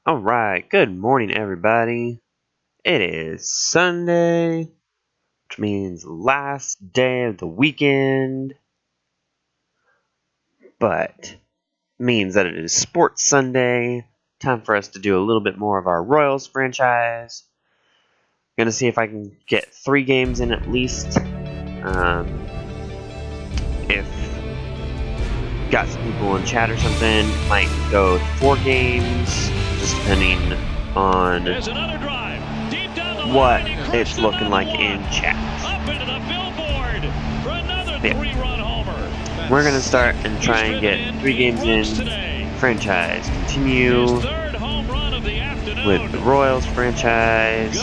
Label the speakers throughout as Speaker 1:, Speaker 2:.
Speaker 1: Alright, good morning everybody. It is Sunday, which means last day of the weekend, but means that it is Sports Sunday. Time for us to do a little bit more of our Royals franchise. Gonna see if I can get 3 games in at least. If got some people in chat or something, might go 4 games, just depending on what it's looking like in chat. Yeah. We're gonna start and try and get 3 games in franchise. Continue with the Royals franchise.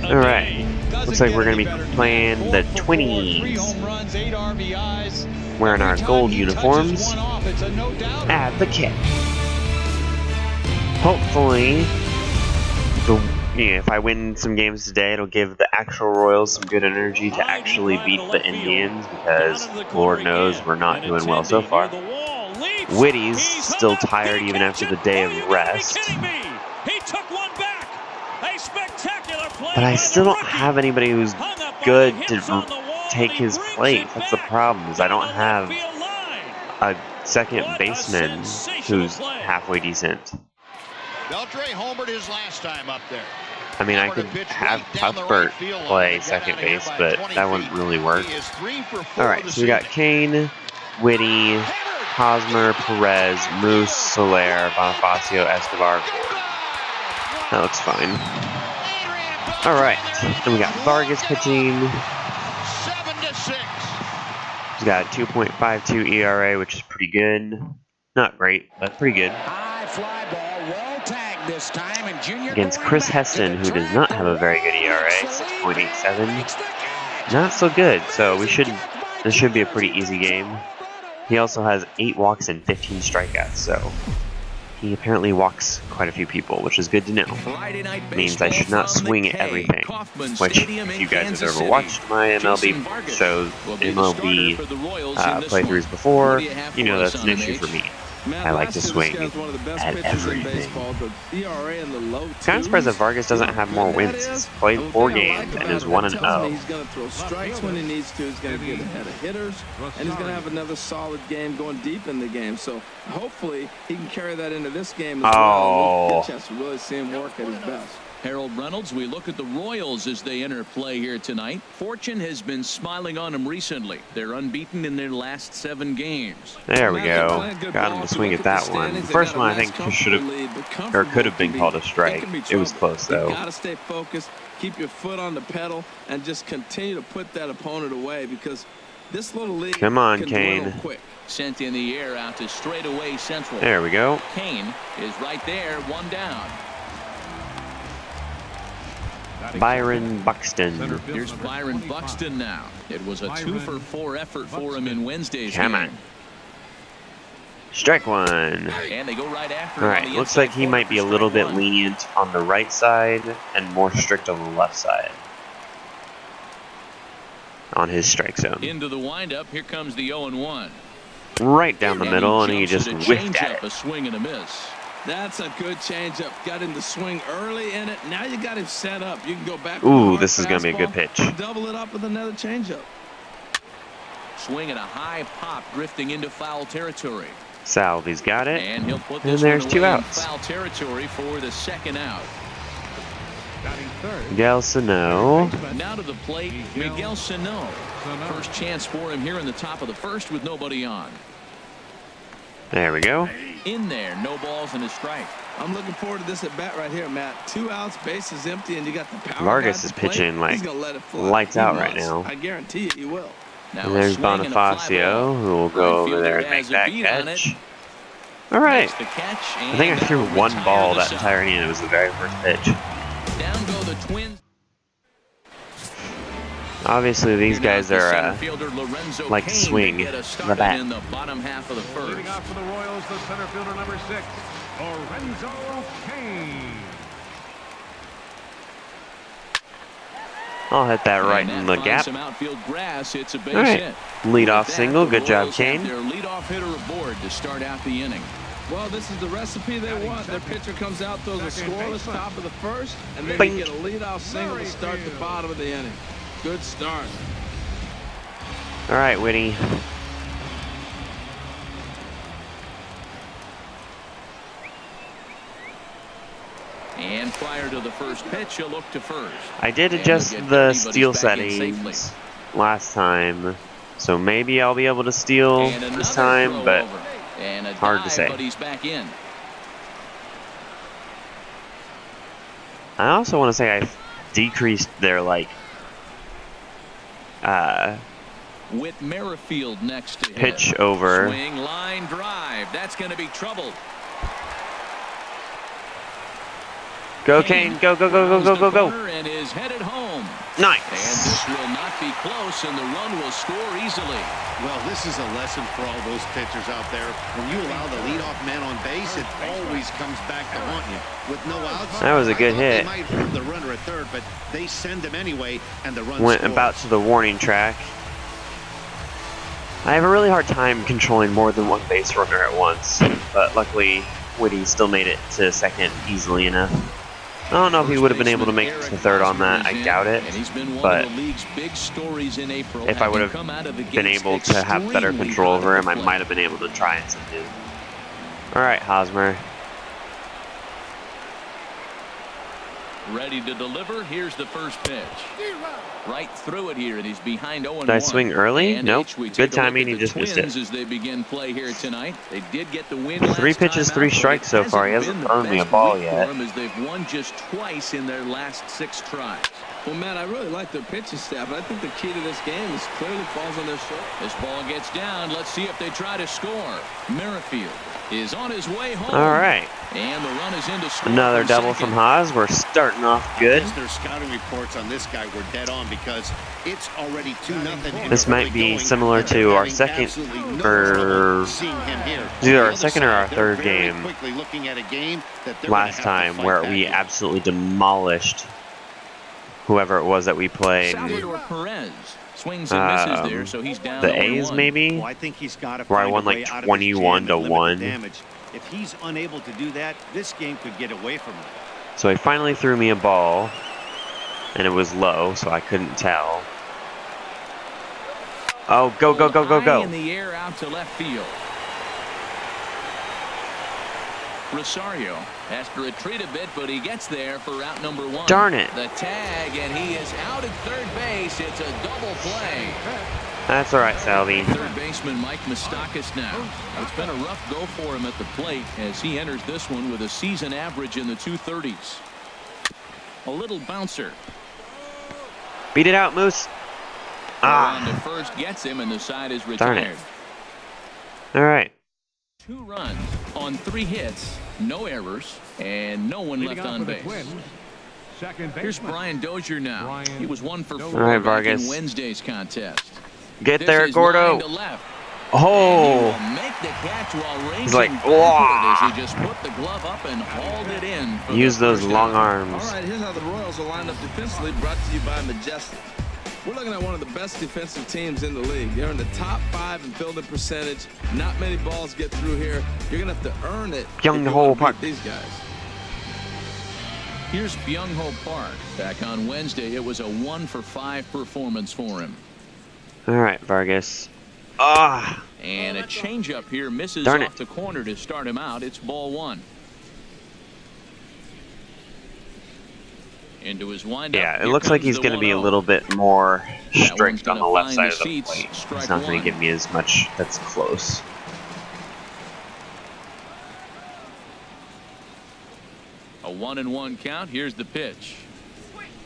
Speaker 1: Alright, looks like we're gonna be playing the Twinnies, wearing our gold uniforms at the kit. Hopefully, if I win some games today, it'll give the actual Royals some good energy to actually beat the Indians, because Lord knows we're not doing well so far. Whitty's still tired even after the day of rest. But I still don't have anybody who's good to take his place. That's the problem, is I don't have a second baseman who's halfway decent.
Speaker 2: Beltre homered his last time up there.
Speaker 1: I mean, I could have Cuthbert play second base, but that wouldn't really work. Alright, so we got Kane, Whitty, Hosmer, Perez, Moose, Soler, Bonifacio, Escobar. That looks fine. Alright, then we got Vargas pitching. He's got a 2.52 ERA, which is pretty good. Not great, but pretty good. Against Chris Heston, who does not have a very good ERA, 6.87. Not so good, so this should be a pretty easy game. He also has 8 walks and 15 strikeouts, so he apparently walks quite a few people, which is good to know. Means I should not swing at everything, which, if you guys have ever watched my MLB shows, MLB playthroughs before, you know that's an issue for me. I like to swing at everything. Kind of surprised that Vargas doesn't have more wins. He's played 4 games and is 1-0.
Speaker 3: He's going to throw strikes when he needs to. He's going to get ahead of hitters, and he's going to have another solid game going deep in the game. So hopefully he can carry that into this game as well. We'll get a chance to really see him work at his best.
Speaker 4: Harold Reynolds, we look at the Royals as they enter play here tonight. Fortune has been smiling on them recently. They're unbeaten in their last 7 games.
Speaker 1: There we go. Got him to swing at that one. The first one I think could have been called a strike. It was close though.
Speaker 3: You gotta stay focused, keep your foot on the pedal, and just continue to put that opponent away, because this little league
Speaker 1: Come on,
Speaker 3: can
Speaker 1: Kane.
Speaker 3: dwell quick.
Speaker 4: Sent in the air out to straightaway central.
Speaker 1: There we go.
Speaker 4: Kane is right there, 1 down.
Speaker 1: Byron Buxton.
Speaker 4: Here's Byron Buxton now. It was a 2-for-4 effort for him in Wednesday's
Speaker 1: Come
Speaker 4: game.
Speaker 1: on. Strike 1.
Speaker 4: And they go right after him.
Speaker 1: Alright, looks like he might be a little bit lenient on the right side and more strict on the left side on his strike zone.
Speaker 4: Into the windup, here comes the 0-1.
Speaker 1: Right down the middle, and he just whiffed at it.
Speaker 4: A swing and a miss.
Speaker 3: That's a good changeup. Got him to swing early in it. Now you got him set up. You can go back.
Speaker 1: Ooh, this is going to be a good pitch.
Speaker 3: Double it up with another changeup.
Speaker 4: Swing at a high pop, drifting into foul territory.
Speaker 1: Salvi's got it.
Speaker 4: And he'll put
Speaker 1: And
Speaker 4: this
Speaker 1: there's
Speaker 4: one
Speaker 1: 2
Speaker 4: away in
Speaker 1: outs.
Speaker 4: foul territory for the 2nd out.
Speaker 1: Miguel Sano.
Speaker 4: Now to the plate, Miguel Sano. First chance for him here in the top of the 1st with nobody on.
Speaker 1: There we go.
Speaker 4: In there, no balls and a strike.
Speaker 3: I'm looking forward to this at bat right here, Matt. 2 outs, bases empty, and you got the power.
Speaker 1: Vargas is pitching like lights out right now.
Speaker 3: I guarantee you, he will.
Speaker 4: Now
Speaker 1: And there's Bonifacio, who will go over there and make that catch. Alright. I think I threw 1 ball that entire inning. It was the very first pitch.
Speaker 4: Down go the Twins.
Speaker 1: Obviously, these guys are like to swing the bat.
Speaker 4: In the bottom half of the 1st.
Speaker 5: Leading off for the Royals, the center fielder number 6, Lorenzo Kane.
Speaker 1: I'll hit that right in the gap.
Speaker 4: Some outfield grass. It's a base
Speaker 1: All right,
Speaker 4: hit.
Speaker 1: leadoff single. Good job, Kane.
Speaker 4: Their leadoff hitter aboard to start out the inning.
Speaker 3: Well, this is the recipe they want. Their pitcher comes out, throws a scoreless top of the first, and then
Speaker 1: Bing.
Speaker 3: you get a leadoff single to start the bottom of the inning. Good start.
Speaker 1: All right, Whitty.
Speaker 4: And prior to the first pitch, he'll look to first.
Speaker 1: I did
Speaker 4: And
Speaker 1: adjust
Speaker 4: he'll get
Speaker 1: the
Speaker 4: Cody, but
Speaker 1: steal
Speaker 4: he's back in safely.
Speaker 1: settings last time, so maybe I'll be able to steal
Speaker 4: And
Speaker 1: this
Speaker 4: another
Speaker 1: time,
Speaker 4: throw
Speaker 1: but
Speaker 4: over. And a
Speaker 1: hard to
Speaker 4: dive,
Speaker 1: say.
Speaker 4: But he's back in.
Speaker 1: I also want to say I decreased their
Speaker 4: With Merrifield next to him.
Speaker 1: pitch over.
Speaker 4: Swing, line, drive. That's going to be trouble.
Speaker 1: Go Kane, go, go, go, go, go, go, go.
Speaker 4: And is headed home. And
Speaker 1: Nice.
Speaker 4: this will not be close, and the run will score easily.
Speaker 2: Well, this is a lesson for all those pitchers out there. When you allow the leadoff man on base, it always comes back to haunt you. With no outs,
Speaker 1: That was a good hit.
Speaker 2: They might hold the runner at third, but they send him anyway, and the run
Speaker 1: Went
Speaker 2: scores.
Speaker 1: about to the warning track. I have a really hard time controlling more than one base runner at once, but luckily Whitty still made it to second easily enough. I don't know if he would have been able to make it to third on that. I doubt it.
Speaker 4: And he's been one
Speaker 1: But
Speaker 4: of the league's big stories in April.
Speaker 1: if I would
Speaker 4: Come out of the
Speaker 1: have been
Speaker 4: gates
Speaker 1: able to have better
Speaker 4: extremely
Speaker 1: control
Speaker 4: hot
Speaker 1: over
Speaker 4: at
Speaker 1: him,
Speaker 4: the
Speaker 1: I
Speaker 4: plate.
Speaker 1: might have been able to try something. All right, Hosmer.
Speaker 4: Ready to deliver. Here's the first pitch. Right through it here, and he's behind 0-1.
Speaker 1: Did I swing early?
Speaker 4: And
Speaker 1: Nope.
Speaker 4: H, we
Speaker 1: Good
Speaker 4: take a look
Speaker 1: timing,
Speaker 4: at
Speaker 1: he
Speaker 4: the
Speaker 1: just missed
Speaker 4: Twins
Speaker 1: it.
Speaker 4: as they begin play here tonight. They did get the win.
Speaker 1: 3
Speaker 4: last
Speaker 1: pitches,
Speaker 4: time
Speaker 1: 3
Speaker 4: out, but
Speaker 1: strikes
Speaker 4: it
Speaker 1: so far. He
Speaker 4: hasn't
Speaker 1: hasn't
Speaker 4: been
Speaker 1: thrown
Speaker 4: the
Speaker 1: me a
Speaker 4: best
Speaker 1: ball
Speaker 4: week
Speaker 1: yet.
Speaker 4: for him as they've won just twice in their last 6 tries.
Speaker 3: Well, man, I really like their pitching staff, and I think the key to this game is clearly falls on their shoulders.
Speaker 4: This ball gets down. Let's see if they try to score. Merrifield is on his way home.
Speaker 1: All right.
Speaker 4: And the run is into score.
Speaker 1: Another
Speaker 4: from
Speaker 1: double
Speaker 4: second.
Speaker 1: from Haas. We're starting off good.
Speaker 2: Their scouting reports on this guy were dead on because it's already 2-0.
Speaker 1: This might be similar to our second, or either our second or our third game last time, where we absolutely demolished whoever it was that we played.
Speaker 4: Salvador Perez swings and misses there, so he's down
Speaker 1: The
Speaker 4: 0-1.
Speaker 1: A's, maybe?
Speaker 6: Well, I think he's got to
Speaker 1: Where I
Speaker 6: find
Speaker 1: won
Speaker 6: a way
Speaker 1: like
Speaker 6: out of this jam
Speaker 1: 21 to
Speaker 6: and limit the
Speaker 1: 1.
Speaker 6: damage. If he's unable to do that, this game could get away from him.
Speaker 1: So he finally threw me a ball, and it was low, so I couldn't tell. Oh, go, go, go, go,
Speaker 4: High
Speaker 1: go.
Speaker 4: in the air out to left field. Rosario has to retreat a bit, but he gets there for route number 1.
Speaker 1: Darn it.
Speaker 4: The tag, and he is out at third base. It's a double play.
Speaker 1: That's all right, Salvi.
Speaker 4: Third baseman Mike Moustakas now. It's been a rough go for him at the plate as he enters this one with a season average in the 230s. A little bouncer.
Speaker 1: Beat it out, Moose.
Speaker 4: On to
Speaker 1: Ah,
Speaker 4: first gets him, and the side is
Speaker 1: Darn it.
Speaker 4: retired.
Speaker 1: all right.
Speaker 4: 2 runs on 3 hits, no errors, and no one
Speaker 5: Leading
Speaker 4: left
Speaker 5: off
Speaker 4: on
Speaker 5: for the
Speaker 4: base.
Speaker 5: Twins, second
Speaker 4: Here's
Speaker 5: baseman.
Speaker 4: Brian Dozier now.
Speaker 5: Brian
Speaker 4: He was 1 for 4
Speaker 1: All right,
Speaker 4: back
Speaker 1: Vargas.
Speaker 4: in Wednesday's contest.
Speaker 1: Get
Speaker 4: This
Speaker 1: there,
Speaker 4: is line
Speaker 1: Gordo.
Speaker 4: to left.
Speaker 1: Oh,
Speaker 4: And he will make the catch while ranging
Speaker 1: like,
Speaker 4: backward
Speaker 1: "Wah."
Speaker 4: as he just put the glove up and hauled it in. For
Speaker 1: use
Speaker 4: the
Speaker 1: those
Speaker 4: first
Speaker 1: long
Speaker 4: out.
Speaker 1: arms.
Speaker 3: All right, here's how the Royals are lined up defensively, brought to you by Majestic. We're looking at one of the best defensive teams in the league. They're in the top 5 in fielding percentage. Not many balls get through here. You're going to have to earn it.
Speaker 1: Young
Speaker 3: if you
Speaker 1: Ho
Speaker 3: wanna beat
Speaker 1: Park.
Speaker 3: these guys.
Speaker 4: Here's Byung-Ho Park. Back on Wednesday, it was a 1 for 5 performance for him.
Speaker 1: All right, Vargas. Ah,
Speaker 4: And a changeup here misses
Speaker 1: Darn
Speaker 4: off
Speaker 1: it.
Speaker 4: the corner to start him out. It's ball 1. Into his windup.
Speaker 1: yeah. It
Speaker 4: Here
Speaker 1: looks like
Speaker 4: comes
Speaker 1: he's
Speaker 4: the
Speaker 1: going to be a
Speaker 4: 1-0.
Speaker 1: little bit more
Speaker 4: one's
Speaker 1: strict on
Speaker 4: gonna
Speaker 1: the left
Speaker 4: find
Speaker 1: side
Speaker 4: the
Speaker 1: of the
Speaker 4: seats.
Speaker 1: plate.
Speaker 4: Strike
Speaker 1: He's not going
Speaker 4: one.
Speaker 1: to give me as much. That's close.
Speaker 4: A 1-1 count. Here's the pitch.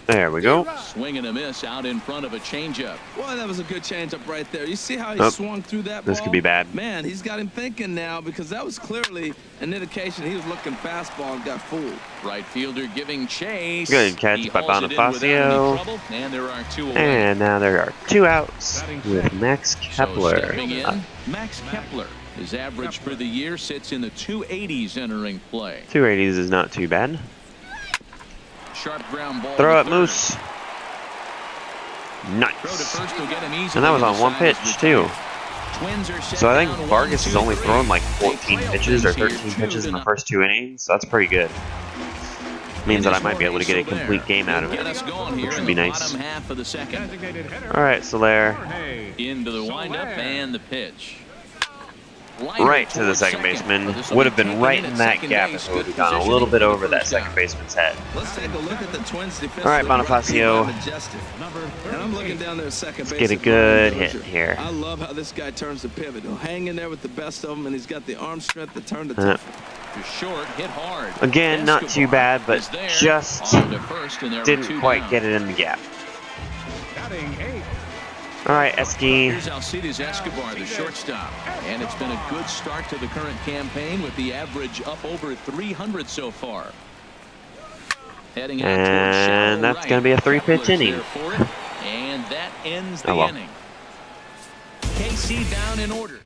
Speaker 1: There we go.
Speaker 4: Swing and a miss out in front of a changeup.
Speaker 3: Boy, that was a good changeup right there. You see how he
Speaker 1: Oh,
Speaker 3: swung through that ball?
Speaker 1: this could be bad.
Speaker 3: Man, he's got him thinking now because that was clearly an indication he was looking fastball and got fooled.
Speaker 4: Right fielder giving chase.
Speaker 1: Good catch
Speaker 4: He
Speaker 1: by
Speaker 4: hauls it in without any
Speaker 1: Bonifacio.
Speaker 4: trouble, and there are 2 away.
Speaker 1: And now there are 2 outs with Max
Speaker 4: So
Speaker 1: Kepler.
Speaker 4: stepping in, Max Kepler. His average for the year sits in the 280s entering play.
Speaker 1: 280s is not too bad.
Speaker 4: Sharp ground ball.
Speaker 1: Throw
Speaker 4: to
Speaker 1: it,
Speaker 4: third.
Speaker 1: Moose.
Speaker 4: Throw to
Speaker 1: Nice.
Speaker 4: first will get him easily,
Speaker 1: And that was
Speaker 4: the
Speaker 1: on 1
Speaker 4: side is
Speaker 1: pitch, too.
Speaker 4: retired. Twins are set
Speaker 1: So I think
Speaker 4: down
Speaker 1: Vargas has
Speaker 4: 1-2-3.
Speaker 1: only thrown like
Speaker 4: They
Speaker 1: 14
Speaker 4: trail
Speaker 1: pitches or
Speaker 4: things here
Speaker 1: 13 pitches in the
Speaker 4: 2-0.
Speaker 1: first 2 innings, so that's pretty good. Means that I might be able to get a complete game out of it,
Speaker 4: Get us going here
Speaker 1: which
Speaker 4: in
Speaker 1: would be
Speaker 4: the
Speaker 1: nice.
Speaker 4: bottom half of the second.
Speaker 5: Designated hitter.
Speaker 1: All right, Soler.
Speaker 4: Into the windup and the pitch.
Speaker 1: Right to the second baseman. Would have been right in that gap if it would have gone a little bit over that second baseman's head.
Speaker 3: Let's take a look at the Twins' defense.
Speaker 1: All right, Bonifacio.
Speaker 3: And I'm looking down there at second base.
Speaker 1: Get a good hit here.
Speaker 3: I love how this guy turns the pivot. He'll hang in there with the best of them, and he's got the arm strength to turn the tough.
Speaker 4: Short, hit hard.
Speaker 1: Again, not too bad, but just didn't quite get it in the gap.
Speaker 5: Batting 8.
Speaker 1: All right, Esky.
Speaker 4: Here's Alcides Escobar, the shortstop. And it's been a good start to the current campaign with the average up over 300 so far. Heading out
Speaker 1: And that's going to be a 3-pitch inning.
Speaker 4: And that ends the
Speaker 1: Oh, well.
Speaker 4: inning. KC down in order.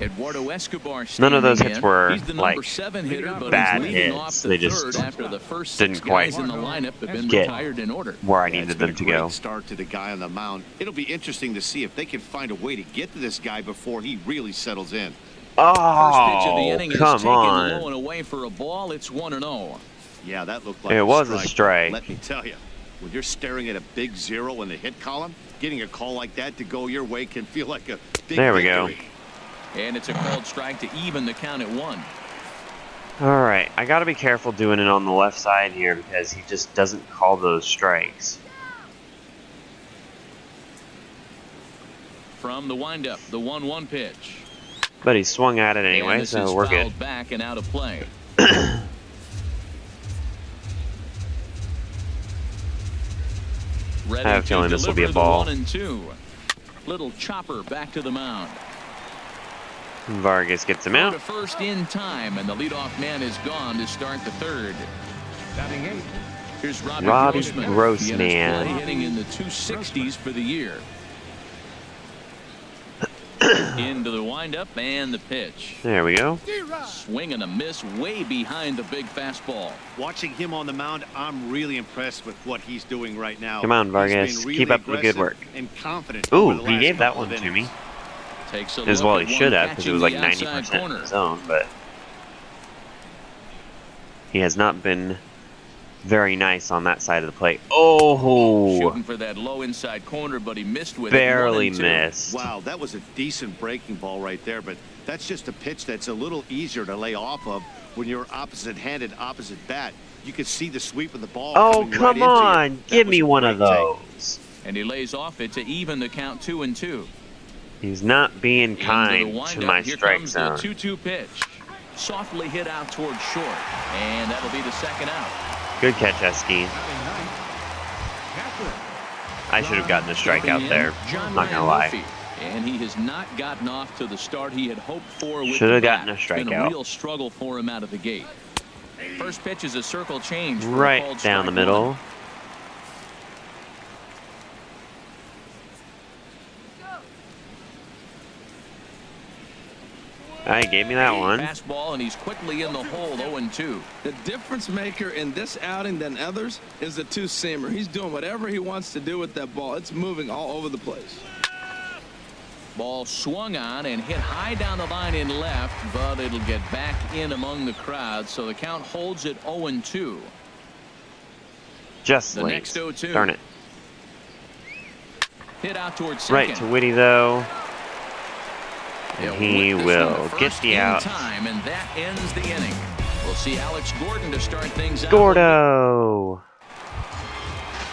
Speaker 4: Eduardo Escobar.
Speaker 1: None of those
Speaker 4: standing
Speaker 1: hits
Speaker 4: in.
Speaker 1: were,
Speaker 4: He's the
Speaker 1: like,
Speaker 4: number 7 hitter, but
Speaker 1: bad
Speaker 4: he's leading
Speaker 1: hits.
Speaker 4: off the
Speaker 1: They just
Speaker 4: third after the first
Speaker 1: didn't
Speaker 4: 6
Speaker 1: quite
Speaker 4: guys in the lineup have been
Speaker 1: get
Speaker 4: retired in order.
Speaker 1: where I
Speaker 6: Yeah,
Speaker 1: needed
Speaker 6: it's been
Speaker 1: them to
Speaker 6: a great
Speaker 1: go.
Speaker 6: start to the guy on the mound. It'll be interesting to see if they can find a way to get to this guy before he really settles in.
Speaker 4: First pitch of the
Speaker 1: Oh,
Speaker 4: inning is
Speaker 1: come
Speaker 4: taken low
Speaker 1: on.
Speaker 4: and away for a ball. It's 1-0.
Speaker 6: Yeah, that looked like
Speaker 1: It was a strike.
Speaker 6: Let me tell you, when you're staring at a big 0 in the hit column, getting a call like that to go your way can feel like a big
Speaker 1: There we go.
Speaker 6: victory.
Speaker 4: And it's a called strike to even the count at 1.
Speaker 1: All right, I got to be careful doing it on the left side here because he just doesn't call those strikes.
Speaker 4: From the windup, the 1-1 pitch.
Speaker 1: But he swung at it
Speaker 4: And
Speaker 1: anyway,
Speaker 4: this
Speaker 1: so
Speaker 4: is
Speaker 1: we're good.
Speaker 4: fouled back and out of play. Ready
Speaker 1: I have a
Speaker 4: to
Speaker 1: feeling this will be a
Speaker 4: deliver the
Speaker 1: ball.
Speaker 4: 1-2. Little chopper back to the mound.
Speaker 1: Vargas gets him
Speaker 4: Throw
Speaker 1: out.
Speaker 4: to first in time, and the leadoff man is gone to start the third.
Speaker 5: Batting 8.
Speaker 4: Here's Robbie
Speaker 1: Grossman.
Speaker 4: Grossman. He enters play hitting in the 260s for the year. Into the windup and the pitch.
Speaker 1: There we go.
Speaker 4: Swing and a miss way behind the big fastball.
Speaker 6: Watching him on the mound, I'm really impressed with what he's doing right now.
Speaker 1: Come on,
Speaker 6: He's
Speaker 1: Vargas.
Speaker 6: been really
Speaker 1: Keep up the good
Speaker 6: aggressive
Speaker 1: work.
Speaker 6: And confident
Speaker 1: Ooh,
Speaker 6: over the
Speaker 1: he
Speaker 6: last
Speaker 1: gave that
Speaker 6: couple
Speaker 1: one
Speaker 6: of
Speaker 1: to me.
Speaker 6: innings.
Speaker 4: Takes a
Speaker 1: As
Speaker 4: look
Speaker 1: well
Speaker 4: at
Speaker 1: he
Speaker 4: one
Speaker 1: should have because it was like
Speaker 4: catching the outside
Speaker 1: 90% in the zone, but he has not been very nice on that side of the plate. Oh,
Speaker 4: Shooting for that low inside corner, but he missed with
Speaker 1: barely
Speaker 4: it. 1-2.
Speaker 1: missed.
Speaker 6: Wow, that was a decent breaking ball right there, but that's just a pitch that's a little easier to lay off of when you're opposite-handed, opposite bat. You could see the sweep of the ball.
Speaker 1: Oh,
Speaker 6: coming right
Speaker 1: come
Speaker 6: into you.
Speaker 1: on.
Speaker 6: That
Speaker 1: Give
Speaker 6: was
Speaker 1: me
Speaker 6: a
Speaker 1: one of
Speaker 6: great take.
Speaker 1: those.
Speaker 4: And he lays off it to even the count 2-2.
Speaker 1: He's not being
Speaker 4: Into the
Speaker 1: kind to
Speaker 4: windup.
Speaker 1: my
Speaker 4: Here
Speaker 1: strike
Speaker 4: comes
Speaker 1: zone.
Speaker 4: the 2-2 pitch. Softly hit out towards short. And that'll be the second out.
Speaker 1: Good catch, Esky.
Speaker 5: Batting 9. Catcher.
Speaker 1: I should have gotten a strikeout
Speaker 4: Stepping in,
Speaker 1: there.
Speaker 4: John
Speaker 1: Not gonna
Speaker 4: Ryan
Speaker 1: lie.
Speaker 4: Murphy. And he has not gotten off to the start he had hoped for. With
Speaker 1: Should have
Speaker 4: the
Speaker 1: gotten
Speaker 4: bat.
Speaker 1: a
Speaker 4: It's been a
Speaker 1: strikeout.
Speaker 4: real struggle for him out of the gate. First pitch is a circle change. For a
Speaker 1: Right
Speaker 4: called
Speaker 1: down the
Speaker 4: strike
Speaker 1: middle.
Speaker 4: one.
Speaker 1: I gave me that one.
Speaker 4: Fastball, and he's quickly in the hole, 0-2.
Speaker 3: The difference maker in this outing than others is the two-seamer. He's doing whatever he wants to do with that ball. It's moving all over the place.
Speaker 4: Ball swung on and hit high down the line in left, but it'll get back in among the crowd, so the count holds at 0-2.
Speaker 1: Just
Speaker 4: The
Speaker 1: late.
Speaker 4: next 0-2.
Speaker 1: Darn it.
Speaker 4: Hit out towards second.
Speaker 1: Right to Whitty, though.
Speaker 4: He'll
Speaker 1: And he
Speaker 4: whip this one
Speaker 1: will
Speaker 4: to
Speaker 1: get
Speaker 4: first
Speaker 1: the
Speaker 4: in
Speaker 1: out.
Speaker 4: time, and that ends the inning. We'll see Alex Gordon to start things out.
Speaker 1: Gordo.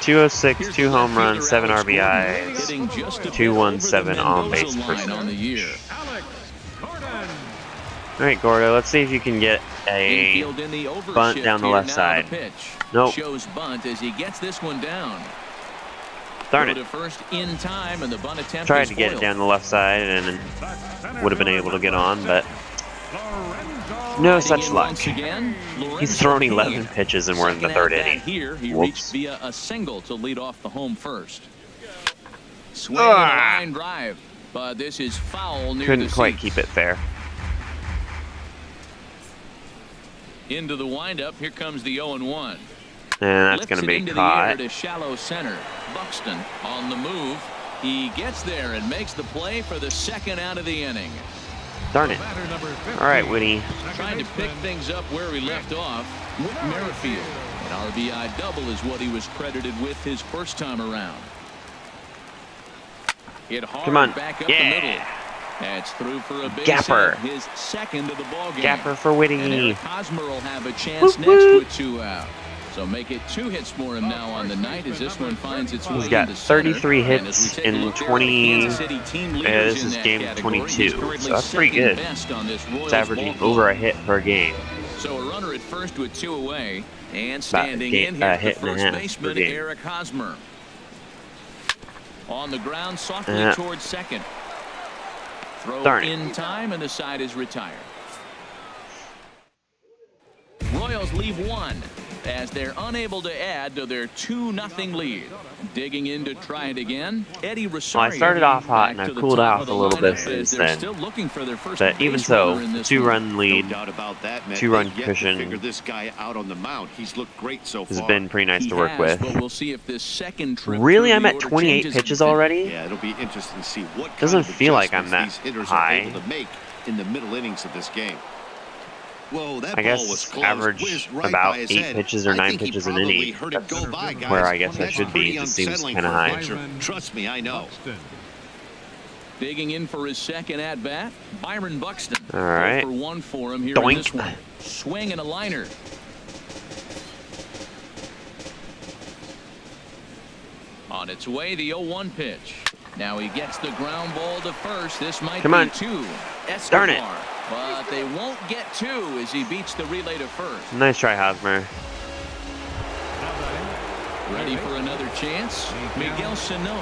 Speaker 1: 206,
Speaker 4: Here's
Speaker 1: 2
Speaker 4: the
Speaker 1: home
Speaker 4: left
Speaker 1: runs,
Speaker 4: fielder,
Speaker 1: 7
Speaker 4: Alex Gordon,
Speaker 1: RBIs.
Speaker 4: hitting just a bit
Speaker 1: 217
Speaker 4: over the
Speaker 1: on base
Speaker 4: Mendoza line on the year.
Speaker 5: Alex Gordon.
Speaker 1: All right, Gordo, let's see if you can get a
Speaker 4: Infield in the overshift
Speaker 1: bunt down the
Speaker 4: here.
Speaker 1: left
Speaker 4: Now
Speaker 1: side.
Speaker 4: the pitch.
Speaker 1: Nope.
Speaker 4: Shows bunt as he gets this one down.
Speaker 1: Darn
Speaker 4: Go
Speaker 1: it.
Speaker 4: to first in time, and the bunt attempt
Speaker 1: Tried
Speaker 4: is
Speaker 1: to get it
Speaker 4: foiled.
Speaker 1: down the left side and
Speaker 5: The center
Speaker 1: would have been
Speaker 5: fielder
Speaker 1: able to get
Speaker 5: number
Speaker 1: on, but
Speaker 5: 6, Lorenzo
Speaker 1: no
Speaker 4: Heading
Speaker 1: such
Speaker 4: in
Speaker 1: luck.
Speaker 4: once again,
Speaker 1: He's
Speaker 4: Lorenzo
Speaker 1: thrown
Speaker 4: King.
Speaker 1: 11 pitches and we're in the
Speaker 4: Second
Speaker 1: third
Speaker 4: at bat
Speaker 1: inning.
Speaker 4: Here, he
Speaker 1: Whoops.
Speaker 4: reached via a single to lead off the home first. Swing
Speaker 1: Ah.
Speaker 4: and a line drive, but this is foul near
Speaker 1: Couldn't
Speaker 4: the
Speaker 1: quite
Speaker 4: seats.
Speaker 1: keep it fair.
Speaker 4: Into the windup. Here comes the 0-1.
Speaker 1: And that's
Speaker 4: Lifts
Speaker 1: going to
Speaker 4: it
Speaker 1: be
Speaker 4: into the air
Speaker 1: caught.
Speaker 4: to shallow center. Buxton on the move. He gets there and makes the play for the second out of the inning.
Speaker 1: Darn it. All right, Whitney.
Speaker 4: Trying to pick things up where he left off. Whit Merrifield. An RBI double is what he was credited with his first time around. Hit hard.
Speaker 1: Come on.
Speaker 4: Back up the middle. That's through for a base
Speaker 1: Gapper.
Speaker 4: hit, his second of the ball game.
Speaker 1: Gapper for Whitney.
Speaker 4: And Eric Hosmer will have a chance next with 2 out. So make it 2 hits for him now on the night as this one finds its way.
Speaker 1: He's got
Speaker 4: into center.
Speaker 1: 33 hits in 20. This is game 22, so that's pretty good. It's averaging over a hit per game.
Speaker 4: So a runner at first with 2 away, and standing in here, the first baseman Eric Hosmer. On the ground, softly towards second. Throw in time, and the side is retired. Royals leave 1 as they're unable to add to their 2-0 lead. Digging in to try it again, Eddie Rosario.
Speaker 1: Well, I started off hot and I cooled off a little bit since then. But even so, 2-run lead,
Speaker 6: No doubt about that, man.
Speaker 1: 2-run
Speaker 6: They've yet to
Speaker 1: cushion
Speaker 6: figure this guy out on the mound. He's looked great so far.
Speaker 1: has been pretty nice to work with.
Speaker 4: But we'll see if this second trip
Speaker 1: Really, I'm at 28 pitches already?
Speaker 6: Yeah, it'll be interesting to see what
Speaker 1: Doesn't
Speaker 6: kind of
Speaker 1: feel like I'm
Speaker 6: adjustments
Speaker 1: that
Speaker 6: these hitters
Speaker 1: high.
Speaker 6: are able to make in the middle innings of this game. Whoa, that
Speaker 1: I
Speaker 6: ball was
Speaker 1: guess
Speaker 6: close.
Speaker 1: average
Speaker 6: Whizzed right
Speaker 1: about
Speaker 6: by his
Speaker 1: 8
Speaker 6: head.
Speaker 1: pitches or
Speaker 6: I
Speaker 1: 9
Speaker 6: think he
Speaker 1: pitches an
Speaker 6: probably
Speaker 1: inning.
Speaker 6: heard it go by, guys.
Speaker 1: Where I guess I
Speaker 6: That's
Speaker 1: should be.
Speaker 6: pretty
Speaker 1: It seems
Speaker 6: unsettling
Speaker 1: kind of
Speaker 6: for a
Speaker 1: high.
Speaker 6: pitcher. Trust me, I know.
Speaker 4: Digging in for his second at bat, Byron Buxton.
Speaker 1: All right.
Speaker 4: 0 for 1 for him here
Speaker 1: Doink.
Speaker 4: in this one. Swing and a liner. On its way, the 0-1 pitch. Now he gets the ground ball to first. This might
Speaker 1: Come
Speaker 4: be
Speaker 1: on.
Speaker 4: 2.
Speaker 1: Darn it.
Speaker 4: But they won't get 2 as he beats the relay to first.
Speaker 1: Nice try, Hosmer.
Speaker 4: Ready for another chance? Miguel Sano.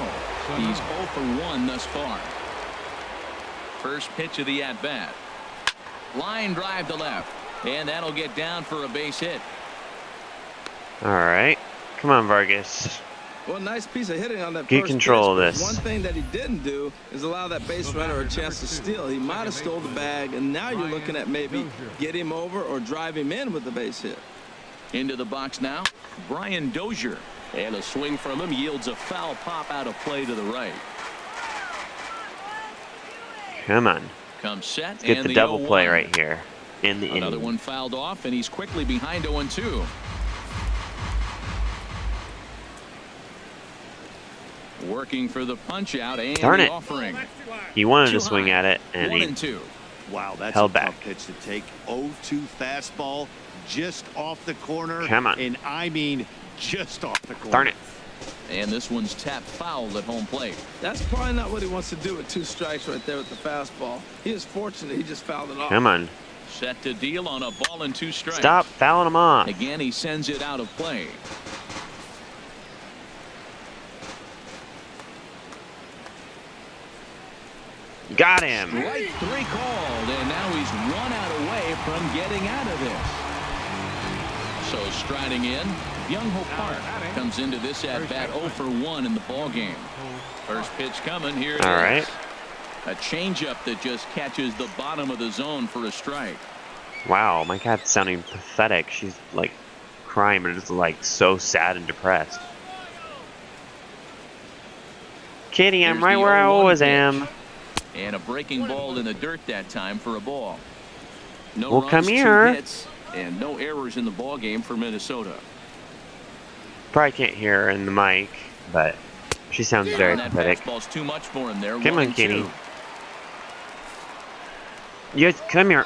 Speaker 4: He's 0 for 1 thus far. First pitch of the at-bat. Line drive to left. And that'll get down for a base hit.
Speaker 1: All right. Come on, Vargas.
Speaker 3: Well, nice piece of hitting on that
Speaker 1: Get
Speaker 3: first
Speaker 1: control of
Speaker 3: pitch, but
Speaker 1: this.
Speaker 3: One thing that he didn't do is allow that base runner a chance to steal. He might have stole the bag, and now you're looking at maybe get him over or drive him in with the base hit.
Speaker 4: Into the box now, Brian Dozier. And a swing from him yields a foul pop out of play to the right.
Speaker 1: Come on.
Speaker 4: Comes set.
Speaker 1: Let's get
Speaker 4: and
Speaker 1: the double
Speaker 4: 0-1.
Speaker 1: play right here in the
Speaker 4: Another
Speaker 1: inning.
Speaker 4: one fouled off, and he's quickly behind 0-2. Working for the punch out and
Speaker 1: Darn
Speaker 4: the
Speaker 1: it.
Speaker 4: offering.
Speaker 1: He wanted to
Speaker 4: Too
Speaker 1: swing
Speaker 4: high.
Speaker 1: at it, and
Speaker 4: 1
Speaker 1: he
Speaker 4: and 2.
Speaker 6: Wow, that's
Speaker 1: held
Speaker 6: a
Speaker 1: back.
Speaker 6: tough pitch to take. 0-2 fastball just off the corner.
Speaker 1: Come on.
Speaker 6: And I mean just off the corner.
Speaker 1: darn it.
Speaker 4: And this one's tapped foul at home plate.
Speaker 3: That's probably not what he wants to do with 2 strikes right there with the fastball. He is fortunate he just fouled it off.
Speaker 1: Come on.
Speaker 4: Set to deal on a ball and 2 strikes.
Speaker 1: Stop fouling him off.
Speaker 4: Again, he sends it out of play.
Speaker 1: Got him.
Speaker 4: Strike 3 called, and now he's 1 out away from getting out of this. So striding in, Byung-Ho Park comes into this at bat 0 for 1 in the ball game. First pitch coming here.
Speaker 1: All right.
Speaker 4: A changeup that just catches the bottom of the zone for a strike.
Speaker 1: Wow, my cat's sounding pathetic. She's like crying, but it's like so sad and depressed. Kitty, I'm
Speaker 4: Here's
Speaker 1: right
Speaker 4: the
Speaker 1: where I
Speaker 4: 0-1
Speaker 1: always
Speaker 4: pitch.
Speaker 1: am.
Speaker 4: And a breaking ball in the dirt that time for a ball. No
Speaker 1: Well,
Speaker 4: runs,
Speaker 1: come
Speaker 4: 2
Speaker 1: here.
Speaker 4: hits, and no errors in the ball game for Minnesota.
Speaker 1: Probably can't hear her in the mic, but she sounds very
Speaker 4: And that
Speaker 1: pathetic.
Speaker 4: fastball's too much for him there.
Speaker 1: Come
Speaker 4: 1
Speaker 1: on,
Speaker 4: and
Speaker 1: Kitty.
Speaker 4: 2.
Speaker 1: Yes, come here.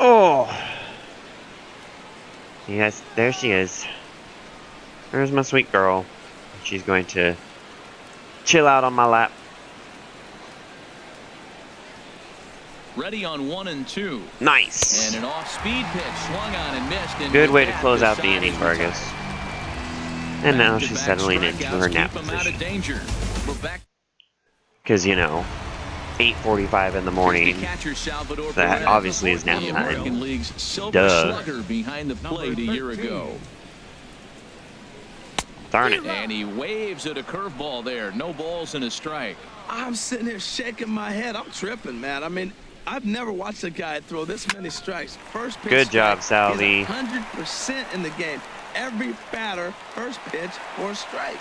Speaker 1: Oh. Yes, there she is. There's my sweet girl. She's going to chill out on my lap.
Speaker 4: Ready on 1 and 2.
Speaker 1: Nice.
Speaker 4: And an off-speed pitch swung on and missed. And
Speaker 1: Good
Speaker 4: with
Speaker 1: way to
Speaker 4: that,
Speaker 1: close out the
Speaker 4: side
Speaker 1: inning,
Speaker 4: is
Speaker 1: Vargas.
Speaker 4: retired.
Speaker 1: And now she's
Speaker 4: Back-to-back
Speaker 1: settling into her
Speaker 4: strikeouts
Speaker 1: nap
Speaker 4: keep him out of
Speaker 1: position.
Speaker 4: danger. We're back.
Speaker 1: Because, you know, 8:45 in the morning.
Speaker 4: The catcher, Salvador
Speaker 1: That
Speaker 4: Perez,
Speaker 1: obviously is nap
Speaker 4: the
Speaker 1: time.
Speaker 4: American League's silver
Speaker 1: Duh.
Speaker 4: slugger behind the plate a year ago.
Speaker 1: Darn it.
Speaker 4: And he waves at a curveball there. No balls and a strike.
Speaker 3: I'm sitting here shaking my head. I'm tripping, man. I mean, I've never watched a guy throw this many strikes. First pitch
Speaker 1: Good job,
Speaker 3: strike.
Speaker 1: Salvi.
Speaker 3: He's 100% in the game. every batter first pitch for a strike.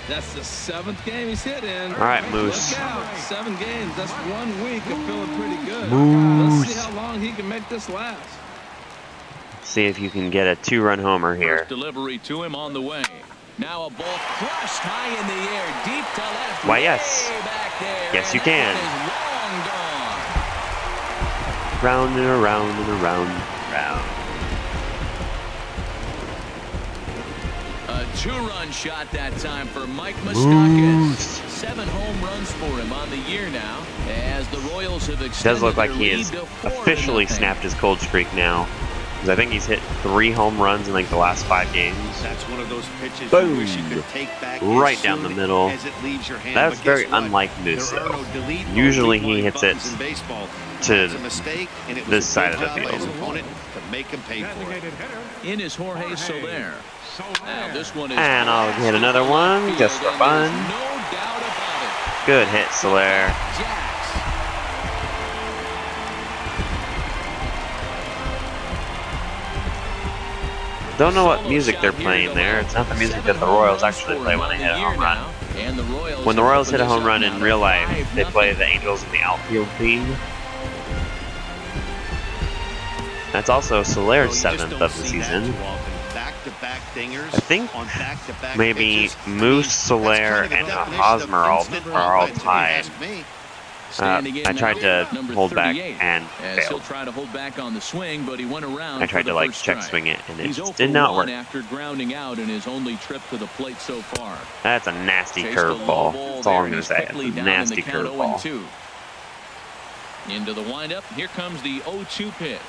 Speaker 3: That's the 7th game he's hit in.
Speaker 1: All right, Moose.
Speaker 3: Look out. 7 games. That's 1 week of feeling pretty good.
Speaker 1: Moose.
Speaker 3: Let's see how long he can make this last.
Speaker 1: See if you can get a 2-run homer here.
Speaker 4: First delivery to him on the way. Now a ball crushed high in the air, deep to left.
Speaker 1: Why, yes.
Speaker 4: Way back there,
Speaker 1: Yes, you
Speaker 4: and
Speaker 1: can.
Speaker 4: that is long gone.
Speaker 1: Round and around and around and around.
Speaker 4: A 2-run shot that time for Mike
Speaker 1: Moose.
Speaker 4: Moustakas. 7 home runs for him on the year now, as the Royals have extended
Speaker 1: Does look like
Speaker 4: their
Speaker 1: he
Speaker 4: lead
Speaker 1: has
Speaker 4: to 4-0.
Speaker 1: officially snapped his cold streak now. Because I think he's hit 3 home runs in like the last 5 games.
Speaker 6: That's one of those pitches
Speaker 1: Boom.
Speaker 6: you wish you could take back
Speaker 1: Right
Speaker 6: as
Speaker 1: down
Speaker 6: soon
Speaker 1: the middle.
Speaker 6: as it leaves your hand.
Speaker 1: That's
Speaker 6: But
Speaker 1: very
Speaker 6: guess what?
Speaker 1: unlike Moose,
Speaker 6: There are
Speaker 1: though.
Speaker 6: no delete or
Speaker 1: Usually he
Speaker 6: rewind
Speaker 1: hits
Speaker 6: buttons
Speaker 1: it
Speaker 6: in baseball.
Speaker 1: to
Speaker 6: That's a mistake, and it was
Speaker 1: this
Speaker 6: a
Speaker 1: side
Speaker 6: good
Speaker 1: of the
Speaker 6: job by his
Speaker 1: field.
Speaker 6: opponent to make him pay for it.
Speaker 5: Designated hitter.
Speaker 4: In is Jorge Soler. Now this one is
Speaker 1: And I'll hit another one just for fun.
Speaker 4: No doubt about it.
Speaker 1: Good hit, Soler.
Speaker 4: Jacks.
Speaker 1: Don't know what music they're playing there. It's not the music that the Royals actually play when they hit a home run. When the Royals hit a home run in real life, they play the Angels in the Outfield theme. That's also Soler's 7th of the season. I think maybe Moose, Soler, and Hosmer are all tied. I tried to hold back and failed.
Speaker 4: Try to hold back on the swing, but he went around.
Speaker 1: I tried to like check swing it, and it just did not work.
Speaker 4: After grounding out in his only trip to the plate so far.
Speaker 1: That's a nasty curveball. That's all I'm gonna say. It's a nasty curveball.
Speaker 4: Into the windup. Here comes the 0-2 pitch.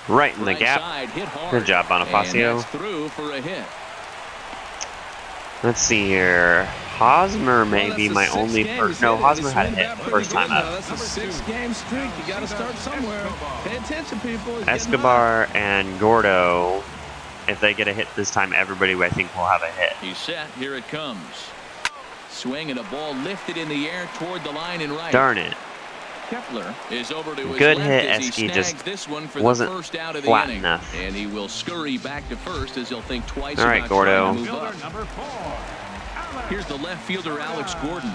Speaker 1: Right in the gap.
Speaker 4: Side, hit hard.
Speaker 1: Good job, Bonifacio.
Speaker 4: And that's through for a hit.
Speaker 1: Let's see here. Hosmer may be my only first. No, Hosmer had a hit first time up.
Speaker 3: That's a 6-game streak. You got to start somewhere. Pay attention, people.
Speaker 1: Escobar and Gordo, if they get a hit this time, everybody I think will have a hit.
Speaker 4: He's set. Here it comes. Swing and a ball lifted in the air toward the line and right.
Speaker 1: Darn it.
Speaker 4: Kepler is over to his
Speaker 1: Good
Speaker 4: left
Speaker 1: hit,
Speaker 4: as he
Speaker 1: Esky,
Speaker 4: snags
Speaker 1: just
Speaker 4: this one for
Speaker 1: wasn't
Speaker 4: the first out of the
Speaker 1: flat
Speaker 4: inning.
Speaker 1: enough.
Speaker 4: And he will scurry back to first as he'll think twice
Speaker 1: All right,
Speaker 4: about
Speaker 1: Gordo.
Speaker 4: trying to move up.
Speaker 5: Fielder number 4.
Speaker 4: Here's the left fielder, Alex Gordon.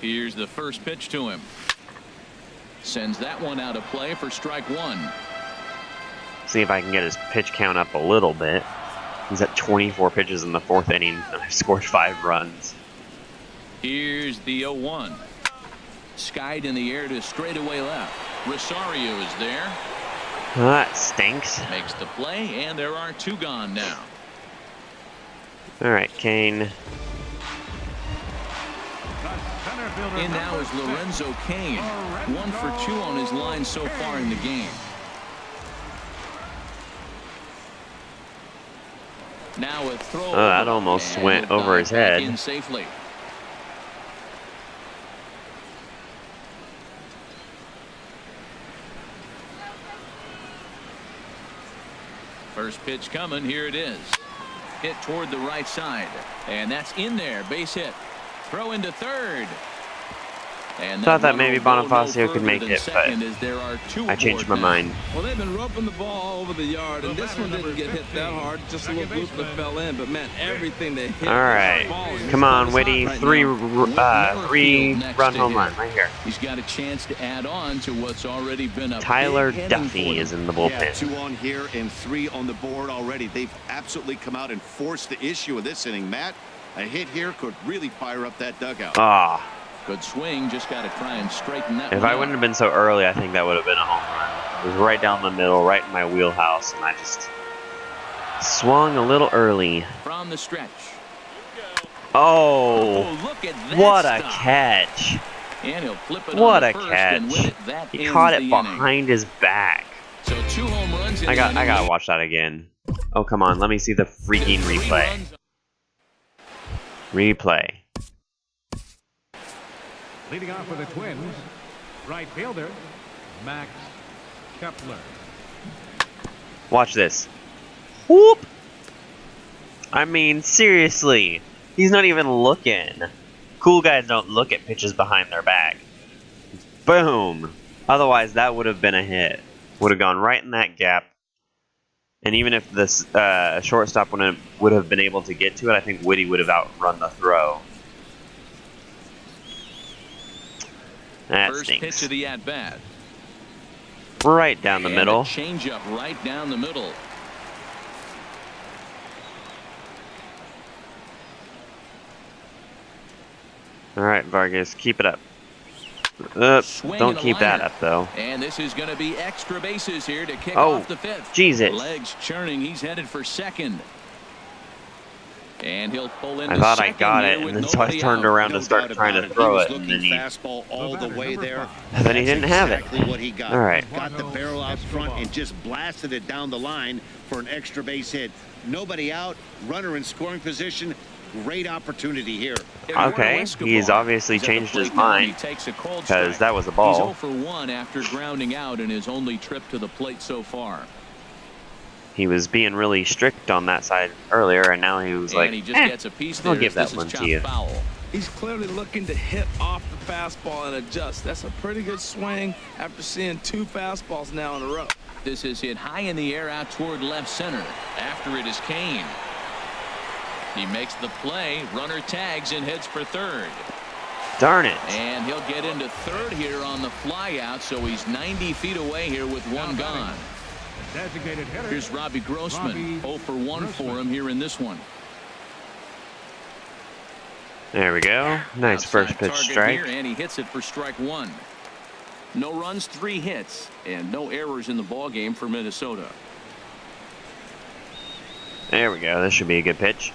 Speaker 4: Here's the first pitch to him. Sends that one out of play for strike 1.
Speaker 1: See if I can get his pitch count up a little bit. He's at 24 pitches in the 4th inning, and I've scored 5 runs.
Speaker 4: Here's the 0-1. Skied in the air to straightaway left. Rosario is there.
Speaker 1: That stinks.
Speaker 4: Makes the play, and there are 2 gone now.
Speaker 1: All right, Kane.
Speaker 4: In now is Lorenzo Cain. 1 for 2 on his line so far in the game. Now a throw.
Speaker 1: Oh, that almost went over his head.
Speaker 4: In safely. First pitch coming. Here it is. Hit toward the right side. And that's in there. Base hit. Throw into third. And
Speaker 1: Thought that maybe Bonifacio could make it, but I changed my mind.
Speaker 3: Well, they've been roping the ball all over the yard, and this one didn't get hit that hard. Just a little bloop that fell in, but man, everything they hit.
Speaker 1: All right, come on, Whitty. 3-run home run right here.
Speaker 4: He's got a chance to add on to what's already been a
Speaker 1: Tyler
Speaker 4: big inning
Speaker 1: Duffy
Speaker 4: for
Speaker 1: is
Speaker 4: them.
Speaker 1: in the
Speaker 6: Yeah,
Speaker 1: bullpen.
Speaker 6: 2 on here and 3 on the board already. They've absolutely come out and forced the issue of this inning. Matt, a hit here could really fire up that dugout.
Speaker 1: Ah,
Speaker 4: Good swing. Just got to try and straighten that
Speaker 1: if
Speaker 4: one
Speaker 1: I
Speaker 4: out.
Speaker 1: wouldn't have been so early, I think that would have been a home run. It was right down the middle, right in my wheelhouse, and I just swung a little early.
Speaker 4: From the stretch.
Speaker 1: Oh,
Speaker 4: Look at that
Speaker 1: what a
Speaker 4: stop.
Speaker 1: catch.
Speaker 4: And he'll flip it
Speaker 1: What
Speaker 4: on
Speaker 1: a
Speaker 4: the first, and with
Speaker 1: catch.
Speaker 4: it, that
Speaker 1: He
Speaker 4: ends
Speaker 1: caught
Speaker 4: the
Speaker 1: it
Speaker 4: inning.
Speaker 1: behind his back.
Speaker 4: So 2 home runs in
Speaker 1: I
Speaker 4: the inning.
Speaker 1: gotta watch that again. Oh, come on, let me see the freaking
Speaker 4: 3
Speaker 1: replay.
Speaker 4: runs.
Speaker 1: Replay.
Speaker 5: Leading off for the Twins, right fielder, Max Kepler.
Speaker 1: Watch this. Whoop! I mean, seriously. He's not even looking. Cool guys don't look at pitches behind their back. Boom! Otherwise, that would have been a hit. Would have gone right in that gap. And even if this shortstop would have been able to get to it, I think Whitty would have outrun the throw. That
Speaker 4: First
Speaker 1: stinks.
Speaker 4: pitch of the at-bat.
Speaker 1: Right down the middle.
Speaker 4: Change up right down the middle.
Speaker 1: All right, Vargas, keep it up. Don't keep that up, though.
Speaker 4: And this is going to be extra bases here to kick
Speaker 1: Oh,
Speaker 4: off the fifth.
Speaker 1: Jesus.
Speaker 4: Legs churning. He's headed for second. And he'll pull into
Speaker 1: I thought I
Speaker 4: second
Speaker 1: got
Speaker 4: here
Speaker 1: it,
Speaker 4: with
Speaker 1: and then so I
Speaker 4: nobody
Speaker 1: turned
Speaker 4: out.
Speaker 1: around to
Speaker 2: No
Speaker 1: start
Speaker 2: doubt
Speaker 1: trying
Speaker 2: about
Speaker 1: to
Speaker 2: it.
Speaker 1: throw
Speaker 2: He
Speaker 1: it,
Speaker 2: was
Speaker 1: and then
Speaker 2: looking
Speaker 1: he...
Speaker 2: fastball all the way there.
Speaker 1: And then he
Speaker 2: That's
Speaker 1: didn't have it.
Speaker 2: exactly what he got.
Speaker 1: All right.
Speaker 2: Got the barrel out front and just blasted it down the line for an extra base hit. Nobody out, runner in scoring position. Great opportunity here.
Speaker 1: Okay, he's obviously changed his mind, because that was a ball.
Speaker 4: He's 0 for 1 after grounding out in his only trip to the plate so far.
Speaker 1: He was being really strict on that side earlier, and now he was like,
Speaker 4: he just gets a piece
Speaker 1: I'll
Speaker 4: there.
Speaker 1: give that
Speaker 4: This is
Speaker 1: one to
Speaker 4: chopped
Speaker 1: you.
Speaker 4: foul.
Speaker 3: He's clearly looking to hit off the fastball and adjust. That's a pretty good swing after seeing 2 fastballs now in a row.
Speaker 4: This is hit high in the air out toward left center. After it is Kane. He makes the play. Runner tags and heads for third.
Speaker 1: Darn it.
Speaker 4: And he'll get into third here on the fly out, so he's 90 feet away here with one gone.
Speaker 5: Designated hitter.
Speaker 4: Here's Robbie Grossman. 0 for 1 for him here in this one.
Speaker 1: There we go. Nice
Speaker 4: Outside
Speaker 1: first pitch
Speaker 4: target
Speaker 1: strike.
Speaker 4: here, and he hits it for strike 1. No runs, 3 hits, and no errors in the ball game for Minnesota.
Speaker 1: There we go. This should be a good pitch.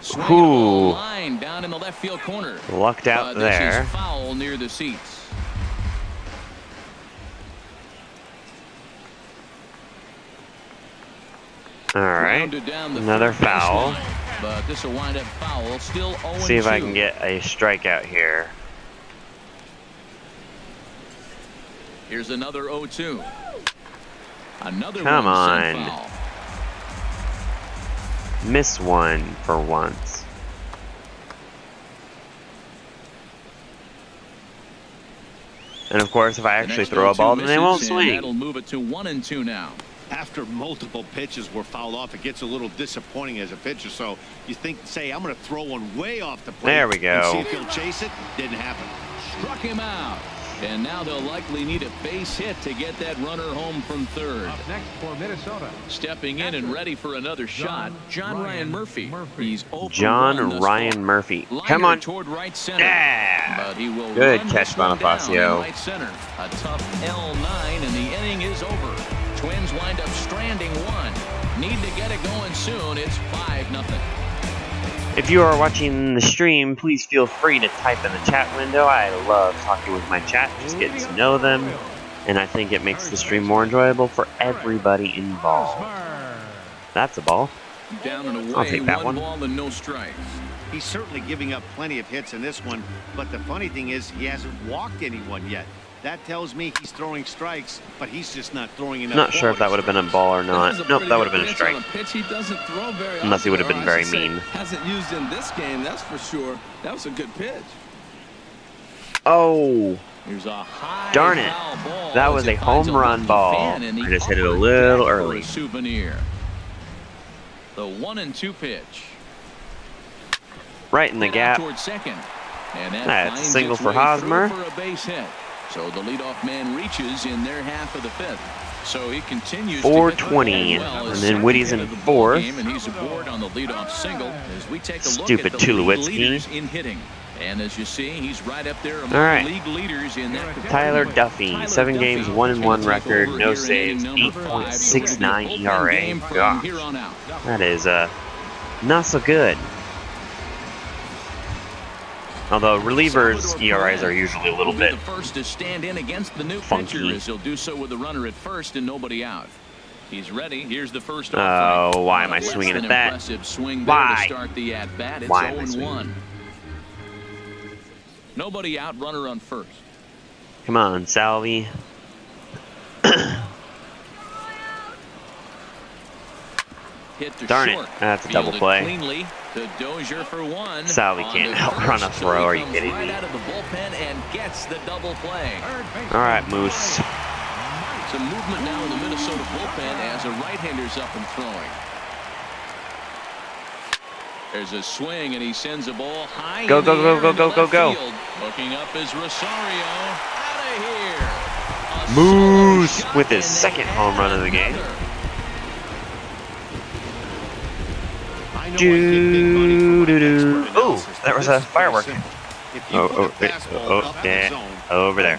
Speaker 4: Swing and a
Speaker 1: Ooh.
Speaker 4: line down in the left field corner.
Speaker 1: Lucked out
Speaker 4: This
Speaker 1: there.
Speaker 4: is foul near the seats.
Speaker 1: All right.
Speaker 4: Rounded down the
Speaker 1: Another
Speaker 4: third
Speaker 1: foul.
Speaker 4: baseline, but this will wind up foul. Still 0-2.
Speaker 1: See if I can get a strikeout here.
Speaker 4: Here's another 0-2. Another
Speaker 1: Come
Speaker 4: one sent
Speaker 1: on.
Speaker 4: foul.
Speaker 1: Miss one for once. And of course, if I
Speaker 4: The
Speaker 1: actually
Speaker 4: next
Speaker 1: throw a
Speaker 4: 0-2
Speaker 1: ball, then they won't
Speaker 4: misses, and
Speaker 1: swing.
Speaker 4: that'll move it to 1-2 now.
Speaker 6: After multiple pitches were fouled off, it gets a little disappointing as a pitcher. So you think, say, I'm going to throw one way off the plate.
Speaker 1: There we
Speaker 6: And
Speaker 1: go.
Speaker 6: see if he'll chase it. Didn't happen.
Speaker 4: Struck him out. And now they'll likely need a base hit to get that runner home from third.
Speaker 5: Up next for Minnesota.
Speaker 4: Stepping in and ready for another shot, John Ryan Murphy. He's 0 for 1
Speaker 1: John
Speaker 4: thus
Speaker 1: Ryan
Speaker 4: far.
Speaker 1: Murphy.
Speaker 4: Liner
Speaker 1: Come on.
Speaker 4: toward right center.
Speaker 1: Yeah.
Speaker 4: But he will
Speaker 1: Good
Speaker 4: run
Speaker 1: catch,
Speaker 4: this one down
Speaker 1: Bonifacio.
Speaker 4: in right center. A tough L9, and the inning is over. Twins wind up stranding 1. Need to get it going soon. It's 5-0.
Speaker 1: If you are watching the stream, please feel free to type in the chat window. I love talking with my chat, just getting to know them. And I think it makes the stream more enjoyable for everybody involved. That's a ball.
Speaker 4: Down and away.
Speaker 1: I'll take that
Speaker 4: 1
Speaker 1: one.
Speaker 4: ball and no strikes.
Speaker 6: He's certainly giving up plenty of hits in this one. But the funny thing is, he hasn't walked anyone yet. That tells me he's throwing strikes, but he's just not throwing enough.
Speaker 1: Not sure if that would have been a ball or not. Nope, that would have been a
Speaker 3: On
Speaker 1: strike.
Speaker 3: a pitch he doesn't throw very
Speaker 1: Unless he would have
Speaker 3: often,
Speaker 1: been
Speaker 3: or I
Speaker 1: very
Speaker 3: should say,
Speaker 1: mean.
Speaker 3: Hasn't used in this game, that's for sure. That was a good pitch.
Speaker 1: Oh,
Speaker 4: Here's a high
Speaker 1: darn it.
Speaker 4: foul ball
Speaker 1: That
Speaker 4: as
Speaker 1: was
Speaker 4: it
Speaker 1: a
Speaker 4: finds
Speaker 1: home run
Speaker 4: lucky
Speaker 1: ball.
Speaker 4: fan in the
Speaker 1: I just hit it a
Speaker 4: upper
Speaker 1: little
Speaker 4: deck for
Speaker 1: early.
Speaker 4: a souvenir. The 1-2 pitch.
Speaker 1: Right in the
Speaker 4: Hit out
Speaker 1: gap.
Speaker 4: toward second. And that
Speaker 1: That's a
Speaker 4: finds
Speaker 1: single
Speaker 4: its
Speaker 1: for
Speaker 4: way through
Speaker 1: Hosmer.
Speaker 4: for a base hit. So the leadoff man reaches in their half of the 5th. So he continues
Speaker 1: 420,
Speaker 4: to hit the ball well,
Speaker 1: and
Speaker 4: his
Speaker 1: then
Speaker 4: second
Speaker 1: Whitty's
Speaker 4: hit
Speaker 1: in
Speaker 4: of the ball
Speaker 1: fourth.
Speaker 4: game, and he's aboard on the leadoff single as we take a look
Speaker 1: Stupid
Speaker 4: at the league
Speaker 1: Tulowitzki.
Speaker 4: leaders in hitting. And as you see, he's right up there among
Speaker 1: All right.
Speaker 4: league leaders in that category.
Speaker 1: Tyler Duffy,
Speaker 4: Tyler
Speaker 1: 7
Speaker 4: Duffy
Speaker 1: games,
Speaker 4: is
Speaker 1: 1-1
Speaker 4: gonna take
Speaker 1: record,
Speaker 4: over
Speaker 1: no
Speaker 4: here in
Speaker 1: saves,
Speaker 4: inning number 5.
Speaker 1: 8.69
Speaker 4: Bullpen
Speaker 1: ERA.
Speaker 4: game from
Speaker 1: Gosh,
Speaker 4: here on out.
Speaker 1: that is not so good. Although relievers' ERAs are usually a little
Speaker 4: Will be
Speaker 1: bit
Speaker 4: the first to stand in against the new
Speaker 1: funky.
Speaker 4: pitcher as he'll do so with the runner at first and nobody out. He's ready. Here's the first
Speaker 1: Oh,
Speaker 4: offering.
Speaker 1: why am I
Speaker 4: It's
Speaker 1: swinging
Speaker 4: an
Speaker 1: at that?
Speaker 4: Impressive swing there
Speaker 1: Why?
Speaker 4: to start the at bat. It's
Speaker 1: Why am I
Speaker 4: 0-1. Nobody out. Runner on first.
Speaker 1: Come on, Salvi.
Speaker 4: Hit to
Speaker 1: Darn it.
Speaker 4: short.
Speaker 1: That's a double
Speaker 4: Fielded
Speaker 1: play.
Speaker 4: Cleanly. To Dozier for one.
Speaker 1: Salvi can't run a throw. Are you kidding
Speaker 4: right
Speaker 1: me?
Speaker 4: out of the bullpen and gets the double play.
Speaker 1: All right, Moose.
Speaker 4: Some movement now in the Minnesota bullpen as a right-hander's up and throwing. There's a swing and he sends a ball high.
Speaker 1: Go, go, go, go, go, go, go.
Speaker 4: Looking up is Rosario. Out of here.
Speaker 1: Moose with his second home run of the game. Oh, that was a firework. Oh, yeah, over there.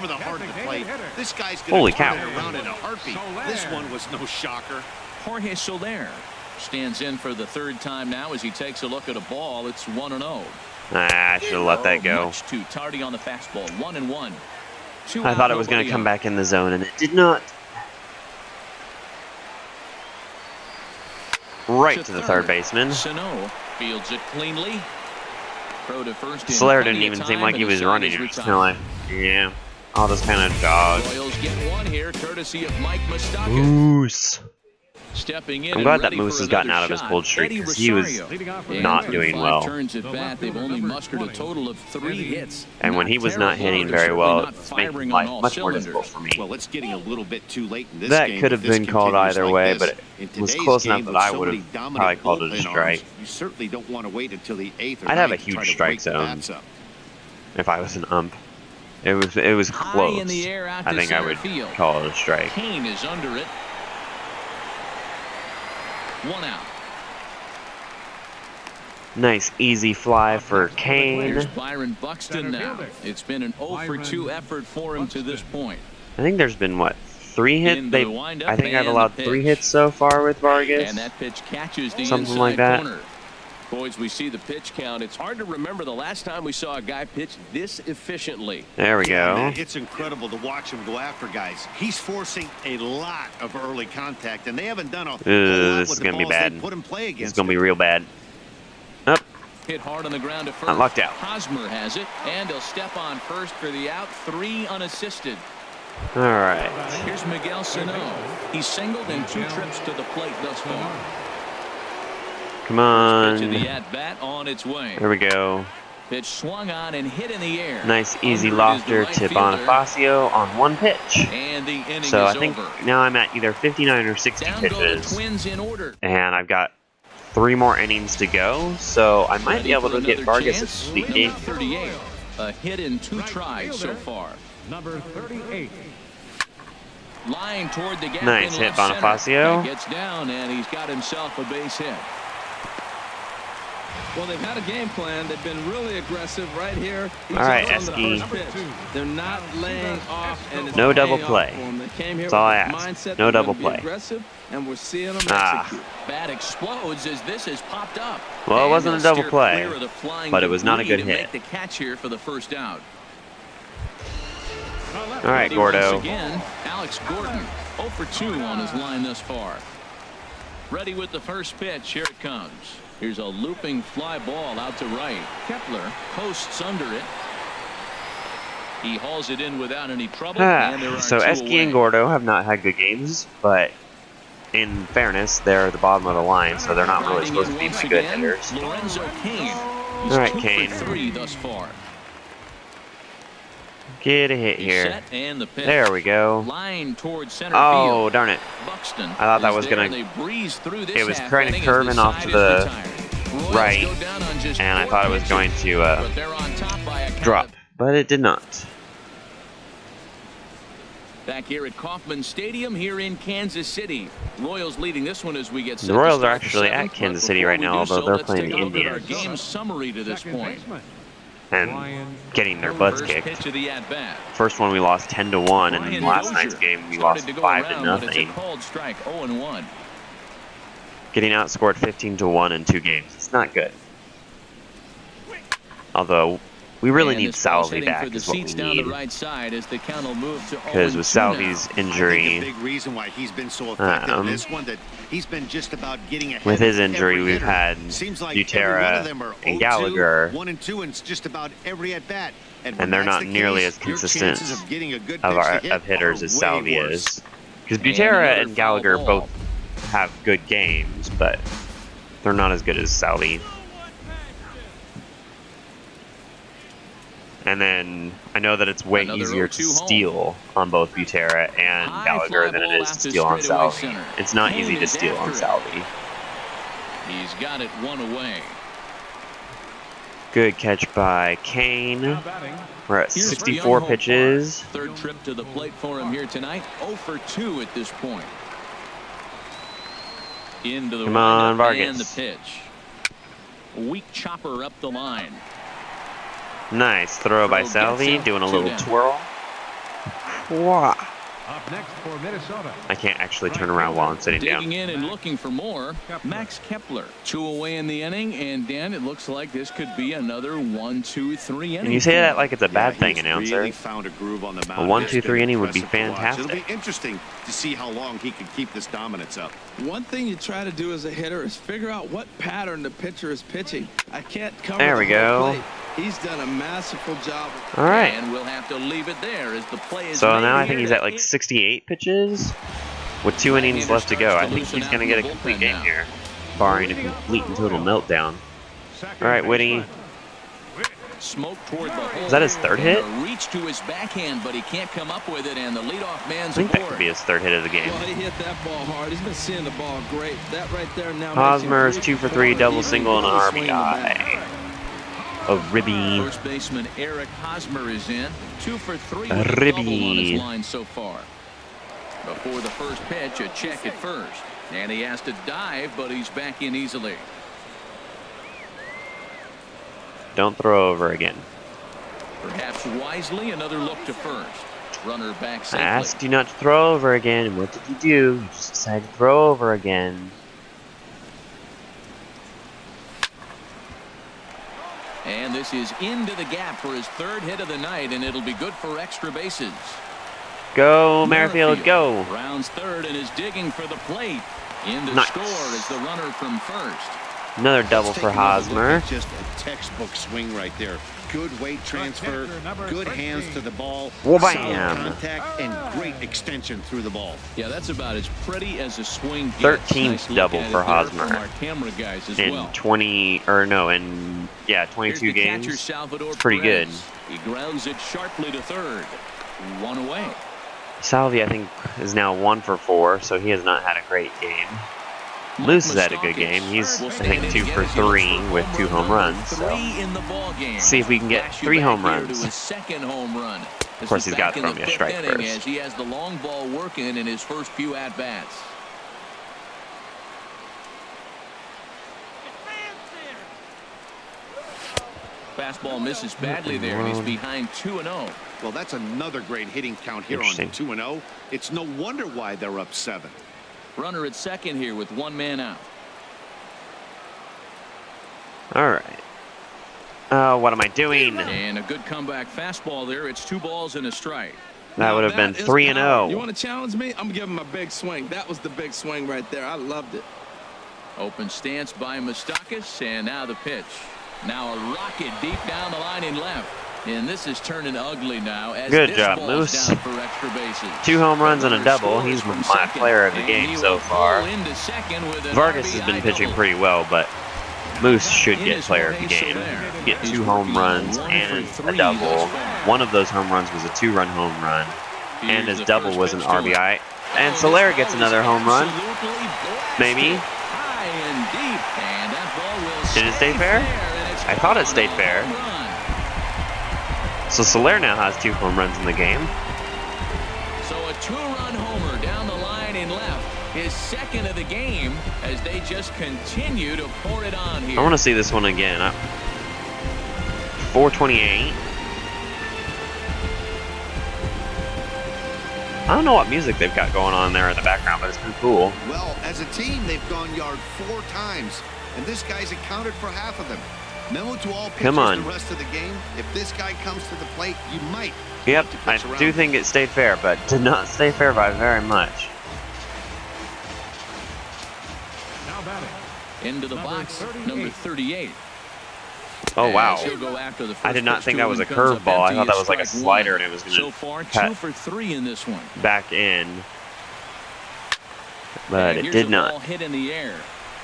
Speaker 6: This guy's
Speaker 1: Holy cow.
Speaker 6: around in a heartbeat. This one was no shocker.
Speaker 4: Jorge Soler stands in for the third time now as he takes a look at a ball. It's 1-0.
Speaker 1: I should have let that go.
Speaker 4: Much too tardy on the fastball. 1-1.
Speaker 1: I thought it was going to come back in the zone, and it did not. Right to the third baseman.
Speaker 4: Sano fields it cleanly. Throw to first.
Speaker 1: Soler didn't even seem like he was running. It was kind of like, yeah, I'll just kind of jog.
Speaker 4: Royals get one here, courtesy of Mike Moustakas.
Speaker 1: Moose.
Speaker 4: Stepping in.
Speaker 1: I'm glad that Moose has gotten out of his cold streak because he was not doing well.
Speaker 4: Turns at bat, they've only mustered a total of 3 hits.
Speaker 1: And when he was not hitting very well, it was making life much more difficult for me.
Speaker 6: Well, it's getting a little bit too late in this
Speaker 1: That
Speaker 6: game.
Speaker 1: could have been called either way, but it was close enough that I would have probably called it a strike.
Speaker 6: You certainly don't want to wait until the 8th or
Speaker 1: I'd have a
Speaker 6: 9th to try
Speaker 1: huge
Speaker 6: to
Speaker 1: strike
Speaker 6: break the
Speaker 1: zone
Speaker 6: bats up.
Speaker 1: if I was an ump. It was close.
Speaker 4: In the air out
Speaker 1: I
Speaker 4: to
Speaker 1: think I
Speaker 4: center
Speaker 1: would
Speaker 4: field.
Speaker 1: call it a strike.
Speaker 4: Kane is under it. 1 out.
Speaker 1: Nice easy fly for Kane.
Speaker 4: Here's Byron Buxton now. It's been an 0 for 2 effort for him to this point.
Speaker 1: I think there's been what, 3 hits?
Speaker 4: In the windup
Speaker 1: I think I've
Speaker 4: and
Speaker 1: allowed
Speaker 4: the
Speaker 1: 3
Speaker 4: pitch.
Speaker 1: hits so far with Vargas.
Speaker 4: And that pitch catches the
Speaker 1: Something
Speaker 4: inside
Speaker 1: like that.
Speaker 4: corner. Boys, we see the pitch count. It's hard to remember the last time we saw a guy pitch this efficiently.
Speaker 1: There we
Speaker 6: Yeah,
Speaker 1: go.
Speaker 6: man, it's incredible to watch him go after guys. He's forcing a lot of early contact, and they haven't done a whole lot
Speaker 1: This
Speaker 6: with
Speaker 1: is
Speaker 6: the
Speaker 1: gonna be
Speaker 6: balls they
Speaker 1: bad.
Speaker 6: put him play
Speaker 1: This is
Speaker 6: against
Speaker 1: gonna be
Speaker 6: him.
Speaker 1: real bad. Up.
Speaker 4: Hit hard on the ground to first.
Speaker 1: Not lucked out.
Speaker 4: Hosmer has it, and he'll step on first for the out. 3 unassisted.
Speaker 1: All right.
Speaker 4: Here's Miguel Sano. He's singled in 2 trips to the plate thus far.
Speaker 1: Come
Speaker 4: Pitch of
Speaker 1: on.
Speaker 4: the at-bat on its way.
Speaker 1: There we go.
Speaker 4: Pitch swung on and hit in the air.
Speaker 1: Nice easy
Speaker 4: Under it is
Speaker 1: lofter
Speaker 4: the right
Speaker 1: to
Speaker 4: fielder.
Speaker 1: Bonifacio on 1 pitch.
Speaker 4: And the inning
Speaker 1: So
Speaker 4: is
Speaker 1: I think
Speaker 4: over.
Speaker 1: now I'm at either 59 or 60
Speaker 4: Down go the
Speaker 1: pitches.
Speaker 4: Twins in order.
Speaker 1: And I've got 3 more innings to go. So I might be able to get Vargas a sweet
Speaker 4: Number
Speaker 1: game.
Speaker 4: 38. A hit in 2 tries so far.
Speaker 5: Number 38.
Speaker 4: Line toward the gap.
Speaker 1: Nice
Speaker 4: in
Speaker 1: hit,
Speaker 4: left center.
Speaker 1: Bonifacio.
Speaker 4: He gets down and he's got himself a base hit.
Speaker 3: Well, they've had a game plan. They've been really aggressive right here.
Speaker 1: All right,
Speaker 3: On the
Speaker 1: Esky.
Speaker 3: first pitch. They're not laying off, and it's
Speaker 1: No double
Speaker 3: paying off
Speaker 1: play.
Speaker 3: for them. They came here
Speaker 1: That's all I
Speaker 3: with the
Speaker 1: ask.
Speaker 3: mindset
Speaker 1: No
Speaker 3: they're
Speaker 1: double
Speaker 3: gonna be
Speaker 1: play.
Speaker 3: aggressive, and we're seeing them
Speaker 1: Ah.
Speaker 3: execute.
Speaker 4: Bat explodes as this has popped up.
Speaker 1: Well, it
Speaker 4: And
Speaker 1: wasn't a
Speaker 4: they'll
Speaker 1: double
Speaker 4: steer
Speaker 1: play,
Speaker 4: clear of the flying
Speaker 1: but it was not a
Speaker 4: debris
Speaker 1: good
Speaker 4: to
Speaker 1: hit.
Speaker 4: make the catch here for the first out.
Speaker 1: All right,
Speaker 4: Ready once
Speaker 1: Gordo.
Speaker 4: again, Alex Gordon, 0 for 2 on his line thus far. Ready with the first pitch. Here it comes. Here's a looping fly ball out to right. Kepler posts under it. He hauls it in without any trouble. And there are
Speaker 1: So
Speaker 4: 2
Speaker 1: Esky
Speaker 4: away.
Speaker 1: and Gordo have not had good games, but in fairness, they're at the bottom of the line, so they're not really
Speaker 4: Riding
Speaker 1: supposed
Speaker 4: in
Speaker 1: to be
Speaker 4: once
Speaker 1: my good
Speaker 4: again,
Speaker 1: hitters.
Speaker 4: Lorenzo Kane. He's
Speaker 1: All right,
Speaker 4: 2
Speaker 1: Kane.
Speaker 4: for 3 thus far.
Speaker 1: Get a hit
Speaker 4: He's
Speaker 1: here.
Speaker 4: set and the pitch.
Speaker 1: There we go.
Speaker 4: Line towards center
Speaker 1: Oh,
Speaker 4: field.
Speaker 1: darn it.
Speaker 4: Buxton.
Speaker 1: I thought that
Speaker 4: is
Speaker 1: was
Speaker 4: there.
Speaker 1: gonna-
Speaker 4: They breeze through this
Speaker 1: it was
Speaker 4: half
Speaker 1: kinda
Speaker 4: inning as
Speaker 1: curving
Speaker 4: the
Speaker 1: off
Speaker 4: side
Speaker 1: to
Speaker 4: is
Speaker 1: the
Speaker 4: retired. Royals
Speaker 1: right,
Speaker 4: go down on just
Speaker 1: and I
Speaker 4: 4
Speaker 1: thought it was
Speaker 4: pitches,
Speaker 1: going to
Speaker 4: but they're on top by a count
Speaker 1: drop,
Speaker 4: of-
Speaker 1: but it did not.
Speaker 4: Back here at Kauffman Stadium here in Kansas City. Royals leading this one as we get set
Speaker 1: The
Speaker 4: to
Speaker 1: Royals are
Speaker 4: start the
Speaker 1: actually at
Speaker 4: 7th,
Speaker 1: Kansas
Speaker 4: but
Speaker 1: City
Speaker 4: before
Speaker 1: right
Speaker 4: we
Speaker 1: now,
Speaker 4: do
Speaker 1: although
Speaker 4: so,
Speaker 1: they're
Speaker 4: let's
Speaker 1: playing
Speaker 4: take
Speaker 1: the
Speaker 4: a look at our
Speaker 1: Indians.
Speaker 4: game summary to this
Speaker 5: Second
Speaker 4: point.
Speaker 5: baseman.
Speaker 1: And
Speaker 5: Ryan
Speaker 1: getting their butts
Speaker 4: First
Speaker 1: kicked.
Speaker 4: pitch of the at-bat.
Speaker 1: First one we lost 10-1, and then
Speaker 4: Ryan
Speaker 1: last
Speaker 4: Dozier
Speaker 1: night's game we
Speaker 4: started
Speaker 1: lost
Speaker 4: to go
Speaker 1: 5-0.
Speaker 4: around, but it's a called strike, 0-1.
Speaker 1: Getting outscored 15-1 in 2 games. It's not good. Although we really
Speaker 4: And
Speaker 1: need
Speaker 4: this ball's
Speaker 1: Salvi
Speaker 4: heading
Speaker 1: back
Speaker 4: for the
Speaker 1: is what we
Speaker 4: seats down the
Speaker 1: need.
Speaker 4: right side as the count will move to
Speaker 1: Because with
Speaker 4: 0-2 now.
Speaker 1: Salvi's
Speaker 6: I think the
Speaker 1: injury,
Speaker 6: big reason why he's been so effective in this one that he's been just about getting ahead
Speaker 1: with his
Speaker 6: of
Speaker 1: injury,
Speaker 6: every
Speaker 1: we've
Speaker 6: hitter.
Speaker 1: had
Speaker 6: Seems like every one of
Speaker 1: Butera
Speaker 6: them are
Speaker 1: and
Speaker 6: 0-2,
Speaker 1: Gallagher,
Speaker 6: 1-2 in just about every at bat.
Speaker 1: and
Speaker 6: when
Speaker 1: they're
Speaker 6: that's
Speaker 1: not
Speaker 6: the
Speaker 1: nearly
Speaker 6: case,
Speaker 1: as
Speaker 6: your
Speaker 1: consistent
Speaker 6: chances of getting a good
Speaker 1: of
Speaker 6: pitch
Speaker 1: our
Speaker 6: to hit
Speaker 1: of hitters
Speaker 6: are
Speaker 1: as
Speaker 6: way
Speaker 1: Salvi
Speaker 6: worse.
Speaker 1: is. Because
Speaker 4: And
Speaker 1: Butera
Speaker 4: another
Speaker 1: and Gallagher
Speaker 4: foul ball.
Speaker 1: both have good games, but they're not as good as Salvi. And then I know that it's way
Speaker 4: Another
Speaker 1: easier to
Speaker 4: 0-2 home.
Speaker 1: steal on both Butera and
Speaker 4: High
Speaker 1: Gallagher
Speaker 4: fly
Speaker 1: than it
Speaker 4: ball
Speaker 1: is
Speaker 4: out
Speaker 1: to
Speaker 4: to
Speaker 1: steal on
Speaker 4: straightaway
Speaker 1: Salvi.
Speaker 4: center.
Speaker 1: It's not
Speaker 4: Kane
Speaker 1: easy to
Speaker 4: is
Speaker 1: steal on
Speaker 4: after it.
Speaker 1: Salvi.
Speaker 4: He's got it one away.
Speaker 1: Good catch by Kane.
Speaker 5: Now batting.
Speaker 1: We're at
Speaker 4: Here's
Speaker 1: 64
Speaker 4: Young
Speaker 1: pitches.
Speaker 4: Hopar. Third trip to the plate for him here tonight. 0 for 2 at this point. Into the
Speaker 1: Come on,
Speaker 4: windup
Speaker 1: Vargas.
Speaker 4: and the pitch. Weak chopper up the line.
Speaker 1: Nice throw by
Speaker 4: Throw
Speaker 1: Salvi,
Speaker 4: gets out,
Speaker 1: doing a
Speaker 4: 2
Speaker 1: little
Speaker 4: down.
Speaker 1: twirl. Wah.
Speaker 5: Up next for Minnesota.
Speaker 1: I can't actually turn around while I'm sitting down.
Speaker 4: Digging in and looking for more. Max Kepler. 2 away in the inning, and Dan, it looks like this could be another 1-2-3 inning.
Speaker 1: And you say that like it's a bad thing,
Speaker 6: he's
Speaker 1: announcer.
Speaker 6: Really found a groove on the mound.
Speaker 1: A 1-2-3
Speaker 6: It's been
Speaker 1: inning would be
Speaker 6: impressive to watch. It'll
Speaker 1: fantastic.
Speaker 6: be interesting to see how long he can keep this dominance up.
Speaker 3: One thing you try to do as a hitter is figure out what pattern the pitcher is pitching. I can't cover
Speaker 1: There we
Speaker 3: the whole
Speaker 1: go.
Speaker 3: plate. He's done a masterful job.
Speaker 1: All right.
Speaker 4: And we'll have to leave it there as the play is
Speaker 1: So
Speaker 4: made
Speaker 1: now I
Speaker 4: here
Speaker 1: think he's
Speaker 4: to
Speaker 1: at like
Speaker 4: end.
Speaker 1: 68 pitches with 2 innings left to go. I think he's going to get a complete game here, barring a complete and total meltdown. All right, Whitney.
Speaker 4: Smoke toward the hole.
Speaker 1: Is that his third hit?
Speaker 4: And a reach to his backhand, but he can't come up with it, and the leadoff
Speaker 1: I
Speaker 4: man's
Speaker 1: think that
Speaker 4: aboard.
Speaker 1: could be his third hit of the game.
Speaker 3: Well, he hit that ball hard. He's been seeing the ball great. That right there now.
Speaker 1: Hosmer is
Speaker 3: makes him
Speaker 1: 2 for 3, double
Speaker 3: He's
Speaker 1: single, and an
Speaker 3: really swinging the bat.
Speaker 1: RBI. A ribby.
Speaker 4: First baseman Eric Hosmer is in. 2 for 3
Speaker 1: A
Speaker 4: with a
Speaker 1: ribby.
Speaker 4: double on his line so far. Before the first pitch, a check at first. And he has to dive, but he's back in easily.
Speaker 1: Don't throw over again.
Speaker 4: Perhaps wisely, another look to first. Runner back
Speaker 1: I
Speaker 4: safely.
Speaker 1: asked you not to throw over again, and what did you do? You just decided to throw over again.
Speaker 4: And this is into the gap for his third hit of the night, and it'll be good for extra bases.
Speaker 1: Go, Merrifield, go.
Speaker 4: Rounds third and is digging for the plate. In to
Speaker 1: Nice.
Speaker 4: score is the runner from first.
Speaker 1: Another double
Speaker 2: Let's
Speaker 1: for
Speaker 2: take another look
Speaker 1: Hosmer.
Speaker 2: at just a textbook swing right there. Good weight transfer, good hands to the ball,
Speaker 1: Wha-bam.
Speaker 2: solid contact, and great extension through the ball.
Speaker 4: Yeah, that's about as pretty as a swing gets.
Speaker 1: 13th
Speaker 4: Nice look
Speaker 1: double
Speaker 4: at it
Speaker 1: for
Speaker 4: there
Speaker 1: Hosmer.
Speaker 4: from our camera guys as
Speaker 1: In
Speaker 4: well.
Speaker 1: 22
Speaker 4: Here's
Speaker 1: 22
Speaker 4: the catcher,
Speaker 1: games.
Speaker 4: Salvador
Speaker 1: It's pretty good.
Speaker 4: Perez. He grounds it sharply to third. 1 away.
Speaker 1: Salvi, I think, is now 1 for 4, so he has not had a great game. Moose has had a good game. He's, I think, 2 for 3 with 2 home runs. So.
Speaker 4: 3 in the ball game.
Speaker 1: See if we can get
Speaker 4: Flash you
Speaker 1: 3
Speaker 4: back
Speaker 1: home
Speaker 4: here
Speaker 1: runs.
Speaker 4: to his second home run. Of
Speaker 1: course, he's got to throw me a strike first.
Speaker 4: As he has the long ball working in his first few at bats. Fastball misses badly there, and he's behind 2-0.
Speaker 6: Well, that's another great hitting count here on
Speaker 1: Interesting.
Speaker 6: 2-0. It's no wonder why they're up 7.
Speaker 4: Runner at second here with 1 man out.
Speaker 1: All right. What am I doing?
Speaker 4: And a good comeback fastball there. It's 2 balls and a strike.
Speaker 1: That
Speaker 3: Now
Speaker 1: would have been
Speaker 3: is
Speaker 1: 3-0.
Speaker 3: power. You want to challenge me? I'm giving him a big swing. That was the big swing right there. I loved it.
Speaker 4: Open stance by Moustakas, and now the pitch. Now a rocket deep down the line in left. And this is turning ugly now. As
Speaker 1: Good
Speaker 4: this
Speaker 1: job,
Speaker 4: ball's
Speaker 1: Moose.
Speaker 4: down for extra bases.
Speaker 1: 2 home runs and a
Speaker 4: Runner
Speaker 1: double.
Speaker 4: scores
Speaker 1: He's
Speaker 4: from
Speaker 1: my
Speaker 4: second,
Speaker 1: player of the
Speaker 4: and
Speaker 1: game
Speaker 4: he
Speaker 1: so
Speaker 4: will
Speaker 1: far.
Speaker 4: pull into second with an
Speaker 1: Vargas has
Speaker 4: RBI
Speaker 1: been pitching
Speaker 4: double.
Speaker 1: pretty well, but Moose should
Speaker 4: In
Speaker 1: get
Speaker 4: is
Speaker 1: player of the
Speaker 4: Jorge
Speaker 1: game.
Speaker 4: Soler.
Speaker 1: Get
Speaker 4: He's
Speaker 1: 2 home
Speaker 4: working
Speaker 1: runs
Speaker 4: 1
Speaker 1: and
Speaker 4: for
Speaker 1: a
Speaker 4: 3
Speaker 1: double.
Speaker 4: thus far.
Speaker 1: One of those home runs was a 2-run home run, and
Speaker 4: Here's
Speaker 1: his
Speaker 4: the
Speaker 1: double
Speaker 4: first
Speaker 1: was an
Speaker 4: pitch to him.
Speaker 1: RBI. And
Speaker 4: Oh,
Speaker 1: Soler
Speaker 4: this
Speaker 1: gets
Speaker 4: ball
Speaker 1: another
Speaker 4: is
Speaker 1: home run.
Speaker 4: absolutely blasted
Speaker 1: Maybe.
Speaker 4: high and deep, and that ball will
Speaker 1: Did it stay fair?
Speaker 4: and it's
Speaker 1: I thought it
Speaker 4: gone.
Speaker 1: stayed fair.
Speaker 4: Home run.
Speaker 1: So Soler now has 2 home runs in the game.
Speaker 4: So a 2-run homer down the line in left. His second of the game as they just continue to pour it on here.
Speaker 1: I want to see this one again. 428. I don't know what music they've got going on there in the background, but it's been cool.
Speaker 6: Well, as a team, they've gone yard 4 times, and this guy's accounted for half of them. Memo to all pitchers
Speaker 1: Come on.
Speaker 6: the rest of the game. If this guy comes to the plate, you might.
Speaker 1: Yep,
Speaker 6: have to
Speaker 1: I
Speaker 6: pitch around
Speaker 1: do
Speaker 6: him.
Speaker 1: think it stayed fair, but did not stay fair by very much.
Speaker 5: Now batting.
Speaker 4: Into the
Speaker 5: Number
Speaker 4: box,
Speaker 5: 38.
Speaker 4: number 38.
Speaker 1: Oh, wow.
Speaker 4: As he'll go after the
Speaker 1: I
Speaker 4: first
Speaker 1: did not
Speaker 4: pitch
Speaker 1: think
Speaker 4: to
Speaker 1: that
Speaker 4: him
Speaker 1: was a
Speaker 4: and comes up
Speaker 1: curveball. I
Speaker 4: empty
Speaker 1: thought that
Speaker 4: at
Speaker 1: was like a
Speaker 4: strike
Speaker 1: slider,
Speaker 4: one.
Speaker 1: and it was going
Speaker 4: So
Speaker 1: to
Speaker 4: far,
Speaker 1: cut
Speaker 4: 2 for 3 in this one.
Speaker 1: back in. But
Speaker 4: And
Speaker 1: it
Speaker 4: here's
Speaker 1: did
Speaker 4: a
Speaker 1: not.
Speaker 4: ball hit in the air.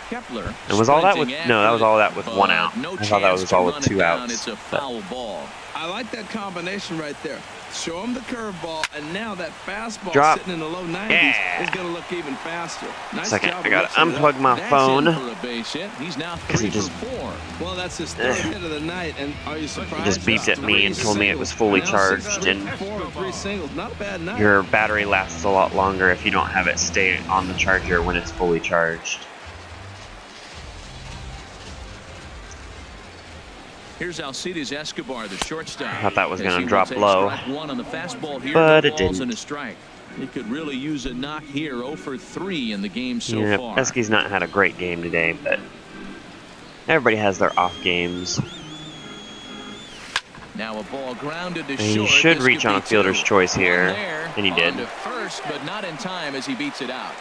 Speaker 4: Kepler.
Speaker 1: And was all that with
Speaker 4: sprinting
Speaker 1: no? That was all that with
Speaker 4: after
Speaker 1: one
Speaker 4: it,
Speaker 1: out.
Speaker 4: no
Speaker 1: I thought that
Speaker 4: chance
Speaker 1: was
Speaker 4: to
Speaker 1: all with
Speaker 4: run
Speaker 1: 2
Speaker 4: it down.
Speaker 1: outs.
Speaker 4: It's a
Speaker 1: but-
Speaker 4: foul ball.
Speaker 3: I like that combination right there. Show him the curveball, and now that fastball
Speaker 1: Drop.
Speaker 3: sitting in the low 90s
Speaker 1: Yeah.
Speaker 3: is going to look even faster. Nice
Speaker 1: Second,
Speaker 3: job
Speaker 1: I gotta
Speaker 3: of mixing it up.
Speaker 1: unplug my
Speaker 4: That's
Speaker 1: phone.
Speaker 4: in for a base hit. He's now
Speaker 1: 'Cause he
Speaker 4: 3
Speaker 1: just-
Speaker 4: for 4.
Speaker 3: Well, that's his third hit of the night, and are you surprised?
Speaker 1: He just beeped at me and told me it was fully charged, and
Speaker 3: 3 singles, not a bad night.
Speaker 1: your battery lasts a lot longer if you don't have it stay on the charger when it's fully charged.
Speaker 4: Here's Alcides Escobar, the shortstop.
Speaker 1: I thought that was
Speaker 4: As
Speaker 1: gonna
Speaker 4: he will
Speaker 1: drop
Speaker 4: take
Speaker 1: low,
Speaker 4: strike 1 on the fastball here,
Speaker 1: but
Speaker 4: no
Speaker 1: it
Speaker 4: balls
Speaker 1: didn't.
Speaker 4: and a strike. He could really use a knock here. 0 for 3 in the game so
Speaker 1: Yeah,
Speaker 4: far.
Speaker 1: Esky's not had a great game today, but everybody has their off games.
Speaker 4: Now a ball grounded to
Speaker 1: And he
Speaker 4: short.
Speaker 1: should
Speaker 4: This
Speaker 1: reach
Speaker 4: could
Speaker 1: on a
Speaker 4: be
Speaker 1: fielder's
Speaker 4: 2.
Speaker 1: choice
Speaker 4: One
Speaker 1: here,
Speaker 4: there,
Speaker 1: and he
Speaker 4: on
Speaker 1: did.
Speaker 4: to first, but not in time as he beats it out.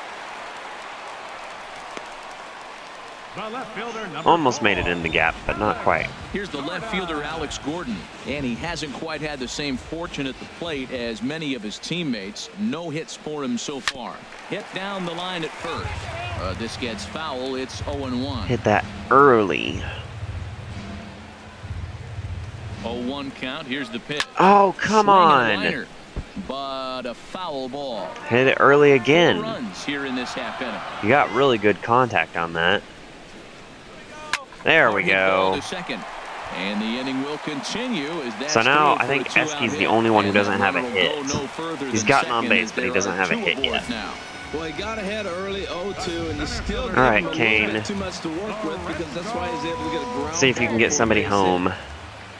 Speaker 5: The left fielder, number
Speaker 1: Almost
Speaker 5: 4.
Speaker 1: made it in the gap, but not quite.
Speaker 4: Here's the left fielder, Alex Gordon, and he hasn't quite had the same fortune at the plate as many of his teammates. No hits for him so far. Hit down the line at first. This gets foul. It's 0-1.
Speaker 1: Hit that early.
Speaker 4: 0-1 count. Here's the pitch.
Speaker 1: Oh, come
Speaker 4: Swing and a
Speaker 1: on.
Speaker 4: liner, but a foul ball.
Speaker 1: Hit it early
Speaker 4: 4
Speaker 1: again.
Speaker 4: runs here in this half inning.
Speaker 1: You got really good contact on that. There we
Speaker 4: Hit ball
Speaker 1: go.
Speaker 4: to second. And the inning will continue as that's
Speaker 1: So now
Speaker 4: through
Speaker 1: I
Speaker 4: for a
Speaker 1: think
Speaker 4: 2-out
Speaker 1: Esky's the
Speaker 4: hit.
Speaker 1: only one who
Speaker 4: And that
Speaker 1: doesn't have a
Speaker 4: runner will
Speaker 1: hit.
Speaker 4: go no further
Speaker 1: He's
Speaker 4: than
Speaker 1: gotten on
Speaker 4: second
Speaker 1: base,
Speaker 4: as
Speaker 1: but he
Speaker 4: there
Speaker 1: doesn't
Speaker 4: are
Speaker 1: have a
Speaker 4: 2
Speaker 1: hit
Speaker 4: aboard
Speaker 1: yet.
Speaker 4: now.
Speaker 3: Well, he got ahead early 0-2, and you still give
Speaker 1: right,
Speaker 3: him a little
Speaker 1: Kane.
Speaker 3: bit too much to work with because that's why he's able to get a ground.
Speaker 1: See if you can get somebody home.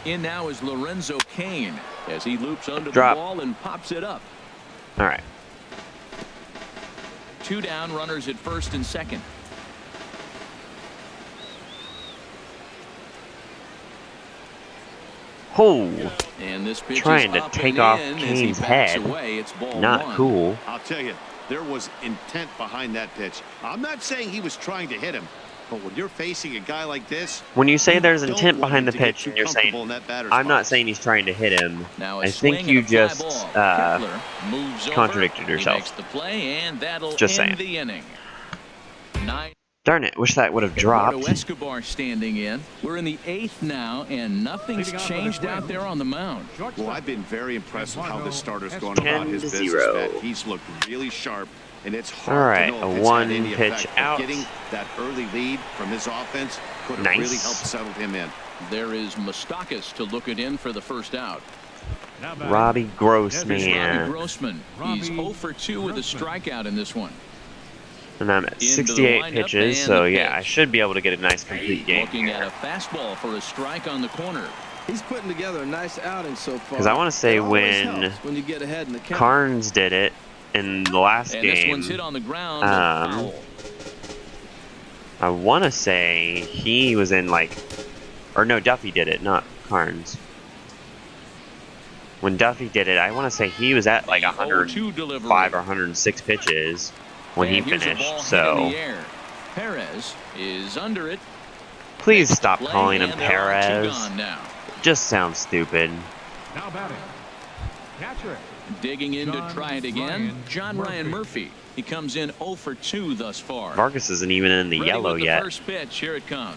Speaker 4: In now is Lorenzo Kane as he loops under
Speaker 1: Drop.
Speaker 4: the ball and pops it up.
Speaker 1: All right.
Speaker 4: 2 down, runners at first and second.
Speaker 1: Oh,
Speaker 4: And this pitch
Speaker 1: trying
Speaker 4: is
Speaker 1: to
Speaker 4: up
Speaker 1: take
Speaker 4: and
Speaker 1: off
Speaker 4: in as he
Speaker 1: Kane's
Speaker 4: backs
Speaker 1: head.
Speaker 4: away. It's ball
Speaker 1: not
Speaker 4: 1.
Speaker 1: cool.
Speaker 6: I'll tell you, there was intent behind that pitch. I'm not saying he was trying to hit him, but when you're facing a guy like this,
Speaker 1: When you say
Speaker 6: you
Speaker 1: there's
Speaker 6: don't
Speaker 1: intent
Speaker 6: want
Speaker 1: behind
Speaker 6: him
Speaker 1: the
Speaker 6: to get
Speaker 1: pitch
Speaker 6: too
Speaker 1: and you're saying,
Speaker 6: comfortable in that batter's
Speaker 1: I'm not
Speaker 6: box.
Speaker 1: saying he's trying to hit him.
Speaker 4: Now a
Speaker 1: I
Speaker 4: swing
Speaker 1: think
Speaker 4: and
Speaker 1: you
Speaker 4: a fly
Speaker 1: just
Speaker 4: ball. Kepler moves
Speaker 1: contradicted
Speaker 4: over.
Speaker 1: yourself.
Speaker 4: He makes the play, and that'll
Speaker 1: Just
Speaker 4: end
Speaker 1: saying.
Speaker 4: the inning. 9.
Speaker 1: Darn it, wish that would have
Speaker 4: Eduardo
Speaker 1: dropped.
Speaker 4: Escobar standing in. We're in the 8th now, and nothing's
Speaker 5: Leading off with a
Speaker 4: changed
Speaker 5: swing.
Speaker 4: out there on the mound.
Speaker 6: Well, I've been very impressed with how this starter's gone
Speaker 1: 10
Speaker 6: about his
Speaker 1: to
Speaker 6: business.
Speaker 1: 0.
Speaker 6: That he's looked really sharp, and it's hard
Speaker 1: All right,
Speaker 6: to know
Speaker 1: a
Speaker 6: if it's
Speaker 1: one
Speaker 6: had any
Speaker 1: pitch
Speaker 6: effect. But
Speaker 1: out.
Speaker 6: Getting that early lead from his offense could have
Speaker 1: Nice.
Speaker 6: really helped settle him in.
Speaker 4: There is Moustakas to look it in for the first out.
Speaker 5: Now batting.
Speaker 1: Robbie
Speaker 4: Here's Robbie
Speaker 1: Grossman.
Speaker 4: Grossman. He's
Speaker 5: Robbie
Speaker 4: 0 for 2 with a
Speaker 5: Grossman.
Speaker 4: strikeout in this one.
Speaker 1: And I'm at
Speaker 4: Into the
Speaker 1: 68
Speaker 4: windup
Speaker 1: pitches,
Speaker 4: and
Speaker 1: so
Speaker 4: the
Speaker 1: yeah, I
Speaker 4: pitch.
Speaker 1: should be able to get a nice complete game.
Speaker 4: Looking at a fastball for a strike on the corner.
Speaker 3: He's putting together a nice outing so far.
Speaker 1: 'Cause I wanna say
Speaker 3: It always
Speaker 1: when
Speaker 3: helps when you get ahead in the count.
Speaker 1: Carnes did it in the last
Speaker 4: And this
Speaker 1: game.
Speaker 4: one's hit on the ground.
Speaker 1: Um,
Speaker 4: Foul.
Speaker 1: I want to say he was in like, or no, Duffy did it, not Carnes. When Duffy did it, I want to say he was at like
Speaker 4: The
Speaker 1: 105
Speaker 4: 0-2 delivery.
Speaker 1: or 106 pitches when he
Speaker 4: And here's a ball
Speaker 1: finished.
Speaker 4: hit in
Speaker 1: So
Speaker 4: the air. Perez is under it.
Speaker 1: please
Speaker 4: Makes the
Speaker 1: stop
Speaker 4: play,
Speaker 1: calling him
Speaker 4: and there are 2
Speaker 1: Perez.
Speaker 4: gone now.
Speaker 1: Just sounds stupid.
Speaker 5: Now batting. Catcher.
Speaker 4: Digging in to
Speaker 5: John
Speaker 4: try it again.
Speaker 5: Ryan
Speaker 4: John Ryan
Speaker 5: Murphy.
Speaker 4: Murphy. He comes in 0 for 2 thus far.
Speaker 1: Vargas isn't even in the
Speaker 4: Ready
Speaker 1: yellow
Speaker 4: with the
Speaker 1: yet.
Speaker 4: first pitch. Here it comes.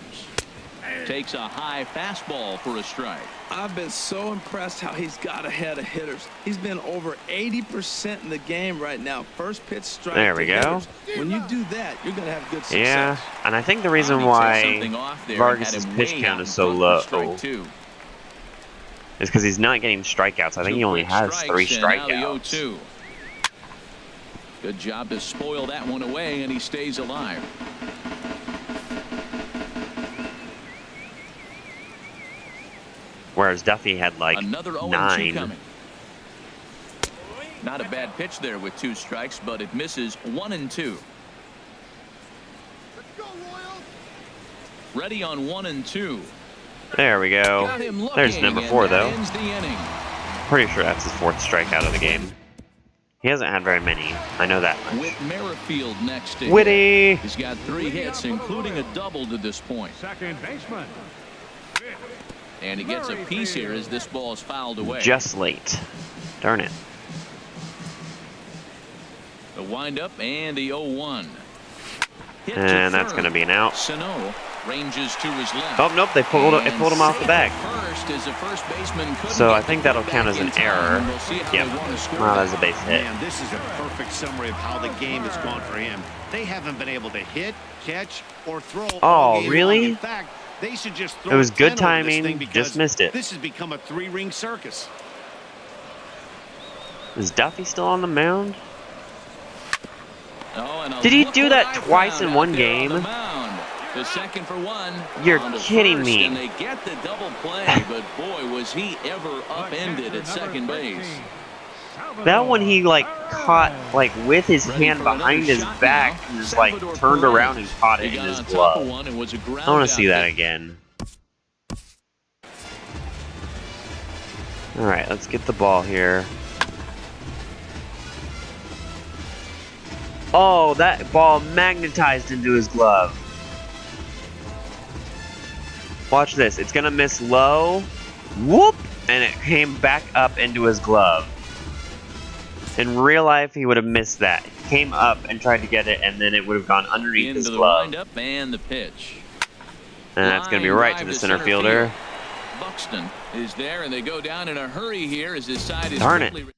Speaker 4: Takes a high fastball for a strike.
Speaker 3: I've been so impressed how he's got ahead of hitters. He's been over 80% in the game right now. First pitch strike.
Speaker 1: There
Speaker 3: to
Speaker 1: we go.
Speaker 3: hitters. When you do that, you're going to have good success.
Speaker 1: Yeah, and I think the reason
Speaker 4: He took
Speaker 1: why
Speaker 4: something off there and
Speaker 1: Vargas'
Speaker 4: had him
Speaker 1: pitch
Speaker 4: way
Speaker 1: count
Speaker 4: out
Speaker 1: is
Speaker 4: in
Speaker 1: so
Speaker 4: front
Speaker 1: low
Speaker 4: for strike 2.
Speaker 1: is because he's not getting strikeouts. I think he
Speaker 4: 2
Speaker 1: only
Speaker 4: quick
Speaker 1: has
Speaker 4: strikes,
Speaker 1: 3
Speaker 4: and now the
Speaker 1: strikeouts.
Speaker 4: 0-2. Good job to spoil that one away, and he stays alive.
Speaker 1: Whereas Duffy had like
Speaker 4: Another 0-2
Speaker 1: 9.
Speaker 4: coming. Not a bad pitch there with 2 strikes, but it misses 1-2. Ready on 1-2.
Speaker 1: There we go.
Speaker 4: Got him looking,
Speaker 1: There's number
Speaker 4: and
Speaker 1: 4
Speaker 4: that
Speaker 1: though.
Speaker 4: ends the inning.
Speaker 1: Pretty sure that's his 4th strikeout of the game. He hasn't had very many. I know that much.
Speaker 4: Whit Merrifield next to him.
Speaker 1: Whitty!
Speaker 4: He's got 3 hits, including a double to this point.
Speaker 5: Second baseman.
Speaker 4: And he gets a piece here as this ball is fouled away.
Speaker 1: Just late. Darn it.
Speaker 4: The windup and the 0-1. hit
Speaker 1: And
Speaker 4: to
Speaker 1: that's going to
Speaker 4: third.
Speaker 1: be an out.
Speaker 4: Sano ranges to his left.
Speaker 1: Oh, nope, it pulled him off the bag.
Speaker 4: First as the first baseman couldn't
Speaker 1: So I
Speaker 4: get the
Speaker 1: think that'll
Speaker 4: ball
Speaker 1: count
Speaker 4: back
Speaker 1: as an
Speaker 4: in time,
Speaker 1: error.
Speaker 4: and we'll see how
Speaker 1: Yep,
Speaker 4: they want to score
Speaker 1: not
Speaker 4: that.
Speaker 1: as a base hit.
Speaker 6: Man, this is a perfect summary of how the game has gone for him. They haven't been able to hit, catch, or throw all game
Speaker 1: really?
Speaker 6: long. In fact, they should just throw
Speaker 1: It was good
Speaker 6: 10 over this
Speaker 1: timing,
Speaker 6: thing because
Speaker 1: just missed it.
Speaker 6: This has become a three-ring circus.
Speaker 1: Is Duffy still on the mound?
Speaker 4: Oh, and
Speaker 1: Did he
Speaker 4: look
Speaker 1: do
Speaker 4: what
Speaker 1: that
Speaker 4: I
Speaker 1: twice
Speaker 4: found
Speaker 1: in
Speaker 4: out
Speaker 1: one
Speaker 4: there on
Speaker 1: game?
Speaker 4: the mound. The second for one.
Speaker 1: You're
Speaker 4: On to
Speaker 1: kidding
Speaker 4: first,
Speaker 1: me.
Speaker 4: And they get the double play, but boy, was he ever upended at second base.
Speaker 1: That one he like caught like with his hand behind his back and just like turned around and caught it in his glove. I want to see that again. All right, let's get the ball here. Oh, that ball magnetized into his glove. Watch this. It's gonna miss low. Whoop! And it came back up into his glove. In real life, he would have missed that. He came up and tried to get it, and then it would have gone underneath his
Speaker 4: Into the
Speaker 1: glove.
Speaker 4: windup and the pitch.
Speaker 1: And that's gonna be right to the center fielder.
Speaker 4: Buxton is there, and they go down in a hurry here as his side is
Speaker 1: Darn it.
Speaker 4: quickly.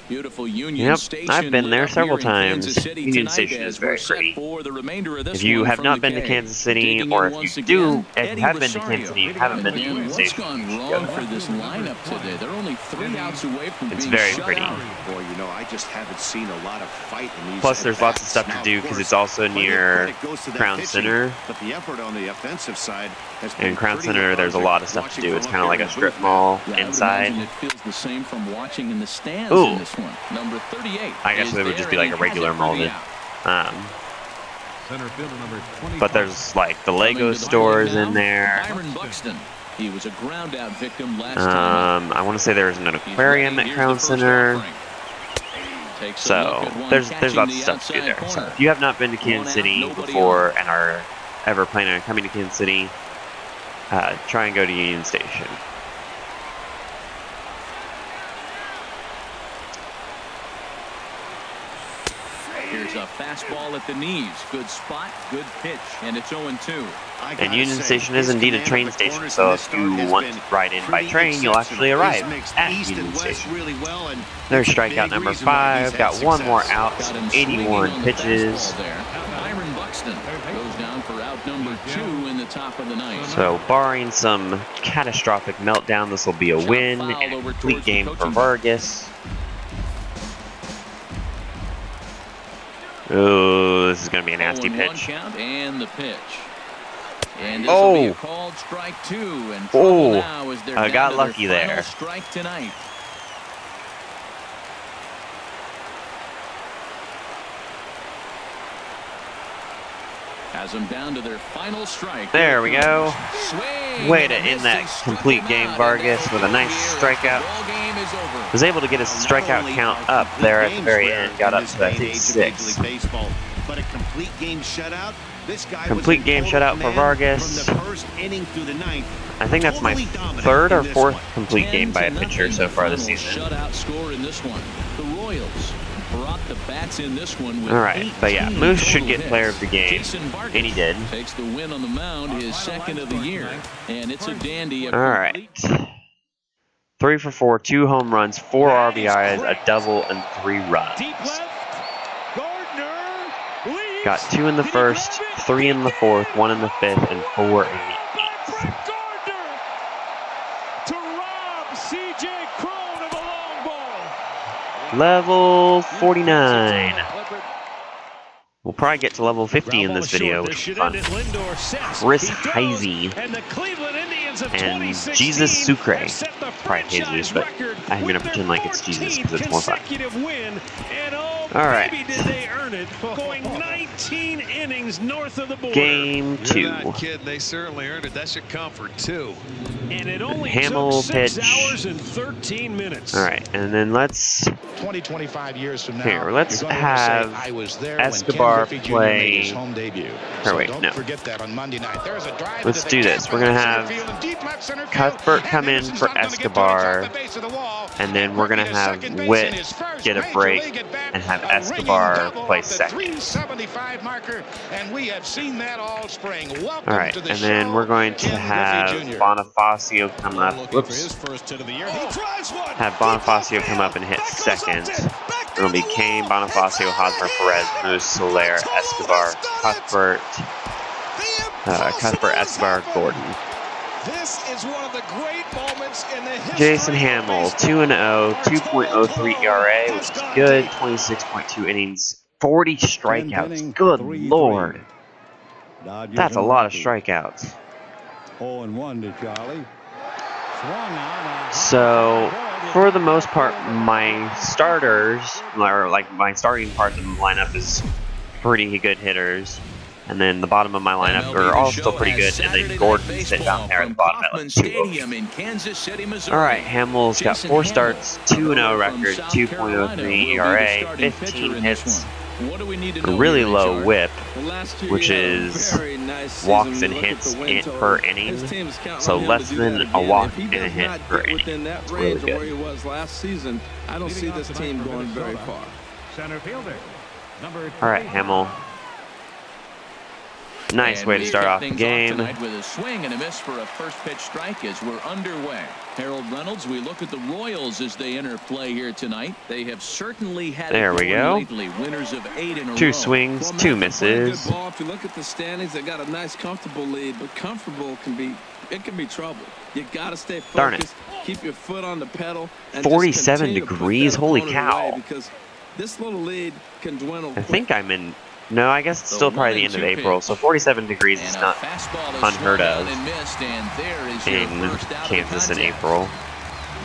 Speaker 4: Beautiful Union
Speaker 1: Yep,
Speaker 4: Station.
Speaker 1: I've been there
Speaker 4: lit up
Speaker 1: several
Speaker 4: here in Kansas
Speaker 1: times.
Speaker 4: City
Speaker 1: Union
Speaker 4: tonight
Speaker 1: Station
Speaker 4: as
Speaker 1: is very
Speaker 4: we're set
Speaker 1: pretty.
Speaker 4: for the remainder of this
Speaker 1: If you
Speaker 4: one
Speaker 1: have
Speaker 4: from
Speaker 1: not
Speaker 4: the
Speaker 1: been to
Speaker 4: K.
Speaker 1: Kansas City,
Speaker 4: Digging
Speaker 1: or
Speaker 4: in
Speaker 1: if
Speaker 4: once
Speaker 1: you do,
Speaker 4: again,
Speaker 1: if you
Speaker 4: Eddie
Speaker 1: have been to
Speaker 4: Rosario.
Speaker 1: Kansas City, you haven't been to
Speaker 4: And
Speaker 1: Union
Speaker 4: what's
Speaker 1: Station.
Speaker 4: gone wrong for this lineup today? They're only 3 outs away from
Speaker 1: It's
Speaker 4: being
Speaker 1: very
Speaker 4: shut
Speaker 1: pretty.
Speaker 4: out.
Speaker 6: Boy, you know, I just haven't seen a lot of fight in these.
Speaker 1: Plus, there's lots of stuff to
Speaker 6: at-bats.
Speaker 1: do
Speaker 6: Now, of
Speaker 1: because
Speaker 6: course,
Speaker 1: it's also
Speaker 6: plenty of
Speaker 1: near
Speaker 6: credit goes to that
Speaker 1: Crown
Speaker 6: pitching,
Speaker 1: Center.
Speaker 6: But the effort on the offensive side has been
Speaker 1: In Crown
Speaker 6: pretty
Speaker 1: Center, there's a lot of stuff to do. It's kind of like a strip mall
Speaker 4: Yeah, I would
Speaker 1: inside.
Speaker 4: imagine it feels the same from watching in the stands
Speaker 1: Ooh.
Speaker 4: in this one. Number 38.
Speaker 1: I guess
Speaker 4: is
Speaker 1: it would
Speaker 4: there,
Speaker 1: just be
Speaker 4: and
Speaker 1: like a
Speaker 4: he has
Speaker 1: regular
Speaker 4: it for
Speaker 1: mall
Speaker 4: the
Speaker 1: then.
Speaker 4: out.
Speaker 5: Center fielder number 25.
Speaker 1: But there's like the
Speaker 4: Coming
Speaker 1: Lego
Speaker 4: to the
Speaker 1: stores
Speaker 4: plate
Speaker 1: in
Speaker 4: now,
Speaker 1: there.
Speaker 4: Byron Buxton. He was a ground out victim last time.
Speaker 1: I want to say there's an
Speaker 4: He's
Speaker 1: aquarium
Speaker 4: ready.
Speaker 1: at
Speaker 4: Here's
Speaker 1: Crown
Speaker 4: the first
Speaker 1: Center.
Speaker 4: offering. Takes a
Speaker 1: So
Speaker 4: look at one,
Speaker 1: there's
Speaker 4: catching
Speaker 1: lots of
Speaker 4: the
Speaker 1: stuff to do
Speaker 4: outside
Speaker 1: there. So
Speaker 4: corner.
Speaker 1: if you have not been to
Speaker 4: One
Speaker 1: Kansas
Speaker 4: out,
Speaker 1: City
Speaker 4: nobody
Speaker 1: before
Speaker 4: on.
Speaker 1: and are ever planning on coming to Kansas City, try and go to Union Station.
Speaker 4: Here's a fastball at the knees. Good spot, good pitch, and it's 0-2.
Speaker 1: And Union Station is indeed a train station, so if you want to ride in by train, you'll actually arrive at Union Station. There's strikeout number 5, got one more out,
Speaker 4: Got him swinging
Speaker 1: 81
Speaker 4: on the
Speaker 1: pitches.
Speaker 4: fastball there. Byron Buxton goes down for out number 2 in the top of the ninth.
Speaker 1: So barring some catastrophic meltdown, this will be a win and a complete game for Vargas. Ooh, this is going to be a nasty
Speaker 4: 0-1
Speaker 1: pitch.
Speaker 4: count and the pitch. And this will be a called strike 2. And trouble now as they're
Speaker 1: I
Speaker 4: down
Speaker 1: got
Speaker 4: to
Speaker 1: lucky
Speaker 4: their final
Speaker 1: there.
Speaker 4: strike tonight. Has them down to their final strike.
Speaker 1: There we go.
Speaker 4: Swing,
Speaker 1: Way to
Speaker 4: and
Speaker 1: end
Speaker 4: a
Speaker 1: that
Speaker 4: miss and struck
Speaker 1: complete
Speaker 4: him
Speaker 1: game,
Speaker 4: out,
Speaker 1: Vargas,
Speaker 4: and
Speaker 1: with a nice
Speaker 4: the
Speaker 1: strikeout.
Speaker 4: ball game is over.
Speaker 1: Was able to get his strikeout count up there at the very end. Got up to, I think, 6.
Speaker 6: But a complete game shutout. This guy
Speaker 1: Complete game shutout for Vargas.
Speaker 6: From the first inning through the ninth.
Speaker 1: I think that's my third or fourth complete game by a pitcher so far this season.
Speaker 4: Shutout score in this one. The Royals brought the bats in this one with
Speaker 1: All right, but yeah,
Speaker 4: 18
Speaker 1: Moose should
Speaker 4: total
Speaker 1: get
Speaker 4: hits.
Speaker 1: player of the game,
Speaker 4: Jason Vargas
Speaker 1: and he did.
Speaker 4: Takes the win on the mound, his second of the year, and it's a dandy.
Speaker 1: All right. 3 for 4, 2 home runs, 4 RBIs, a double, and 3 runs. Got 2 in the first, 3 in the fourth, 1 in the fifth, and 4 in the eighth. Level 49. We'll probably get to level 50 in this video, which is fun. Chris Heisey and Jesus Sucre. Probably Jesus, but I'm going to pretend like it's Jesus because it's more fun. Alright.
Speaker 7: Going 19 innings north of the border.
Speaker 1: Game 2.
Speaker 8: You're not kidding. They certainly earned it. That should come for 2.
Speaker 7: And it only
Speaker 1: Hamill
Speaker 7: took 6
Speaker 1: pitch.
Speaker 7: hours and 13 minutes.
Speaker 1: Alright, and then let's
Speaker 9: 25 years from now.
Speaker 1: Here, let's
Speaker 9: you're gonna
Speaker 1: have
Speaker 9: say, I was there
Speaker 1: Escobar
Speaker 9: when Ken Griffey Jr.
Speaker 1: play-
Speaker 9: made his home debut.
Speaker 1: Or wait,
Speaker 9: don't
Speaker 1: no.
Speaker 9: forget that on Monday night. There's a drive
Speaker 1: Let's
Speaker 9: to the
Speaker 1: do
Speaker 9: gap
Speaker 1: this.
Speaker 9: in
Speaker 1: We're gonna
Speaker 9: left
Speaker 1: have
Speaker 9: center field and deep left center field.
Speaker 1: Cuthbert
Speaker 9: And
Speaker 1: come in
Speaker 9: Henderson's
Speaker 1: for
Speaker 9: not gonna get to it. It's off
Speaker 1: Escobar,
Speaker 9: the base of the wall.
Speaker 1: and then we're gonna
Speaker 9: Rookie to
Speaker 1: have
Speaker 9: second base in
Speaker 1: Witt
Speaker 9: his first
Speaker 1: get a
Speaker 9: major
Speaker 1: break
Speaker 9: league at bat.
Speaker 1: and have have Escobar play second.
Speaker 9: 375 marker, and we have seen that all spring. Welcome
Speaker 1: All right,
Speaker 9: to the
Speaker 1: and then
Speaker 9: show,
Speaker 1: we're going to
Speaker 9: Ken
Speaker 1: have
Speaker 9: Griffey Jr.
Speaker 1: Bonifacio come up. Whoops. Have Bonifacio come up and hit second. It'll be Kane, Bonifacio, Hosmer, Perez, Moose, Soler, Escobar, Cuthbert, Escobar, Gordon.
Speaker 7: This is one of the great moments in the history.
Speaker 1: Jason Hamill, 2-0, 2.03 ERA, which is good. 26.2 innings, 40 strikeouts. Good lord. That's a lot of strikeouts.
Speaker 5: 0-1 to Charlie.
Speaker 1: So, for the most part, my starters, or like my starting parts of the lineup is pretty good hitters. And then the bottom of my lineup are all still pretty good. And then Gordon's sitting down there at the bottom at like 2-0. Alright, Hamill's got 4 starts, 2-0 record, 2.03 ERA, 15 hits, a really low whip, which is walks and hits per inning, so less than a walk and a hit per inning. It's really good.
Speaker 3: I don't see this team going very far.
Speaker 5: Center fielder, number
Speaker 1: Alright, Hamill. Nice way to start off the game.
Speaker 4: With a swing and a miss for a first pitch strike as we're underway. Harold Reynolds, we look at the Royals as they enter play here tonight. They have certainly had
Speaker 1: there we go.
Speaker 4: Lately, winners of 8 in a row.
Speaker 1: 2 swings, 2 misses.
Speaker 3: If you look at the standings, they got a nice comfortable lead, but comfortable can be trouble. You got to stay focused.
Speaker 1: Darn it.
Speaker 3: Keep your foot on the pedal. And
Speaker 1: 47 degrees, holy cow.
Speaker 3: Because this little lead can dwindle.
Speaker 1: I think I'm in. No, I guess it's still probably the end of April, so 47 degrees is not unheard of in Kansas in April.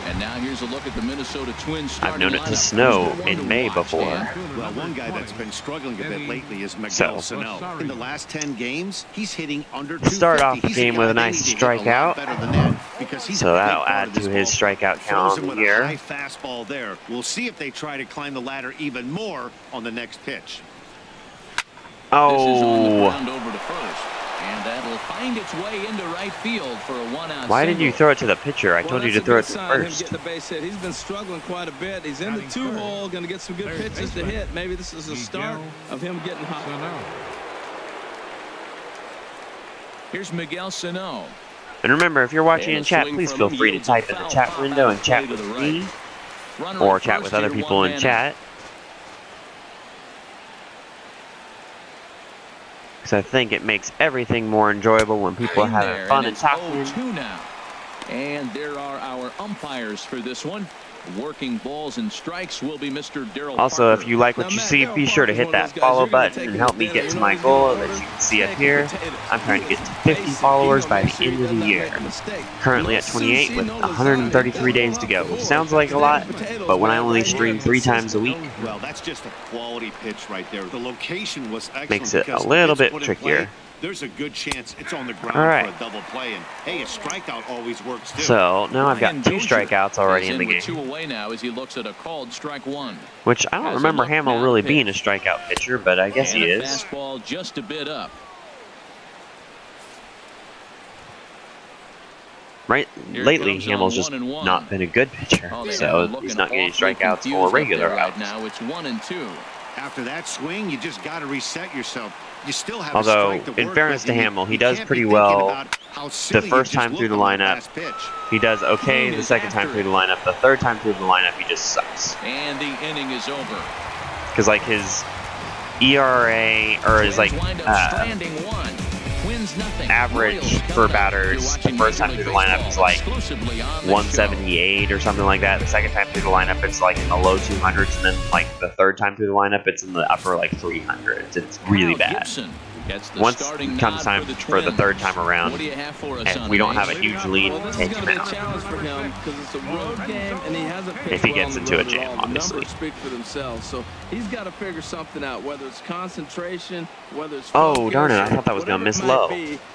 Speaker 4: And now here's a look at the Minnesota Twins.
Speaker 1: I've known it to snow in May before.
Speaker 2: Well, one guy that's been struggling a bit lately is Miguel Sano. In the last 10 games, he's hitting under 250.
Speaker 1: Start off the game with a nice strikeout, so that'll add to his strikeout count on the year.
Speaker 2: High fastball there. We'll see if they try to climb the ladder even more on the next pitch.
Speaker 1: Oh.
Speaker 4: Over to first, and that'll find its way into right field for a 1-out.
Speaker 1: Why did you throw it to the pitcher? I told you to throw it to first.
Speaker 3: The base hit. He's been struggling quite a bit. He's in the 2-hole, going to get some good pitches to hit. Maybe this is the start of him getting hot.
Speaker 4: Here's Miguel Sano.
Speaker 1: And remember, if you're watching in chat, please feel free to type in the chat window and chat with me, or chat with other people in chat. Because I think it makes everything more enjoyable when people are having fun and talking.
Speaker 4: And there are our umpires for this one. Working balls and strikes will be Mr. Darryl
Speaker 1: Also,
Speaker 4: Parker.
Speaker 1: if you like what you see, be sure to hit that follow button and help me get to my goal that you can see up here. I'm trying to get to 50 followers by the end of the year. Currently at 28 with 133 days to go. Sounds like a lot, but when I only stream 3 times a week,
Speaker 2: well, that's just a quality pitch right there. The location was excellent.
Speaker 1: Makes it a little bit trickier.
Speaker 2: There's a good chance it's on the ground
Speaker 1: right.
Speaker 2: for a double play, and hey, a strikeout always works too.
Speaker 1: So now I've got 2 strikeouts already in the game.
Speaker 4: 2 away now as he looks at a called strike 1.
Speaker 1: Which I don't remember Hamill really being a strikeout pitcher, but I guess he is.
Speaker 4: Fastball just a bit up.
Speaker 1: Right, lately Hamill's just not been a good pitcher, so he's not getting strikeouts or regular outs.
Speaker 4: Now it's 1-2.
Speaker 2: After that swing, you just got to reset yourself. You still have
Speaker 1: Although,
Speaker 2: a strike to
Speaker 1: in
Speaker 2: work
Speaker 1: fairness
Speaker 2: with,
Speaker 1: to Hamill, he does pretty well the first time through the lineup. He does okay the second time through the lineup. The third time through the lineup, he just sucks.
Speaker 4: And the inning is over.
Speaker 1: Because, like, his ERA, or his, like, average for batters the first time through the lineup is like 178 or something like that. The second time through the lineup it's like in the low 200s, and then like the third time through the lineup it's in the upper like 300s. It's really bad. Once it comes time for the third time around and we don't have a huge lead, take him out. If he gets into a jam, obviously.
Speaker 3: So he's got to figure something out, whether it's concentration, whether it's
Speaker 1: oh darn it, I thought that was going to miss low.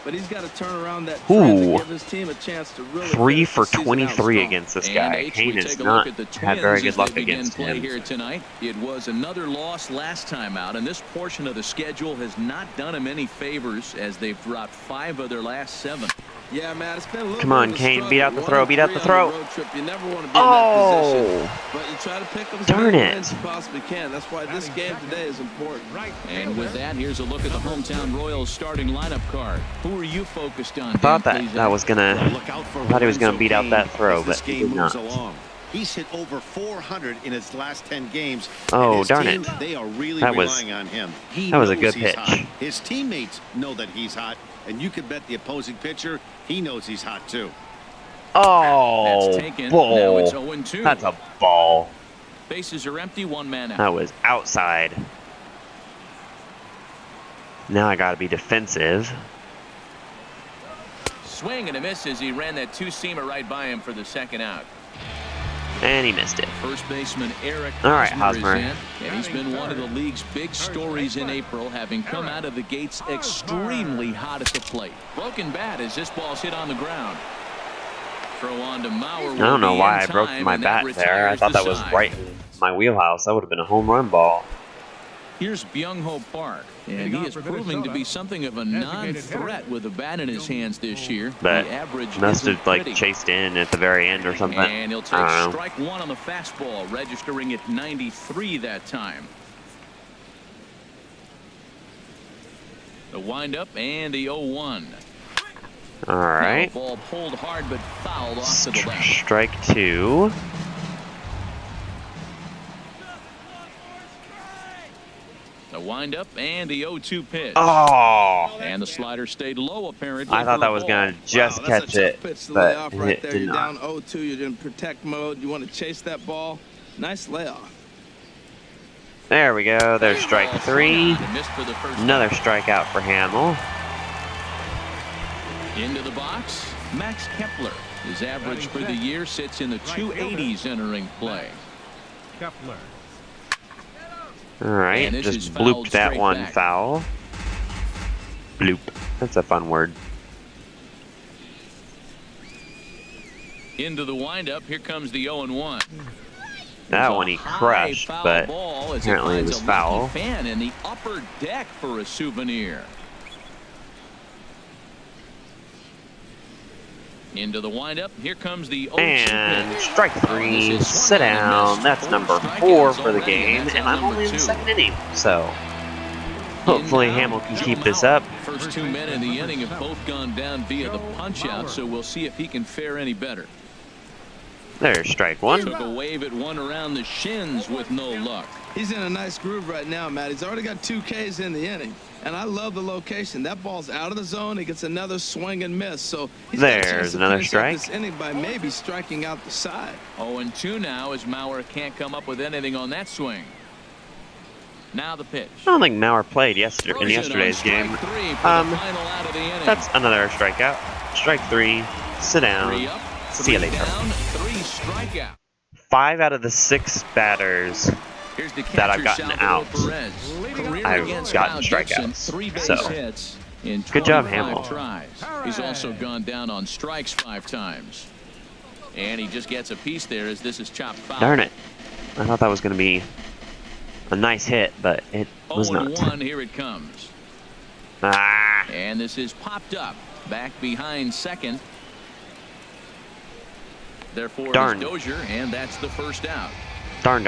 Speaker 3: But he's got to turn around that
Speaker 1: ooh,
Speaker 3: give his team a chance to really
Speaker 1: 3 for 23 against this guy. Kane has not had very good luck against him.
Speaker 4: Here tonight. It was another loss last time out, and this portion of the schedule has not done him any favors as they've dropped 5 of their last 7.
Speaker 3: Yeah, man, it's been a little
Speaker 1: Come on,
Speaker 3: bit of a
Speaker 1: Kane,
Speaker 3: struggle.
Speaker 1: beat out the
Speaker 3: 1
Speaker 1: throw,
Speaker 3: and
Speaker 1: beat out the
Speaker 3: 3 on
Speaker 1: throw.
Speaker 3: road trip. You never want to be in that position, but you try to pick up as
Speaker 1: Darn
Speaker 3: many
Speaker 1: it.
Speaker 3: wins as you possibly can. That's why this game today is important.
Speaker 4: And with that, here's a look at the hometown Royals starting lineup card. Who are you focused on?
Speaker 1: I thought
Speaker 4: Dan,
Speaker 1: that
Speaker 4: please,
Speaker 1: that was gonna.
Speaker 2: Well, look out for
Speaker 1: I thought he was gonna
Speaker 2: Lorenzo
Speaker 1: beat out
Speaker 2: Cain
Speaker 1: that throw,
Speaker 2: as this
Speaker 1: but he
Speaker 2: game
Speaker 1: did
Speaker 2: moves
Speaker 1: not.
Speaker 2: along. He's hit over 400 in his last 10 games.
Speaker 1: Oh,
Speaker 2: and his
Speaker 1: darn
Speaker 2: team,
Speaker 1: it.
Speaker 2: They are really
Speaker 1: That was-
Speaker 2: relying on him. He
Speaker 1: that was a
Speaker 2: knows
Speaker 1: good
Speaker 2: he's
Speaker 1: pitch.
Speaker 2: hot. His teammates know that he's hot, and you can bet the opposing pitcher, he knows he's hot too.
Speaker 1: Oh,
Speaker 4: That's taken. Now
Speaker 1: ball.
Speaker 4: it's 0-2.
Speaker 1: That's a ball.
Speaker 4: Bases are empty, 1 man out.
Speaker 1: That was outside. Now I gotta be defensive.
Speaker 4: Swing and a miss as he ran that two-seamer right by him for the second out.
Speaker 1: And he missed it.
Speaker 4: First baseman Eric
Speaker 1: All right,
Speaker 4: Hosmer
Speaker 1: Hosmer.
Speaker 4: is in, and he's been one of the league's big stories in April, having come out of the gates extremely hot at the plate. Broken bat as this ball's hit on the ground. Throw on to Mauer.
Speaker 1: I don't know why I broke my bat there. I thought that was right in my wheelhouse. That would have been a home run ball.
Speaker 4: Here's Byung-Ho Park, and he is proving to be something of a non-threat with a bat in his hands this year.
Speaker 1: But
Speaker 4: the average
Speaker 1: must
Speaker 4: isn't
Speaker 1: have like
Speaker 4: pretty.
Speaker 1: chased in at the very end or something.
Speaker 4: And he'll take
Speaker 1: I don't know.
Speaker 4: strike 1 on the fastball, registering at 93 that time. The windup and the 0-1.
Speaker 1: All right.
Speaker 4: Now, ball pulled hard but fouled off to the left.
Speaker 1: Strike 2.
Speaker 4: The windup and the 0-2 pitch.
Speaker 1: Oh!
Speaker 4: And the slider stayed low apparently.
Speaker 1: I thought
Speaker 4: for
Speaker 1: that
Speaker 4: a
Speaker 1: was
Speaker 4: ball.
Speaker 1: gonna just
Speaker 3: Wow, that's
Speaker 1: catch
Speaker 3: a
Speaker 1: it,
Speaker 3: tough pitch to lay off
Speaker 1: but
Speaker 3: right
Speaker 1: it
Speaker 3: there.
Speaker 1: did
Speaker 3: You're
Speaker 1: not.
Speaker 3: down 0-2. You're in protect mode. You want to chase that ball. Nice layoff.
Speaker 1: There we go. There's strike 3.
Speaker 4: And missed for the first
Speaker 1: Another strikeout for Hamill.
Speaker 4: Into the box, Max Kepler. His average for the year sits in the 280s entering play.
Speaker 5: Kepler.
Speaker 1: All right,
Speaker 4: And this
Speaker 1: just
Speaker 4: is fouled
Speaker 1: blooped that
Speaker 4: straight
Speaker 1: one
Speaker 4: back.
Speaker 1: foul. Bloop. That's a fun word.
Speaker 4: Into the windup, here comes the 0-1.
Speaker 1: That one he crushed, but apparently it was foul.
Speaker 4: Fan in the upper deck for a souvenir. Into the windup, here comes the 0-2
Speaker 1: And
Speaker 4: pitch.
Speaker 1: strike 3, sit down. That's number 4 for the game, and I'm only in the second inning, so hopefully Hamill can keep this up.
Speaker 4: First 2 men in the inning have both gone down via the punch-out, so we'll see if he can fare any better.
Speaker 1: There's strike 1.
Speaker 4: Took a wave at one around the shins with no luck.
Speaker 3: He's in a nice groove right now, Matt. He's already got 2 Ks in the inning. And I love the location. That ball's out of the zone. He gets another swing and miss. So he's got a chance
Speaker 1: There's
Speaker 3: to
Speaker 1: another
Speaker 3: finish up
Speaker 1: strike.
Speaker 3: this inning by maybe striking out the side.
Speaker 4: 0-2 now as Mauer can't come up with anything on that swing. Now the pitch.
Speaker 1: I don't think Mauer played in
Speaker 4: Rosen
Speaker 1: yesterday's
Speaker 4: on
Speaker 1: game.
Speaker 4: strike 3 for the final out of the inning.
Speaker 1: That's another strikeout. Strike 3, sit
Speaker 4: 3
Speaker 1: down.
Speaker 4: up,
Speaker 1: See you
Speaker 4: 3
Speaker 1: later.
Speaker 4: down, 3 strikeout.
Speaker 1: 5 out of the 6 batters
Speaker 4: Here's the
Speaker 1: that I've
Speaker 4: catcher,
Speaker 1: gotten
Speaker 4: Salvador
Speaker 1: out,
Speaker 4: Perez. Career
Speaker 1: I've
Speaker 4: against
Speaker 1: gotten
Speaker 4: Kyle Gibson,
Speaker 1: strikeouts.
Speaker 4: 3 base
Speaker 1: So,
Speaker 4: hits in
Speaker 1: good job,
Speaker 4: 25
Speaker 1: Hamill.
Speaker 4: tries. He's also gone down on strikes 5 times. And he just gets a piece there as this is chopped foul.
Speaker 1: Darn it. I thought that was going to be a nice hit, but it was not.
Speaker 4: 0-1, here it comes.
Speaker 1: Ah,
Speaker 4: And this is popped up. Back behind second. Therefore,
Speaker 1: Darn.
Speaker 4: it's Dozier, and that's the first out.
Speaker 1: darn.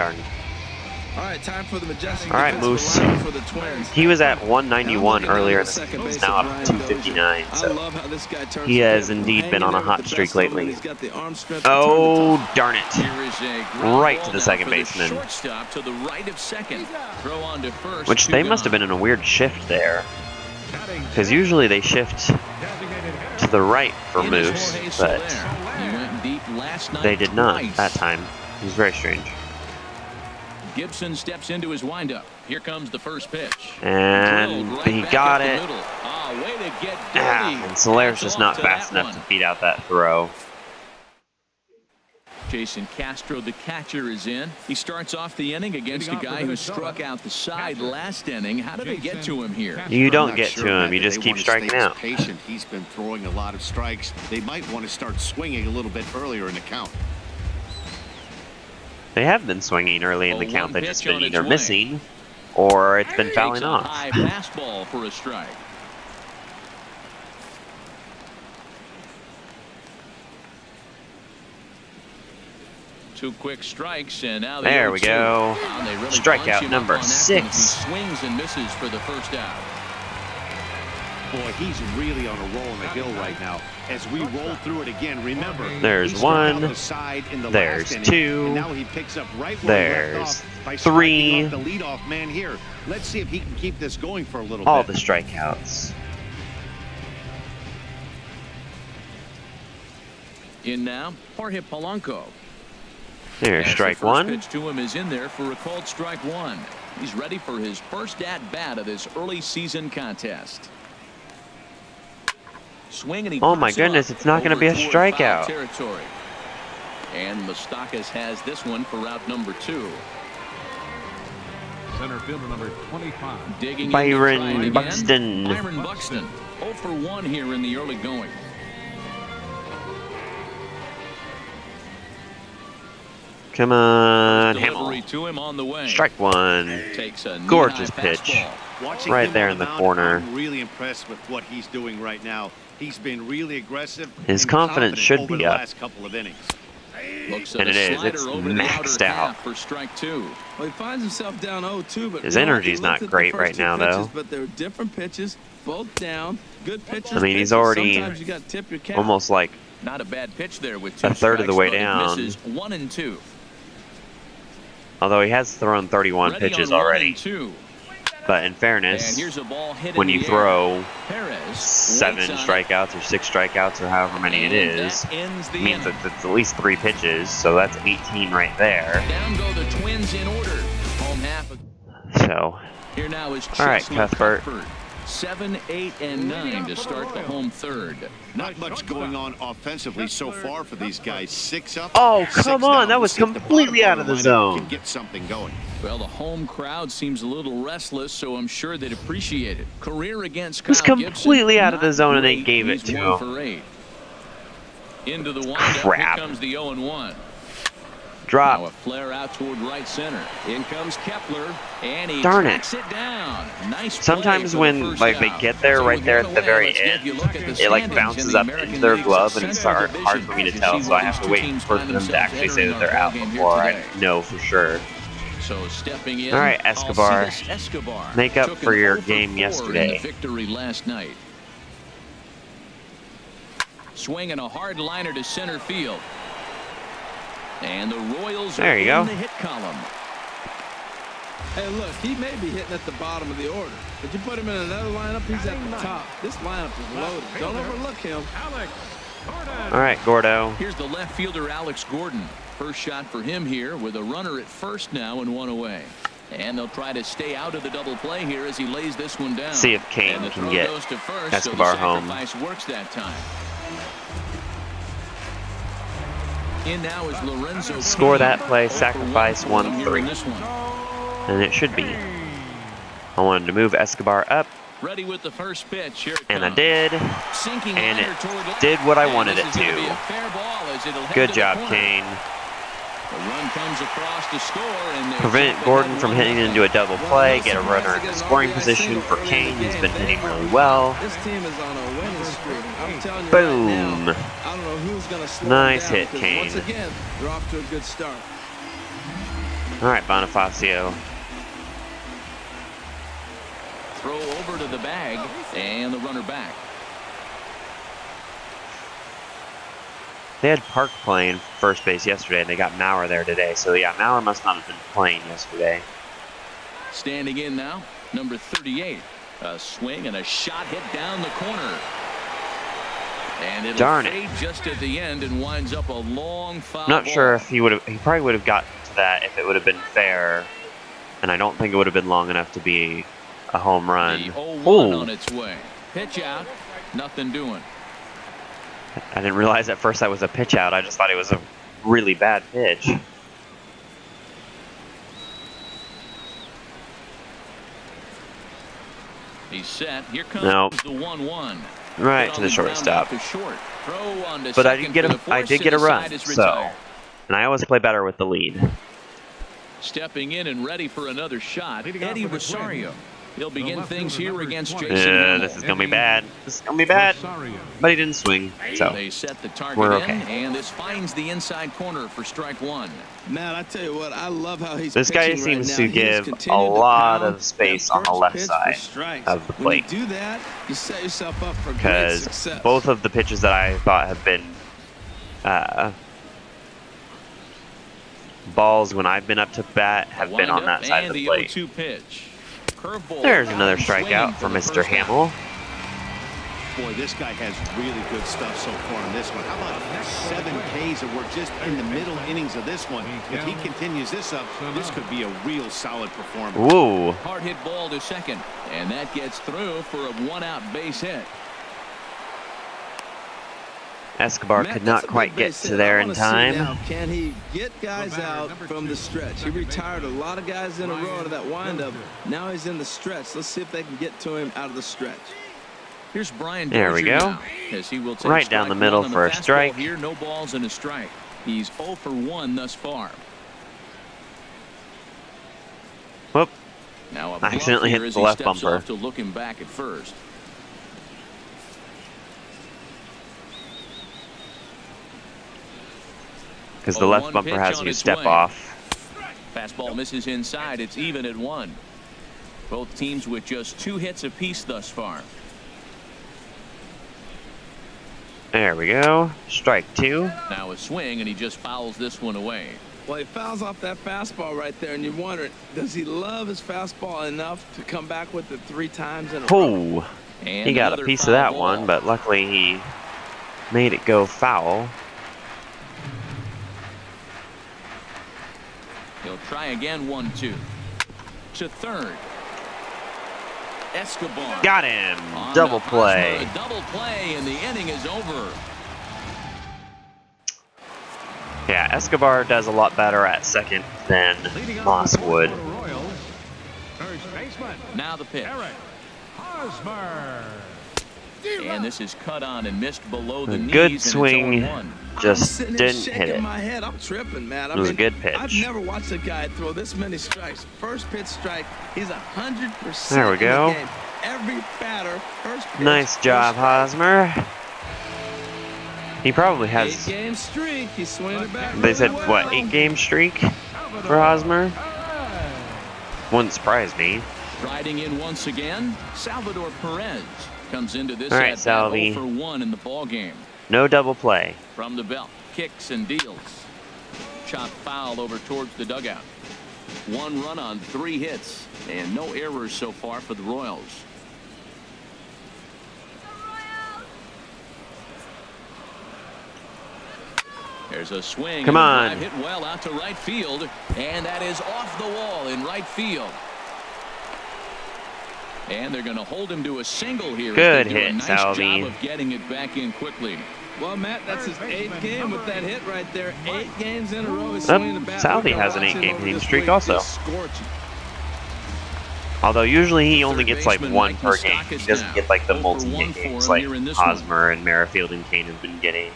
Speaker 3: All right, time for the majestic
Speaker 1: All right,
Speaker 3: defensive
Speaker 1: Moose.
Speaker 3: lineup for the Twins.
Speaker 1: He was at 191
Speaker 3: And I'm looking
Speaker 1: earlier in
Speaker 3: at
Speaker 1: the
Speaker 3: second
Speaker 1: season. He's
Speaker 3: base
Speaker 1: now
Speaker 3: of
Speaker 1: up
Speaker 3: Brian
Speaker 1: to
Speaker 3: Dozier.
Speaker 1: 259.
Speaker 3: I
Speaker 1: So
Speaker 3: love how this guy turns
Speaker 1: he
Speaker 3: the
Speaker 1: has
Speaker 3: table.
Speaker 1: indeed
Speaker 3: Hanging
Speaker 1: been on a
Speaker 3: in
Speaker 1: hot
Speaker 3: with the
Speaker 1: streak
Speaker 3: best of them,
Speaker 1: lately.
Speaker 3: and he's got the arm strength to turn the
Speaker 1: Oh,
Speaker 3: tide.
Speaker 1: darn it.
Speaker 4: Here is a ground
Speaker 1: Right
Speaker 4: ball
Speaker 1: to the
Speaker 4: now
Speaker 1: second
Speaker 4: for the
Speaker 1: baseman.
Speaker 4: shortstop to the right of second. Throw on to first.
Speaker 1: Which
Speaker 4: 2
Speaker 1: they must have
Speaker 4: gone.
Speaker 1: been in a weird shift there. Because usually they shift to the right for
Speaker 4: In is
Speaker 1: Moose,
Speaker 4: Jorge
Speaker 1: but
Speaker 4: Soler. He went deep last night
Speaker 1: they did not
Speaker 4: twice.
Speaker 1: that time. It was very strange.
Speaker 4: Gibson steps into his windup. Here comes the first pitch.
Speaker 1: And
Speaker 4: Drilled right
Speaker 1: he
Speaker 4: back
Speaker 1: got
Speaker 4: up the
Speaker 1: it.
Speaker 4: middle. Ah, way to get
Speaker 1: Ah,
Speaker 4: dirty.
Speaker 1: and Soler's
Speaker 4: Hats
Speaker 1: just
Speaker 4: off
Speaker 1: not
Speaker 4: to
Speaker 1: fast
Speaker 4: that
Speaker 1: enough
Speaker 4: one.
Speaker 1: to beat out that throw.
Speaker 4: Jason Castro, the catcher, is in. He starts off the inning against a guy who struck out the side last inning. How did they get to him here?
Speaker 1: You
Speaker 2: I'm
Speaker 1: don't
Speaker 2: not
Speaker 1: get
Speaker 2: sure,
Speaker 1: to him.
Speaker 2: Matt,
Speaker 1: You
Speaker 2: that
Speaker 1: just
Speaker 2: they
Speaker 1: keep
Speaker 2: want to
Speaker 1: striking
Speaker 2: stay
Speaker 1: out.
Speaker 2: patient. He's been throwing a lot of strikes. They might want to start swinging a little bit earlier in the count.
Speaker 1: They have been swinging early in the
Speaker 4: 0-1
Speaker 1: count. They've
Speaker 4: pitch
Speaker 1: just been
Speaker 4: on its
Speaker 1: either
Speaker 4: way.
Speaker 1: missing or it's been
Speaker 4: Takes
Speaker 1: fouling
Speaker 4: a
Speaker 1: off.
Speaker 4: high fastball for a strike. 2 quick strikes, and now
Speaker 1: there we go.
Speaker 4: Really
Speaker 1: Strikeout number 6.
Speaker 4: He swings and misses for the first out.
Speaker 6: Boy, he's really on a roll in the hill right now. As we roll through it again, remember,
Speaker 1: there's 1, there's 2,
Speaker 6: and now he picks up right where
Speaker 1: there's
Speaker 6: by
Speaker 1: 3.
Speaker 6: the leadoff man here. Let's see if he can keep this going for a little
Speaker 1: All
Speaker 6: bit.
Speaker 1: the strikeouts.
Speaker 4: In now, Jorge Polanco.
Speaker 1: There's strike 1.
Speaker 4: The first pitch to him is in there for a called strike 1. He's ready for his first at-bat of this early season contest. Swing and he
Speaker 1: Oh my goodness, it's not going to be a strikeout.
Speaker 4: Territory. And Moustakas has this one for route number 2.
Speaker 5: Center fielder number 25.
Speaker 4: Digging
Speaker 1: Byron Buxton.
Speaker 4: Byron Buxton. 0 for 1 here in the early going.
Speaker 1: Come on,
Speaker 4: Delivery
Speaker 1: Hamill.
Speaker 4: to him on the way.
Speaker 1: Strike 1.
Speaker 4: Takes a
Speaker 1: Gorgeous
Speaker 4: knee-high
Speaker 1: pitch.
Speaker 4: fastball.
Speaker 6: Watching
Speaker 1: Right
Speaker 6: him
Speaker 1: there
Speaker 6: on
Speaker 1: in the
Speaker 6: mound,
Speaker 1: corner.
Speaker 6: I'm really impressed with what he's doing right now. He's been really aggressive.
Speaker 1: His
Speaker 6: and
Speaker 1: confidence
Speaker 6: confident
Speaker 1: should
Speaker 6: over
Speaker 1: be
Speaker 6: the
Speaker 1: up.
Speaker 6: last couple of innings.
Speaker 4: Looks
Speaker 1: And
Speaker 4: at
Speaker 1: it
Speaker 4: a
Speaker 1: is.
Speaker 4: slider
Speaker 1: It's
Speaker 4: over the outer
Speaker 1: maxed out.
Speaker 4: half for strike 2.
Speaker 3: Well, he finds himself down 0-2, but
Speaker 1: His
Speaker 3: you know what?
Speaker 1: energy's
Speaker 3: He
Speaker 1: not
Speaker 3: looked at the
Speaker 1: great
Speaker 3: first
Speaker 1: right
Speaker 3: 2
Speaker 1: now,
Speaker 3: pitches,
Speaker 1: though.
Speaker 3: But they're different pitches, both down, good pitchers.
Speaker 1: I mean, he's
Speaker 3: pitches.
Speaker 1: already
Speaker 3: Sometimes you got to tip your cap.
Speaker 1: almost like
Speaker 4: Not a bad pitch there with 2
Speaker 1: a third of the way
Speaker 4: strikes, but it
Speaker 1: down.
Speaker 4: misses 1 and 2.
Speaker 1: Although he has thrown 31
Speaker 4: Ready
Speaker 1: pitches
Speaker 4: on 1
Speaker 1: already.
Speaker 4: and 2.
Speaker 1: But in
Speaker 4: And
Speaker 1: fairness,
Speaker 4: here's a ball hit
Speaker 1: when
Speaker 4: in
Speaker 1: you
Speaker 4: the
Speaker 1: throw
Speaker 4: air. Perez
Speaker 1: 7
Speaker 4: waits on it.
Speaker 1: strikeouts or 6 strikeouts or however many it
Speaker 4: And
Speaker 1: is,
Speaker 4: that ends the
Speaker 1: means
Speaker 4: inning.
Speaker 1: that it's at least 3 pitches, so that's 18 right there.
Speaker 4: Down go the Twins in order. Home half.
Speaker 1: So,
Speaker 4: Here now is
Speaker 1: all right,
Speaker 4: Chesley
Speaker 1: Cuthbert.
Speaker 4: 7, 8, and 9 to start the home third.
Speaker 6: Not much going on offensively so far for these guys. 6 up.
Speaker 1: Oh,
Speaker 6: 6
Speaker 1: come on,
Speaker 6: down.
Speaker 1: that was
Speaker 6: Let's see if the
Speaker 1: completely
Speaker 6: bottom
Speaker 1: out of the
Speaker 6: lineup
Speaker 1: zone.
Speaker 6: Can get something going.
Speaker 4: Well, the home crowd seems a little restless, so I'm sure they'd appreciate it. Career against Kyle
Speaker 1: was completely
Speaker 4: Gibson,
Speaker 1: out of the
Speaker 4: not
Speaker 1: zone, and they
Speaker 4: great.
Speaker 1: gave it
Speaker 4: He's
Speaker 1: to
Speaker 4: 1
Speaker 1: him.
Speaker 4: for 8. Into the windup.
Speaker 1: Crap.
Speaker 4: Here comes the 0-1.
Speaker 1: Drop.
Speaker 4: Now a flare out toward right center. In comes Kepler, and he
Speaker 1: Darn it.
Speaker 4: tracks it down. Nice play
Speaker 1: Sometimes
Speaker 4: for the
Speaker 1: when
Speaker 4: first
Speaker 1: like they
Speaker 4: out.
Speaker 1: get there
Speaker 4: So
Speaker 1: right
Speaker 4: with
Speaker 1: there
Speaker 4: one
Speaker 1: at the
Speaker 4: away,
Speaker 1: very
Speaker 4: let's get
Speaker 1: end,
Speaker 4: you a look at the
Speaker 1: it like
Speaker 4: standings
Speaker 1: bounces
Speaker 4: in the
Speaker 1: up
Speaker 4: American
Speaker 1: into their
Speaker 4: League's
Speaker 1: glove, and it's
Speaker 4: Central
Speaker 1: hard for me to
Speaker 4: Division
Speaker 1: tell.
Speaker 4: see
Speaker 1: So
Speaker 4: where
Speaker 1: I have
Speaker 4: these
Speaker 1: to
Speaker 4: two
Speaker 1: wait
Speaker 4: teams
Speaker 1: for
Speaker 4: find
Speaker 1: them to
Speaker 4: themselves
Speaker 1: actually say
Speaker 4: entering
Speaker 1: that they're
Speaker 4: our
Speaker 1: out
Speaker 4: ballgame here
Speaker 1: before I
Speaker 4: today.
Speaker 1: know for sure.
Speaker 4: So stepping in,
Speaker 1: All right, Escobar.
Speaker 4: Alcides Escobar
Speaker 1: Make up
Speaker 4: took
Speaker 1: for
Speaker 4: an
Speaker 1: your
Speaker 4: 0 for
Speaker 1: game
Speaker 4: 4
Speaker 1: yesterday.
Speaker 4: in the victory last night. Swinging a hard liner to center field. And the Royals
Speaker 1: There
Speaker 4: are
Speaker 1: you
Speaker 4: in
Speaker 1: go.
Speaker 4: the hit column.
Speaker 3: Hey, look, he may be hitting at the bottom of the order, but you put him in another lineup, he's at the top. This lineup is loaded. Don't overlook him.
Speaker 5: Alex Gordon.
Speaker 1: All right, Gordo.
Speaker 4: Here's the left fielder, Alex Gordon. First shot for him here with a runner at first now and 1 away. And they'll try to stay out of the double play here as he lays this one down.
Speaker 1: See if Kane
Speaker 4: and the
Speaker 1: can
Speaker 4: throw
Speaker 1: get
Speaker 4: goes to first,
Speaker 1: Escobar
Speaker 4: so the
Speaker 1: home.
Speaker 4: sacrifice works that time. In now is Lorenzo.
Speaker 1: Score
Speaker 4: Kane.
Speaker 1: that play,
Speaker 4: 0 for
Speaker 1: sacrifice
Speaker 4: 1 for him here in
Speaker 1: 1-3.
Speaker 4: this one.
Speaker 1: And it should be. I wanted to move Escobar up,
Speaker 4: Ready with the first pitch. Here it
Speaker 1: and I
Speaker 4: comes.
Speaker 1: did.
Speaker 4: Sinking
Speaker 1: and
Speaker 4: liner
Speaker 1: it
Speaker 4: toward left.
Speaker 1: did what I
Speaker 4: And
Speaker 1: wanted
Speaker 4: this
Speaker 1: it
Speaker 4: is gonna
Speaker 1: to.
Speaker 4: be a fair ball as it'll head
Speaker 1: Good
Speaker 4: to the
Speaker 1: job,
Speaker 4: corner.
Speaker 1: Kane.
Speaker 4: The run comes across to score, and they
Speaker 1: Prevent
Speaker 4: jump
Speaker 1: Gordon
Speaker 4: ahead
Speaker 1: from
Speaker 4: 1-0.
Speaker 1: hitting into a double play, get a runner in the scoring position for Kane. He's been hitting really well.
Speaker 3: This team is on a winning streak. I'm telling you
Speaker 1: Boom.
Speaker 3: right now, I don't know who's going to slow
Speaker 1: Nice
Speaker 3: them down,
Speaker 1: hit,
Speaker 3: because
Speaker 1: Kane.
Speaker 3: once again, they're off to a good start.
Speaker 1: All right, Bonifacio.
Speaker 4: Throw over to the bag, and the runner back.
Speaker 1: They had Park playing first base yesterday, and they got Maurer there today. So yeah, Maurer must not have been playing yesterday.
Speaker 4: Standing in now, number 38. A swing and a shot hit down the corner. And it'll
Speaker 1: Darn it.
Speaker 4: fade just at the end and winds up a long foul
Speaker 1: Not
Speaker 4: ball.
Speaker 1: sure if he would have. He probably would have gotten to that if it would have been fair, and I don't think it would have been long enough to be a home run.
Speaker 4: The 0-1
Speaker 1: Ooh.
Speaker 4: on its way. Pitch out, nothing doing.
Speaker 1: I didn't realize at first that was a pitch out. I just thought it was a really bad pitch.
Speaker 4: He's set. Here comes
Speaker 1: Nope.
Speaker 4: the 1-1.
Speaker 1: Right
Speaker 4: Hit
Speaker 1: to
Speaker 4: on
Speaker 1: the
Speaker 4: ground
Speaker 1: shortstop.
Speaker 4: out to short. Throw on to
Speaker 1: But I
Speaker 4: second
Speaker 1: did get
Speaker 4: for
Speaker 1: a.
Speaker 4: the
Speaker 1: I
Speaker 4: force,
Speaker 1: did get a
Speaker 4: and the
Speaker 1: run.
Speaker 4: side is
Speaker 1: So,
Speaker 4: retired.
Speaker 1: and I always play better with the lead.
Speaker 4: Stepping in and ready for another shot,
Speaker 5: Leading off
Speaker 4: Eddie
Speaker 5: for the
Speaker 4: Rosario.
Speaker 5: Twins,
Speaker 4: He'll begin things here against Jason Hamill.
Speaker 1: This is going to be bad. This is going to be bad. But he didn't swing, so
Speaker 4: they set the target
Speaker 1: we're okay.
Speaker 4: and this finds the inside corner for strike one.
Speaker 3: Matt, I tell you what, I love how he's
Speaker 1: this guy
Speaker 3: pitching
Speaker 1: seems
Speaker 3: right
Speaker 1: to
Speaker 3: now.
Speaker 1: give a lot of space on the left side of the plate.
Speaker 3: When you do that, you set yourself up for great
Speaker 1: Because
Speaker 3: success.
Speaker 1: both of the pitches that I thought have been balls when I've been up to bat have been on that side of the plate.
Speaker 4: 0-2 pitch. Curveball.
Speaker 1: There's another strikeout for Mr. Hamill.
Speaker 6: Boy, this guy has really good stuff so far in this one. How about 7 Ks, and we're just in the middle innings of this one. If he continues this up, this could be a real solid performance.
Speaker 1: Ooh.
Speaker 4: Hard hit ball to second, and that gets through for a 1-out base hit.
Speaker 1: Escobar could not quite get to there in time.
Speaker 3: Now, can he get guys out from the stretch? He retired a lot of guys in a row to that windup. Now he's in the stretch. Let's see if they can get to him out of the stretch.
Speaker 4: Here's Brian.
Speaker 1: There we go.
Speaker 4: Now, as he will take
Speaker 1: right down the middle for a strike.
Speaker 4: Here, no balls and a strike. He's 0 for 1 thus far.
Speaker 1: Whoop.
Speaker 4: Now a
Speaker 1: accidentally hit the left bumper.
Speaker 4: To look him back at first.
Speaker 1: Because the left bumper has you step off.
Speaker 4: Fastball misses inside. It's even at 1. Both teams with just 2 hits apiece thus far.
Speaker 1: There we go. Strike 2.
Speaker 4: Now a swing, and he just fouls this one away.
Speaker 3: Well, he fouls off that fastball right there, and you wonder, does he love his fastball enough to come back with it 3 times in a row?
Speaker 1: He got a piece of that one, but luckily he made it go foul.
Speaker 4: He'll try again. 1-2 to third. Escobar
Speaker 1: got him. Double play.
Speaker 4: A double play, and the inning is over.
Speaker 1: Yeah, Escobar does a lot better at second than Moss would.
Speaker 4: Now the pitch.
Speaker 5: Hosmer.
Speaker 4: And this is cut on and missed below the knees.
Speaker 1: Good swing, just didn't hit it.
Speaker 3: My head. I'm tripping, man.
Speaker 1: It was a good pitch.
Speaker 3: I've never watched a guy throw this many strikes. First pitch strike, he's 100%.
Speaker 1: There we go.
Speaker 3: Every batter, first pitch.
Speaker 1: Nice job, Hosmer. He probably has.
Speaker 3: 8-game streak. He's swinging it back.
Speaker 1: They said what? 8-game streak for Hosmer. Wouldn't surprise me.
Speaker 4: Riding in once again, Salvador Perez comes into this
Speaker 1: all right,
Speaker 4: at
Speaker 1: Salvi.
Speaker 4: 0 for 1 in the ball game.
Speaker 1: No double play.
Speaker 4: From the belt, kicks and deals. Chop foul over towards the dugout. 1 run on 3 hits, and no errors so far for the Royals. There's a swing.
Speaker 1: Come on.
Speaker 4: Hit well out to right field, and that is off the wall in right field. And they're going to hold him to a single here.
Speaker 1: Good
Speaker 4: hit,
Speaker 1: nice Salvi.
Speaker 4: Job of getting it back in quickly.
Speaker 3: Well, Matt, that's his 8th game with that hit right there. 8 games in a row. He's swinging the bat.
Speaker 1: Salvi has an 8-game hitting streak also. Although usually he only gets like 1 per game. He doesn't get like the multi-hit games like Hosmer and Merrifield and Kane have been getting.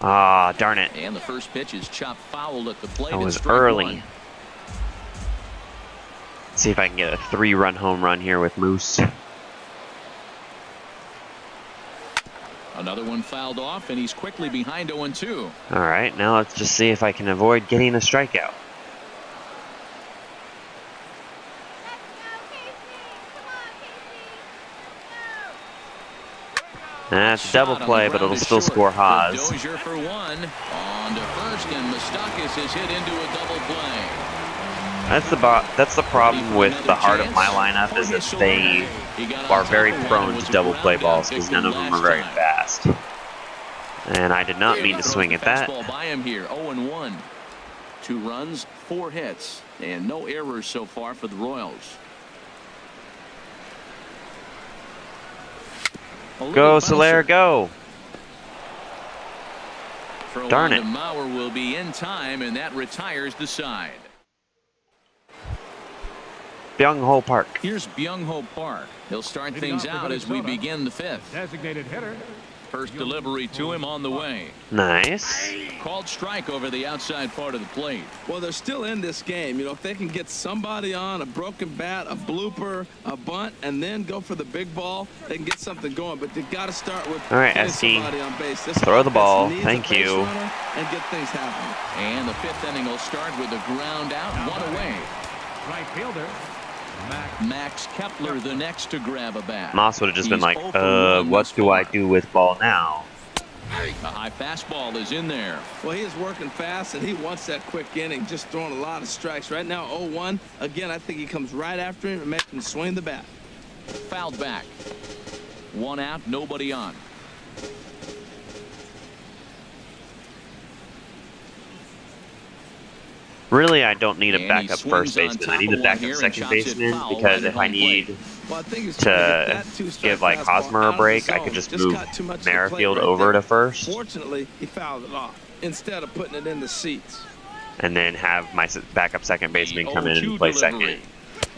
Speaker 1: Ah, darn it.
Speaker 4: And the first pitch is chopped foul at the plate.
Speaker 1: That was early. Let's see if I can get a 3-run home run here with Moose.
Speaker 4: Another one fouled off, and he's quickly behind 0-2.
Speaker 1: All right, now let's just see if I can avoid getting a strikeout. That's a double play, but it'll still score Haas.
Speaker 4: Dozier for 1. On to first, and Moustakas is hit into a double play.
Speaker 1: That's the problem with the heart of my lineup is that they are very prone to double play balls because none of them are very fast. And I did not mean to swing at that.
Speaker 4: By him here, 0-1. 2 runs, 4 hits, and no errors so far for the Royals.
Speaker 1: Go, Soler, go! Darn it.
Speaker 4: Mauer will be in time, and that retires the side.
Speaker 1: Byung-Ho Park.
Speaker 4: Here's Byung-Ho Park. He'll start things out as we begin the 5th.
Speaker 5: Designated hitter,
Speaker 4: First delivery to him on the way.
Speaker 1: Nice.
Speaker 4: Called strike over the outside part of the plate.
Speaker 3: Well, they're still in this game. You know, if they can get somebody on, a broken bat, a blooper, a bunt, and then go for the big ball, they can get something going. But they got to start with somebody on base.
Speaker 1: Throw the ball. Thank you.
Speaker 3: And get things happening.
Speaker 4: And the 5th inning will start with a ground out, one away.
Speaker 5: Right fielder,
Speaker 4: Max Kepler the next to grab a bat.
Speaker 1: Moss would have just been like, what do I do with ball now?
Speaker 4: A high fastball is in there.
Speaker 3: Well, he is working fast, and he wants that quick inning, just throwing a lot of strikes. Right now, 0-1. Again, I think he comes right after him and makes him swing the bat.
Speaker 4: Fouled back. 1 out, nobody on.
Speaker 1: Really, I don't need a backup first baseman. I need a backup second baseman because if I need to give like Hosmer a break, I could just move Merrifield over to first.
Speaker 3: Fortunately, he fouled it off instead of putting it in the seats.
Speaker 1: And then have my backup second baseman come in and play second.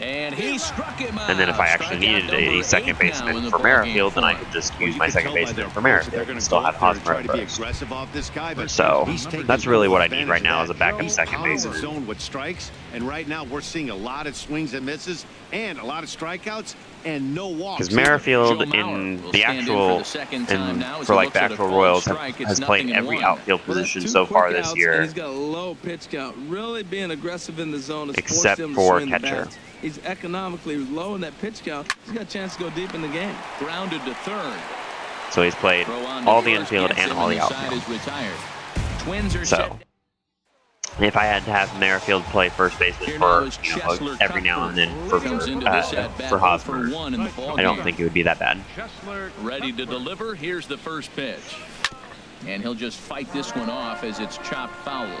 Speaker 4: And he struck him out.
Speaker 1: And then if I actually needed a second baseman for Merrifield, then I could just use my second baseman for Merrifield and still have Hosmer at first. So that's really what I need right now is a backup second baseman.
Speaker 2: Zone with strikes, and right now we're seeing a lot of swings and misses and a lot of strikeouts and no walks.
Speaker 1: Because Merrifield in the actual and for like the actual Royals has played every outfield position so far this year.
Speaker 3: He's got a low pitch count, really being aggressive in the zone
Speaker 1: except for catcher.
Speaker 3: He's economically low in that pitch count. He's got a chance to go deep in the game.
Speaker 4: Grounded to third.
Speaker 1: So he's played all the infield and all the outfield. So if I had to have Merrifield play first baseman for every now and then for Hosmer, I don't think it would be that bad.
Speaker 4: Ready to deliver. Here's the first pitch. And he'll just fight this one off as it's chopped foul.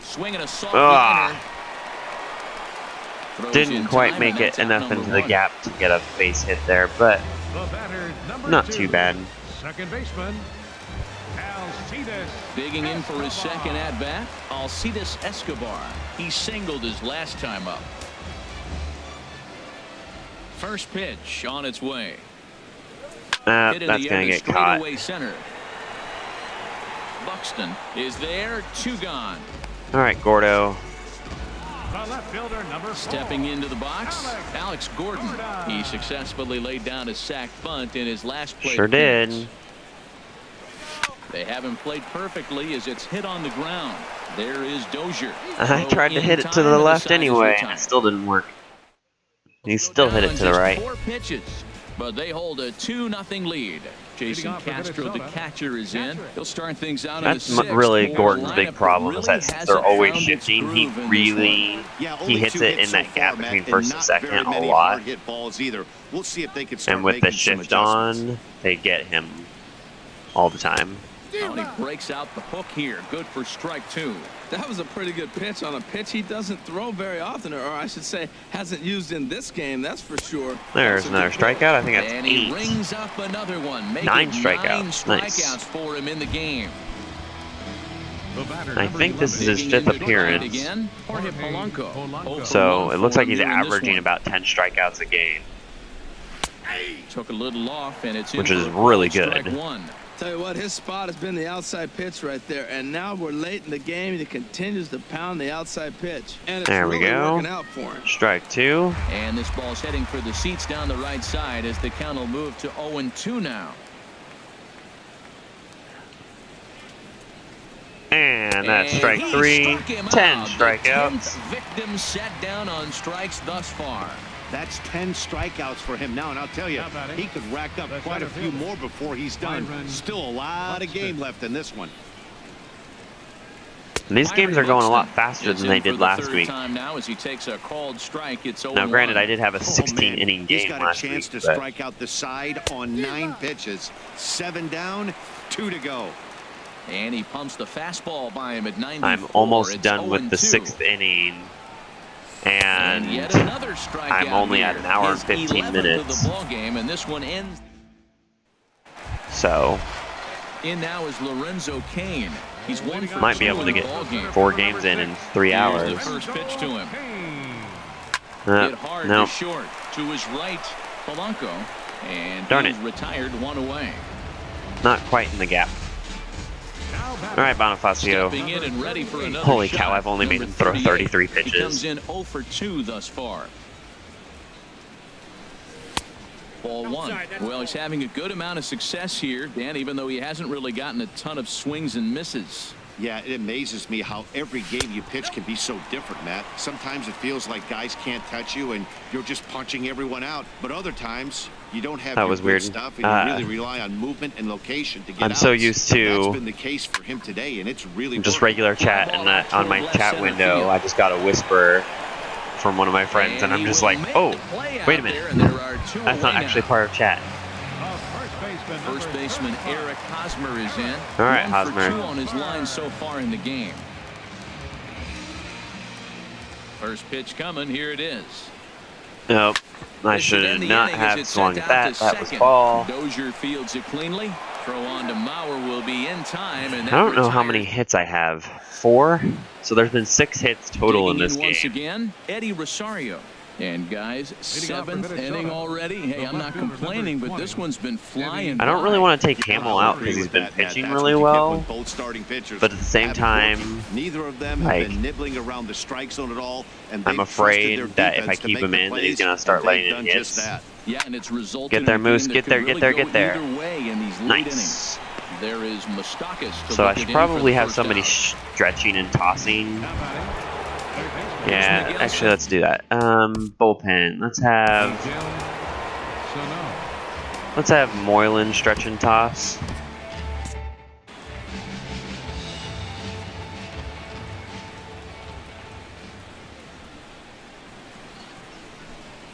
Speaker 4: Swinging a soft liner.
Speaker 1: Didn't quite make it enough into the gap to get a base hit there, but not too bad.
Speaker 5: Second baseman, Alcides.
Speaker 4: Digging in for his second at bat, Alcides Escobar. He singled his last time up. First pitch on its way.
Speaker 1: That's gonna get caught.
Speaker 4: Center. Buxton is there, 2 gone.
Speaker 1: All right, Gordo.
Speaker 5: The left fielder, number 4.
Speaker 4: Stepping into the box, Alex Gordon. He successfully laid down a sac bunt in his last play.
Speaker 1: Sure did.
Speaker 4: They haven't played perfectly as it's hit on the ground. There is Dozier.
Speaker 1: I tried to hit it to the left anyway, and it still didn't work. He still hit it to the right.
Speaker 4: 4 pitches, but they hold a 2-0 lead. Jason Castro, the catcher, is in. He'll start things out.
Speaker 1: That's really Gordon's big problem is that they're always shifting. He hits it in that gap between first and second a lot. And with the shift on, they get him all the time.
Speaker 4: Oh, he breaks out the hook here. Good for strike 2.
Speaker 3: That was a pretty good pitch on a pitch he doesn't throw very often, or I should say hasn't used in this game, that's for sure.
Speaker 1: There's another strikeout. I think that's
Speaker 4: and
Speaker 1: 8.
Speaker 4: He rings up another one.
Speaker 1: 9 strikeouts.
Speaker 4: Nice. For him in the game.
Speaker 1: I think this is his 5th appearance.
Speaker 4: Again, Jorge Polanco.
Speaker 1: So it looks like he's averaging about 10 strikeouts a game.
Speaker 4: Took a little off, and it's
Speaker 1: which is really good.
Speaker 3: Tell you what, his spot has been the outside pitch right there, and now we're late in the game, and he continues to pound the outside pitch. And it's
Speaker 1: there we
Speaker 3: really
Speaker 1: go.
Speaker 3: Working out for him.
Speaker 1: Strike 2.
Speaker 4: And this ball's heading for the seats down the right side as the count will move to 0-2 now.
Speaker 1: And that's strike 3. 10 strikeouts.
Speaker 4: Victim set down on strikes thus far.
Speaker 2: That's 10 strikeouts for him now, and I'll tell you, he could rack up quite a few more before he's done. Still a lot of game left in this one.
Speaker 1: And these games are going a lot faster than they did last week.
Speaker 4: Now as he takes a called strike, it's
Speaker 1: now, granted, I did have a 16-inning game last week.
Speaker 2: He's got a chance to strike out the side on 9 pitches. 7 down, 2 to go.
Speaker 4: And he pumps the fastball by him at 94.
Speaker 1: I'm almost done with the 6th inning. And
Speaker 4: yet another strikeout.
Speaker 1: I'm only at an hour and 15 minutes.
Speaker 4: The ball game, and this one ends.
Speaker 1: So
Speaker 4: in now is Lorenzo Cain. He's one for
Speaker 1: might be able to get 4 games in 3 hours.
Speaker 4: The first pitch to him. Hit hard
Speaker 1: no.
Speaker 4: to short. To his right, Polanco. And
Speaker 1: Darn
Speaker 4: he's
Speaker 1: it.
Speaker 4: retired, one away.
Speaker 1: Not quite in the gap. All right, Bonifacio.
Speaker 4: Stepping in and ready for another
Speaker 1: Holy
Speaker 4: shot.
Speaker 1: cow, I've only made
Speaker 4: Number
Speaker 1: him throw
Speaker 4: 38.
Speaker 1: 33
Speaker 4: He comes
Speaker 1: pitches.
Speaker 4: in 0 for 2 thus far. Ball one. Well, he's having a good amount of success here, Dan, even though he hasn't really gotten a ton of swings and misses.
Speaker 2: Yeah, it amazes me how every game you pitch can be so different, Matt. Sometimes it feels like guys can't touch you and you're just punching everyone out. But other times you don't have your good stuff and you really rely on movement and location to get out.
Speaker 1: I'm so used to
Speaker 2: That's been the case for him today, and it's really
Speaker 1: just regular chat, and that on my chat window, I just got a whisper from one of my friends, and I'm just like, oh, wait a minute. That's not actually part of chat.
Speaker 4: First baseman Eric Hosmer is in.
Speaker 1: All right,
Speaker 4: 1 for
Speaker 1: Hosmer.
Speaker 4: 2 on his line so far in the game. First pitch coming. Here it is.
Speaker 1: Nope. I should not have swung at that. That was ball.
Speaker 4: Dozier fields it cleanly. Throw on to Mauer will be in time. And
Speaker 1: I don't know how many hits I have. 4? So there's been 6 hits total in this
Speaker 4: once
Speaker 1: game.
Speaker 4: again, Eddie Rosario. And guys, 7th inning already. Hey, I'm not complaining, but this one's been flying.
Speaker 1: I don't really want to take Hamill out because he's been pitching really well. But at the same time,
Speaker 2: neither of them have been nibbling around the strike zone at all, and
Speaker 1: I'm afraid that if I keep him in, that he's going to start laying in hits.
Speaker 4: Yeah, and it's resulted
Speaker 1: Get there,
Speaker 4: in a
Speaker 1: Moose.
Speaker 4: game
Speaker 1: Get
Speaker 4: that
Speaker 1: there,
Speaker 4: could
Speaker 1: get
Speaker 4: really
Speaker 1: there,
Speaker 4: go
Speaker 1: get there.
Speaker 4: either way in these late innings.
Speaker 1: Nice.
Speaker 4: There is Moustakas to
Speaker 1: So I
Speaker 4: look
Speaker 1: should
Speaker 4: it in for
Speaker 1: probably
Speaker 4: the
Speaker 1: have
Speaker 4: first
Speaker 1: somebody
Speaker 4: out.
Speaker 1: stretching and tossing. Yeah, actually, let's do that. Bullpen. Let's have Moylan stretch and toss.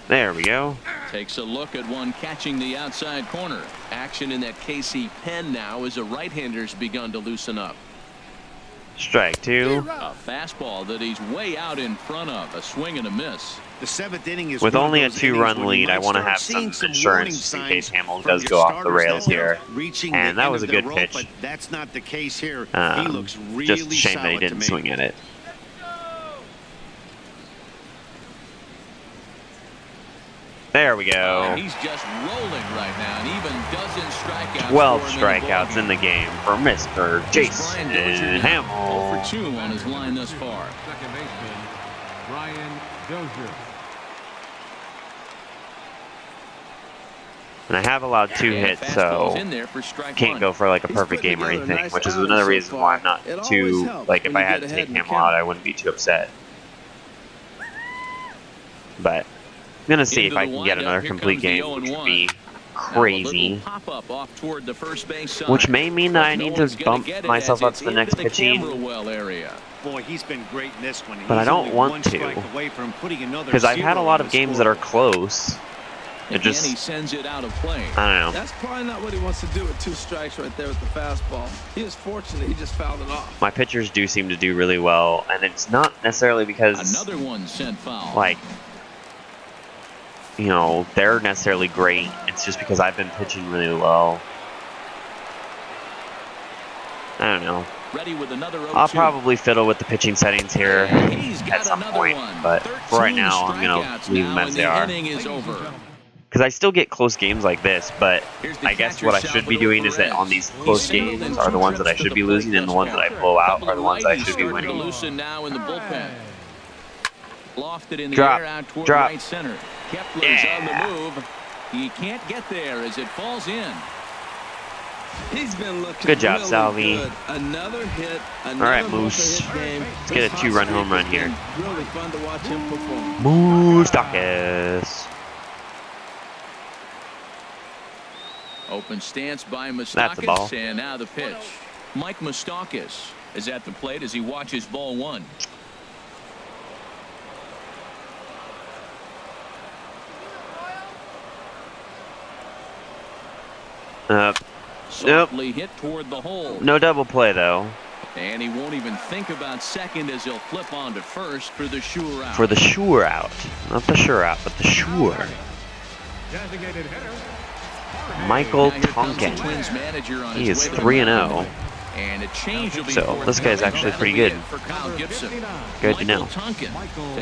Speaker 1: There we go.
Speaker 4: Takes a look at one catching the outside corner. Action in that KC pen now as a right-hander's begun to loosen up.
Speaker 1: Strike 2.
Speaker 4: A fastball that he's way out in front of. A swing and a miss.
Speaker 2: The 7th inning is
Speaker 1: with
Speaker 2: one of
Speaker 1: only a
Speaker 2: those
Speaker 1: 2-run
Speaker 2: innings where you
Speaker 1: lead, I
Speaker 2: might
Speaker 1: want to
Speaker 2: start
Speaker 1: have
Speaker 2: seeing
Speaker 1: some
Speaker 2: warning
Speaker 1: insurance in
Speaker 2: signs
Speaker 1: case Hamill
Speaker 2: from
Speaker 1: does
Speaker 2: your
Speaker 1: go off the
Speaker 2: starters
Speaker 1: rails
Speaker 2: that they're
Speaker 1: here.
Speaker 2: reaching
Speaker 1: And
Speaker 2: the
Speaker 1: that
Speaker 2: end
Speaker 1: was a
Speaker 2: of their
Speaker 1: good
Speaker 2: rope,
Speaker 1: pitch.
Speaker 2: but that's not the case here. He looks really
Speaker 1: Just a shame that he
Speaker 2: solid to
Speaker 1: didn't
Speaker 2: me.
Speaker 1: swing at it. There we go.
Speaker 4: He's just rolling right now and even dozen strikeouts.
Speaker 1: 12
Speaker 4: for him
Speaker 1: strikeouts in the game for Mr. Jason Hamill.
Speaker 4: 0 for 2 on his line thus far.
Speaker 5: Second baseman, Brian Dozier.
Speaker 1: And I have allowed 2 hits, so can't go for like a perfect game or anything, which is another reason why I'm not too, like if I had to take Hamill out, I wouldn't be too upset. But I'm going to see if I can get another complete game, which would be crazy. Which may mean that I need to bump myself up to the next pitching.
Speaker 2: Boy, he's been great in this one.
Speaker 1: But I
Speaker 2: He's
Speaker 1: don't
Speaker 2: only
Speaker 1: want
Speaker 2: one
Speaker 1: to,
Speaker 2: strike away from putting another
Speaker 1: because I've had a
Speaker 2: 0
Speaker 1: lot
Speaker 2: on
Speaker 1: of
Speaker 2: the
Speaker 1: games that are
Speaker 2: scoreboard.
Speaker 1: close. It
Speaker 4: Again,
Speaker 1: just,
Speaker 4: he sends it out of play.
Speaker 1: I don't know.
Speaker 3: That's probably not what he wants to do with 2 strikes right there with the fastball. He is fortunate he just fouled it off.
Speaker 1: My pitchers do seem to do really well, and it's not necessarily because,
Speaker 4: Another one sent foul.
Speaker 1: like, you know, they're necessarily great. It's just because I've been pitching really well. I don't know.
Speaker 4: Ready with another 0-2.
Speaker 1: I'll probably fiddle with the pitching settings here at some point, but for right now, I'm going to leave them as they are. Because I still get close games like this, but I guess what I should be doing is that on these close games are the ones that I should be losing, and the ones that I blow out are the ones that I should be winning.
Speaker 4: Now in the bullpen. Lofted in the
Speaker 1: Drop,
Speaker 4: air out toward
Speaker 1: drop.
Speaker 4: right center. Kepler's on the move. He can't get there as it falls in.
Speaker 3: He's been looking
Speaker 1: Good job,
Speaker 3: really
Speaker 1: Salvi.
Speaker 3: good. Another hit.
Speaker 1: All right, Moose.
Speaker 3: Game.
Speaker 1: Let's get a 2-run home run here.
Speaker 3: Really fun to watch him perform.
Speaker 1: Moustakas.
Speaker 4: Open stance by
Speaker 1: That's the ball.
Speaker 4: Moustakas, and now the pitch. Mike Moustakas is at the plate as he watches ball 1. Softly hit toward the hole.
Speaker 1: No double play, though.
Speaker 4: And he won't even think about second as he'll flip on to first for the sure out.
Speaker 1: For the sure out. Not the sure out, but the sure.
Speaker 5: Designated hitter.
Speaker 1: Michael
Speaker 4: Now here comes the
Speaker 1: Tonkin.
Speaker 4: Twins manager on
Speaker 1: He
Speaker 4: his
Speaker 1: is
Speaker 4: way to the
Speaker 1: 3-0.
Speaker 4: mound. And a change will be
Speaker 1: so this guy's actually pretty good. Good to know.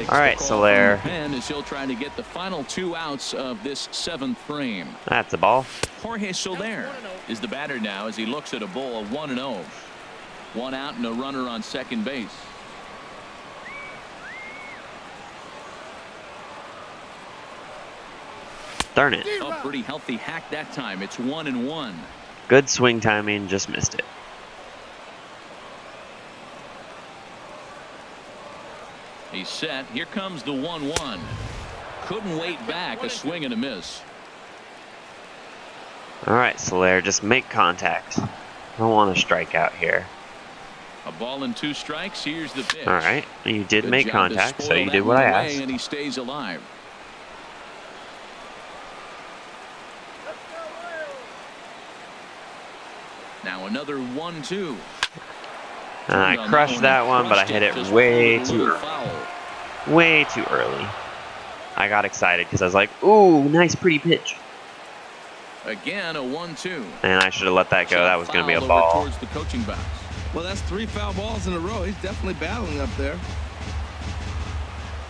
Speaker 1: All right, Soler.
Speaker 4: As he'll try to get the final 2 outs of this 7th frame.
Speaker 1: That's a ball.
Speaker 4: Jorge Soler is the batter now as he looks at a ball of 1-0. 1 out and a runner on second base.
Speaker 1: Darn it.
Speaker 4: Oh, pretty healthy hack that time. It's 1-1.
Speaker 1: Good swing timing, just missed it.
Speaker 4: He's set. Here comes the 1-1. Couldn't wait back. A swing and a miss.
Speaker 1: All right, Soler, just make contact. I don't want to strike out here.
Speaker 4: A ball and 2 strikes. Here's the pitch.
Speaker 1: All right, you did
Speaker 4: Good
Speaker 1: make
Speaker 4: job to
Speaker 1: contact, so
Speaker 4: spoil
Speaker 1: you
Speaker 4: that
Speaker 1: did what I
Speaker 4: one away,
Speaker 1: asked.
Speaker 4: and he stays alive. Now another 1-2.
Speaker 1: I crushed that one, but I hit it way too early. Way too early. I got excited because I was like, ooh, nice pretty pitch.
Speaker 4: Again, a 1-2.
Speaker 1: And I should have let that go. That was going to be a ball.
Speaker 4: Towards the coaching box.
Speaker 3: Well, that's 3 foul balls in a row. He's definitely battling up there.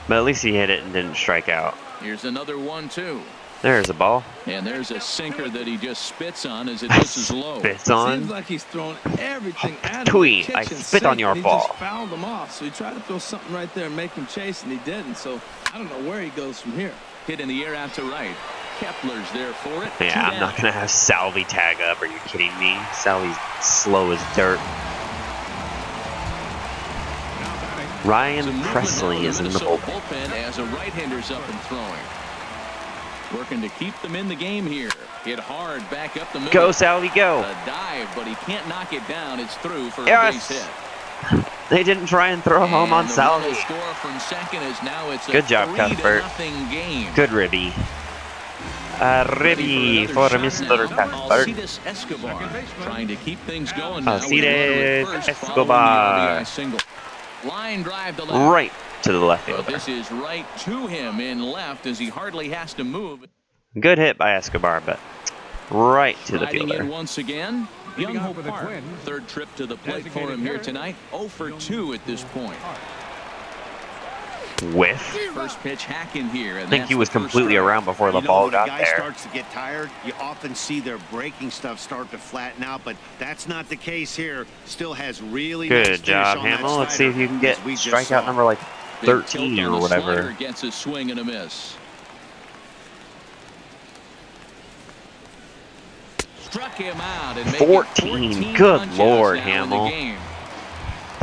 Speaker 1: But at least he hit it and didn't strike out.
Speaker 4: Here's another 1-2.
Speaker 1: There's a ball.
Speaker 4: And there's a sinker that he just spits on as it misses low.
Speaker 1: Spits on?
Speaker 3: Seems like he's thrown everything at him.
Speaker 1: Tweet, I spit on your ball.
Speaker 3: He just fouled him off, so he tried to throw something right there and make him chase, and he didn't. So I don't know where he goes from here.
Speaker 4: Hit in the air out to right. Kepler's there for it.
Speaker 1: Yeah, I'm not going to have Salvi tag up. Are you kidding me? Salvi's slow as dirt. Ryan Presley is in the
Speaker 4: bullpen as a right-hander's up and throwing. Working to keep them in the game here. Hit hard back up the middle.
Speaker 1: Go, Salvi, go.
Speaker 4: A dive, but he can't knock it down. It's through for a base hit.
Speaker 1: They didn't try and throw home on Salvi.
Speaker 4: Score from second is now it's
Speaker 1: good job, Cuthbert.
Speaker 4: Game.
Speaker 1: Good ribby. Ribby for Mr. Cuthbert.
Speaker 4: Escobar trying to keep things going now.
Speaker 1: Alcides Escobar.
Speaker 4: Line drive to left.
Speaker 1: Right to the left fielder.
Speaker 4: This is right to him in left as he hardly has to move.
Speaker 1: Good hit by Escobar, but right to the fielder.
Speaker 4: In once again, Young Hope Park. 3rd trip to the plate for him here tonight. 0 for 2 at this point.
Speaker 1: Whiff.
Speaker 4: First pitch hack in here.
Speaker 1: I think he was completely around before the ball got there.
Speaker 2: When a guy starts to get tired, you often see their breaking stuff start to flatten out, but that's not the case here. Still has really
Speaker 1: good job, Hamill. Let's see if you can get strikeout number like 13 or whatever.
Speaker 4: Gets a swing and a miss. Struck him out and
Speaker 1: 14. Good Lord, Hamill.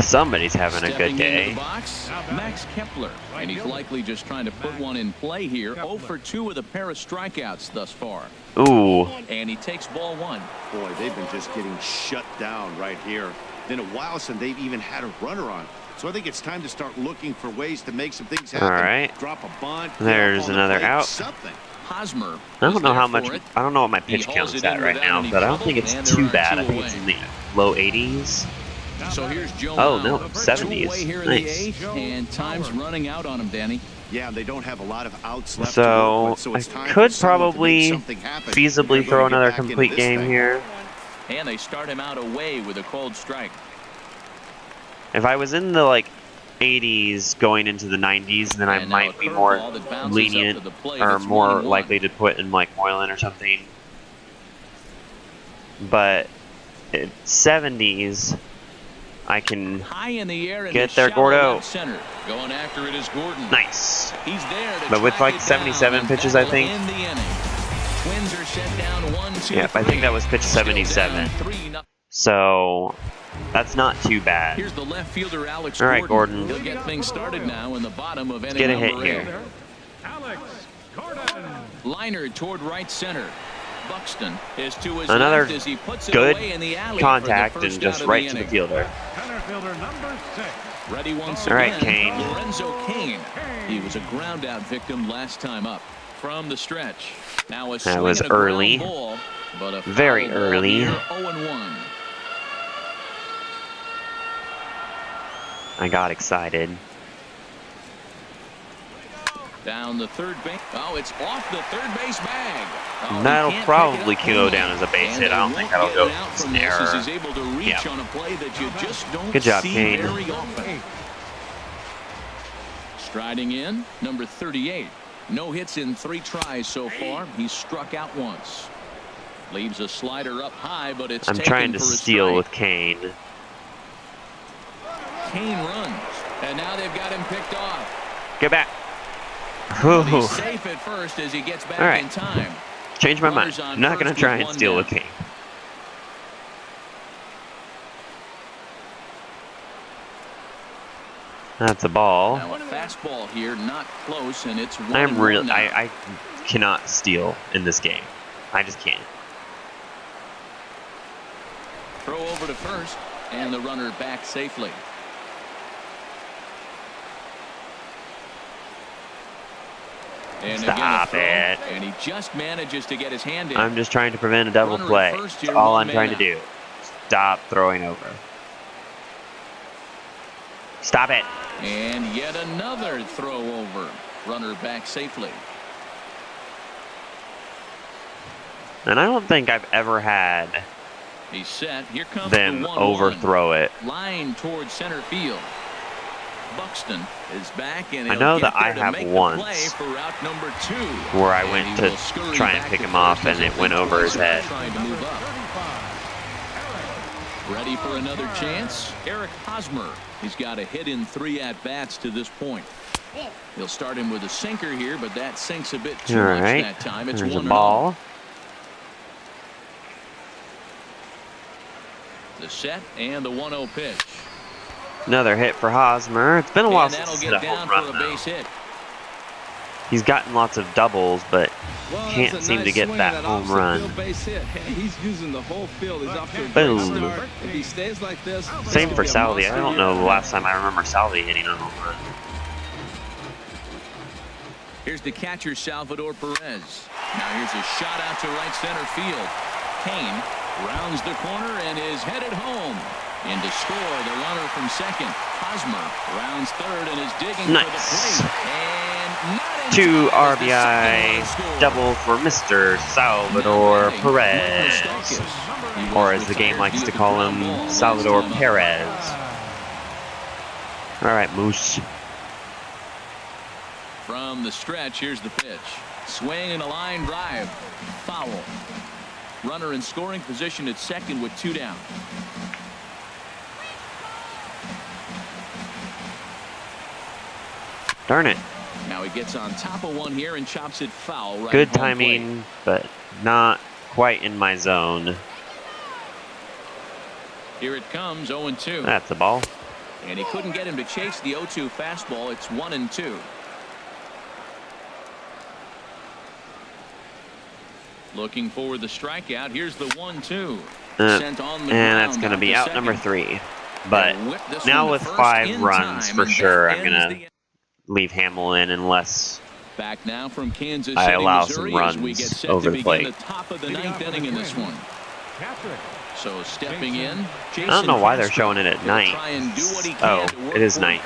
Speaker 1: Somebody's having a good day.
Speaker 4: Max Kepler, and he's likely just trying to put one in play here. 0 for 2 with a pair of strikeouts thus far.
Speaker 1: Ooh.
Speaker 4: And he takes ball 1.
Speaker 2: Boy, they've been just getting shut down right here. Been a while since they've even had a runner on. So I think it's time to start looking for ways to make some things happen.
Speaker 1: All right.
Speaker 2: Drop a bunt.
Speaker 1: There's another out.
Speaker 2: Something.
Speaker 4: Hosmer.
Speaker 1: I don't know how much. I don't know what my pitch count is at right now, but I don't think it's too bad. I think it's in the low 80s.
Speaker 4: So here's Joe.
Speaker 1: Oh no, 70s. Nice.
Speaker 4: And time's running out on him, Danny.
Speaker 2: Yeah, they don't have a lot of outs left.
Speaker 1: So I could probably feasibly throw another complete game here.
Speaker 4: And they start him out away with a cold strike.
Speaker 1: If I was in the like 80s going into the 90s, then I might be more lenient or more likely to put in like Moylan or something. But 70s, I can
Speaker 4: high in the air
Speaker 1: get there, Gordo.
Speaker 4: Center. Going after it is Gordon.
Speaker 1: Nice.
Speaker 4: He's there to
Speaker 1: but with like 77 pitches, I think.
Speaker 4: Twins are set down 1-2.
Speaker 1: Yep, I think that was pitch 77. So that's not too bad.
Speaker 4: Here's the left fielder, Alex
Speaker 1: All right, Gordon.
Speaker 4: He'll get things started now in the bottom of inning
Speaker 1: get a hit
Speaker 4: number 8.
Speaker 1: here.
Speaker 5: Alex Gordon.
Speaker 4: Liner toward right center. Buxton is to his
Speaker 1: another
Speaker 4: left as he puts it
Speaker 1: good
Speaker 4: away in the alley
Speaker 1: contact
Speaker 4: for the
Speaker 1: and
Speaker 4: first
Speaker 1: just
Speaker 4: out of
Speaker 1: right
Speaker 4: the
Speaker 1: to the
Speaker 4: inning.
Speaker 1: fielder.
Speaker 5: Center fielder number 6.
Speaker 4: Ready once
Speaker 1: All right,
Speaker 4: again.
Speaker 1: Kane.
Speaker 4: Lorenzo Kane. He was a ground out victim last time up. From the stretch. Now a
Speaker 1: that was early.
Speaker 4: Ball, but a
Speaker 1: very early.
Speaker 4: 0-1.
Speaker 1: I got excited.
Speaker 4: Down the third base. Oh, it's off the third base bag.
Speaker 1: That'll probably go down as a base hit. I don't think that'll go as an error. Yeah. Good job, Kane.
Speaker 4: Striding in, number 38. No hits in 3 tries so far. He's struck out once. Leaves a slider up high, but it's
Speaker 1: I'm trying to steal with Kane.
Speaker 4: Kane runs, and now they've got him picked off.
Speaker 1: Get back.
Speaker 4: He's safe at first as he gets back in time.
Speaker 1: Change my mind. I'm not going to try and steal with Kane. That's a ball.
Speaker 4: Now a fastball here, not close, and it's 1-1
Speaker 1: I'm real.
Speaker 4: now.
Speaker 1: I cannot steal in this game. I just can't.
Speaker 4: Throw over to first, and the runner back safely. And
Speaker 1: Stop it.
Speaker 4: And he just manages to get his hand in.
Speaker 1: I'm just trying to prevent a double play. That's all I'm trying to do. Stop throwing over. Stop it.
Speaker 4: And yet another throw over. Runner back safely.
Speaker 1: And I don't think I've ever had
Speaker 4: He's set. Here comes
Speaker 1: them
Speaker 4: the 1-1.
Speaker 1: overthrow it.
Speaker 4: Line towards center field. Buxton is back, and
Speaker 1: I know that I have once
Speaker 4: for route number 2,
Speaker 1: where I went to try and pick him off and it went over his head.
Speaker 4: Trying to move up. Ready for another chance? Eric Hosmer. He's got a hit in 3 at-bats to this point. He'll start him with a sinker here, but that sinks a bit too much that time. It's
Speaker 1: There's
Speaker 4: 1-0.
Speaker 1: a ball.
Speaker 4: The set and the 1-0 pitch.
Speaker 1: Another hit for Hosmer. It's been a while since
Speaker 4: he's
Speaker 1: he's hit a home run, though. He's gotten lots of doubles, but can't seem to get that home run.
Speaker 3: He's using the whole field. He's off to a
Speaker 1: Boom.
Speaker 3: great start. If he stays like this,
Speaker 1: Same for Salvi. I don't know the last time I remember Salvi hitting a home run.
Speaker 4: Here's the catcher, Salvador Perez. Now here's a shot out to right center field. Kane rounds the corner and is headed home. In to score, the runner from second. Hosmer rounds third and is digging for the plate. And not
Speaker 1: 2 RBI double for Mr. Salvador Perez. Or as the game likes to call him, Salvador Perez. All right, Moose.
Speaker 4: From the stretch, here's the pitch. Swing and a line drive. Foul. Runner in scoring position at second with 2 down.
Speaker 1: Darn it.
Speaker 4: Now he gets on top of one here and chops it foul. Right
Speaker 1: Good
Speaker 4: at home
Speaker 1: timing, but not quite in my zone.
Speaker 4: Here it comes, 0-2.
Speaker 1: That's a ball.
Speaker 4: And he couldn't get him to chase the 0-2 fastball. It's 1-2. Looking for the strikeout. Here's the 1-2. Sent on the
Speaker 1: and that's going to be out number 3. But now with 5 runs for sure, I'm going to leave Hamill in unless
Speaker 4: back now from Kansas
Speaker 1: I
Speaker 4: City,
Speaker 1: allow
Speaker 4: Missouri,
Speaker 1: some
Speaker 4: as we
Speaker 1: runs
Speaker 4: get set
Speaker 1: over
Speaker 4: to
Speaker 1: the
Speaker 4: begin
Speaker 1: plate.
Speaker 4: the top of the 9th inning in this one. So stepping in,
Speaker 1: I don't know why they're showing it at night. Oh, it is night.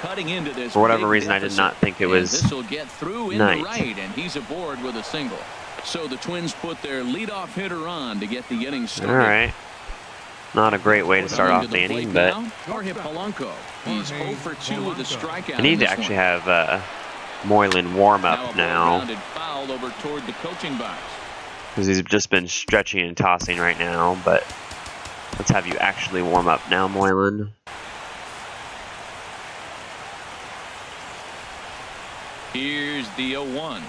Speaker 1: For whatever reason, I did not think it was night.
Speaker 4: And he's aboard with a single. So the Twins put their leadoff hitter on to get the inning started.
Speaker 1: All right. Not a great way to start off the inning, but
Speaker 4: Jorge Polanco. He's 0 for 2 with a strikeout.
Speaker 1: I need to actually have Moylan warm up now.
Speaker 4: Foul over toward the coaching box.
Speaker 1: Because he's just been stretching and tossing right now, but let's have you actually warm up now, Moylan.
Speaker 4: Here's the 0-1.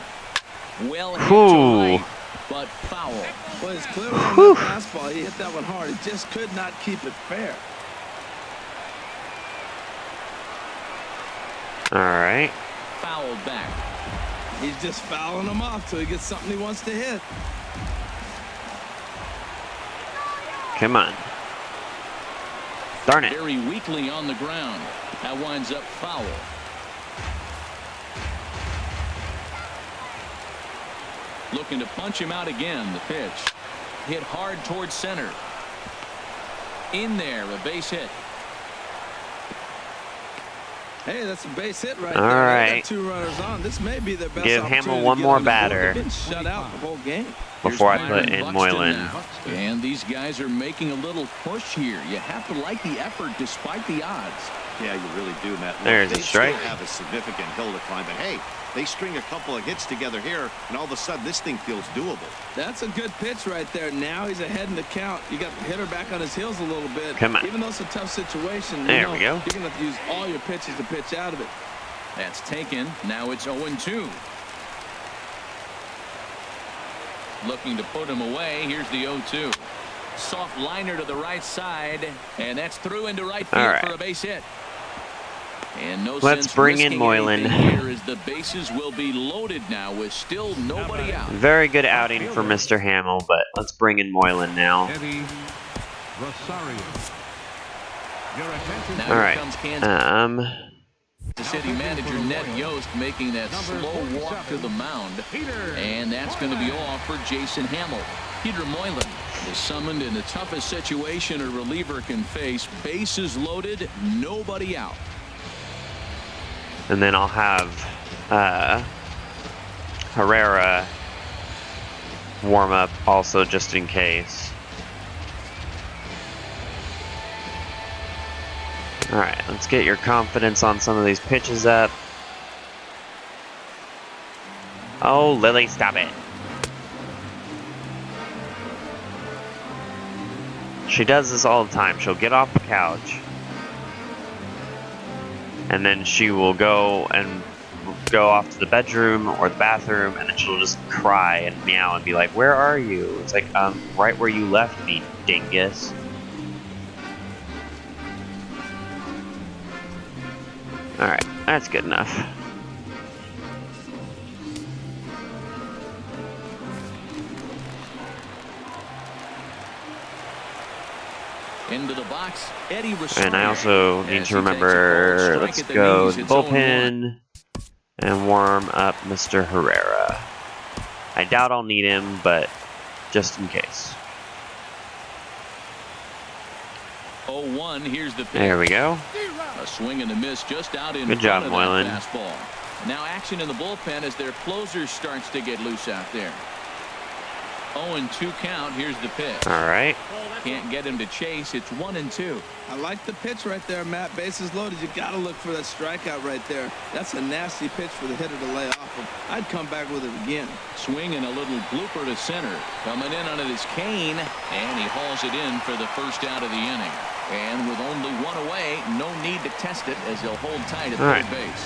Speaker 4: Well hit to right, but foul.
Speaker 3: Well, it's clear on that fastball. He hit that one hard. He just could not keep it fair.
Speaker 1: All right.
Speaker 4: Fouled back.
Speaker 3: He's just fouling him off till he gets something he wants to hit.
Speaker 1: Come on. Darn it.
Speaker 4: Very weakly on the ground. That winds up foul. Looking to punch him out again. The pitch. Hit hard towards center. In there, a base hit.
Speaker 3: Hey, that's a base hit right
Speaker 1: All
Speaker 3: there.
Speaker 1: right.
Speaker 3: Got 2 runners on. This may be their best
Speaker 1: Give
Speaker 3: opportunity
Speaker 1: Hamill
Speaker 3: to
Speaker 1: one
Speaker 3: get
Speaker 1: more
Speaker 3: on the board.
Speaker 1: batter.
Speaker 3: They've been shut out the whole game.
Speaker 1: Before I
Speaker 4: Here's
Speaker 1: put
Speaker 4: Byron
Speaker 1: in
Speaker 4: Buxton
Speaker 1: Moylan.
Speaker 4: now. And these guys are making a little push here. You have to like the effort despite the odds.
Speaker 2: Yeah, you really do, Matt.
Speaker 1: There's
Speaker 2: they
Speaker 1: a strike.
Speaker 2: still have a significant hill to climb, but hey, they string a couple of hits together here, and all of a sudden this thing feels doable.
Speaker 3: That's a good pitch right there. Now he's ahead in the count. You got the hitter back on his heels a little bit.
Speaker 1: Come on.
Speaker 3: Even though it's a tough situation,
Speaker 1: There we go.
Speaker 3: you're going to have to use all your pitches to pitch out of it.
Speaker 4: That's taken. Now it's 0-2. Looking to put him away. Here's the 0-2. Soft liner to the right side, and that's through into right field for a base hit. And no
Speaker 1: Let's
Speaker 4: sense
Speaker 1: bring in
Speaker 4: risking
Speaker 1: Moylan.
Speaker 4: anything here as the bases will be loaded now with still nobody out.
Speaker 1: Very good outing for Mr. Hamill, but let's bring in Moylan now.
Speaker 5: Eddie Rosario. Your attention.
Speaker 4: Now
Speaker 1: All
Speaker 4: here
Speaker 1: right.
Speaker 4: comes Kansas City manager Ned Yost making that slow walk to the mound. And that's going to be off for Jason Hamill. Peter Moylan is summoned in the toughest situation a reliever can face. Bases loaded, nobody out.
Speaker 1: And then I'll have Herrera warm up also just in case. All right, let's get your confidence on some of these pitches up. Oh, Lily, stop it. She does this all the time. She'll get off the couch, and then she will go off to the bedroom or the bathroom, and then she'll just cry and meow and be like, "Where are you?" It's like, right where you left me, dingus. Alright, that's good enough.
Speaker 4: Into the box, Eddie Rosario.
Speaker 1: And I also need to remember, let's go to the bullpen and warm up Mr. Herrera. I doubt I'll need him, but just in case.
Speaker 4: 0-1, here's the pitch.
Speaker 1: There we go.
Speaker 4: A swing and a miss just out in
Speaker 1: Good
Speaker 4: front
Speaker 1: job,
Speaker 4: of
Speaker 1: Moylan.
Speaker 4: that fastball. Now action in the bullpen as their closer starts to get loose out there. 0-2 count. Here's the pitch.
Speaker 1: All right.
Speaker 4: Can't get him to chase. It's 1-2.
Speaker 3: I like the pitch right there, Matt. Bases loaded. You got to look for that strikeout right there. That's a nasty pitch for the hitter to lay off of. I'd come back with it again.
Speaker 4: Swing and a little blooper to center. Coming in on it is Kane, and he hauls it in for the first out of the inning. And with only one away, no need to test it as he'll hold tight at third base.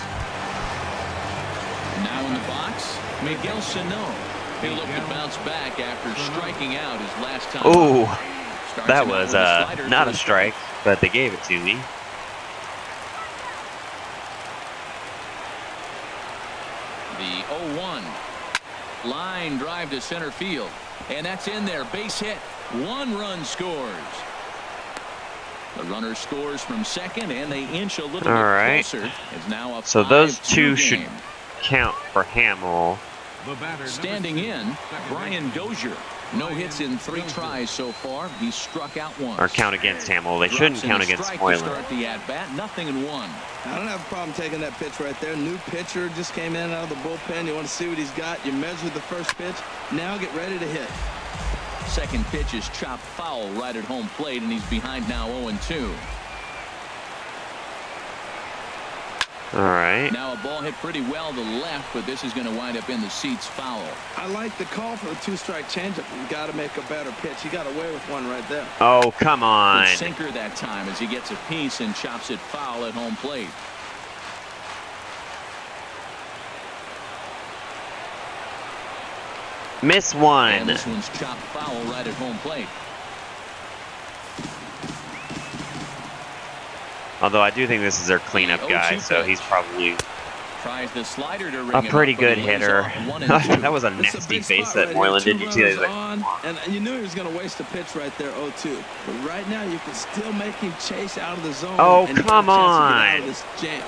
Speaker 4: Now in the box, Miguel Sano. He'll look to bounce back after striking out his last time.
Speaker 1: Ooh, that was not a strike, but they gave it to me.
Speaker 4: The 0-1. Line drive to center field. And that's in there. Base hit. 1 run scores. The runner scores from second, and they inch a little bit closer. It's now a
Speaker 1: so those 2
Speaker 4: game.
Speaker 1: should count for Hamill.
Speaker 4: Standing in, Brian Dozier. No hits in 3 tries so far. He's struck out once.
Speaker 1: Or count against Hamill. They shouldn't count against Moylan.
Speaker 4: Start the at-bat. Nothing in 1.
Speaker 3: I don't have a problem taking that pitch right there. New pitcher just came in out of the bullpen. You want to see what he's got. You measure the first pitch. Now get ready to hit.
Speaker 4: Second pitch is chopped foul right at home plate, and he's behind now 0-2.
Speaker 1: All right.
Speaker 4: Now a ball hit pretty well to left, but this is going to wind up in the seats foul.
Speaker 3: I like the call for the 2-strike changeup. You got to make a better pitch. He got away with one right there.
Speaker 1: Oh, come on.
Speaker 4: Good sinker that time as he gets a piece and chops it foul at home plate.
Speaker 1: Miss one.
Speaker 4: And this one's chopped foul right at home plate.
Speaker 1: Although I do think this is their cleanup guy, so he's probably
Speaker 4: tries the slider to ring
Speaker 1: a pretty good hitter. That was a nasty face that Moylan did. You see that?
Speaker 3: And you knew he was going to waste a pitch right there, 0-2. But right now, you can still make him chase out of the zone.
Speaker 1: Oh,
Speaker 3: and
Speaker 1: come on.
Speaker 3: This jam.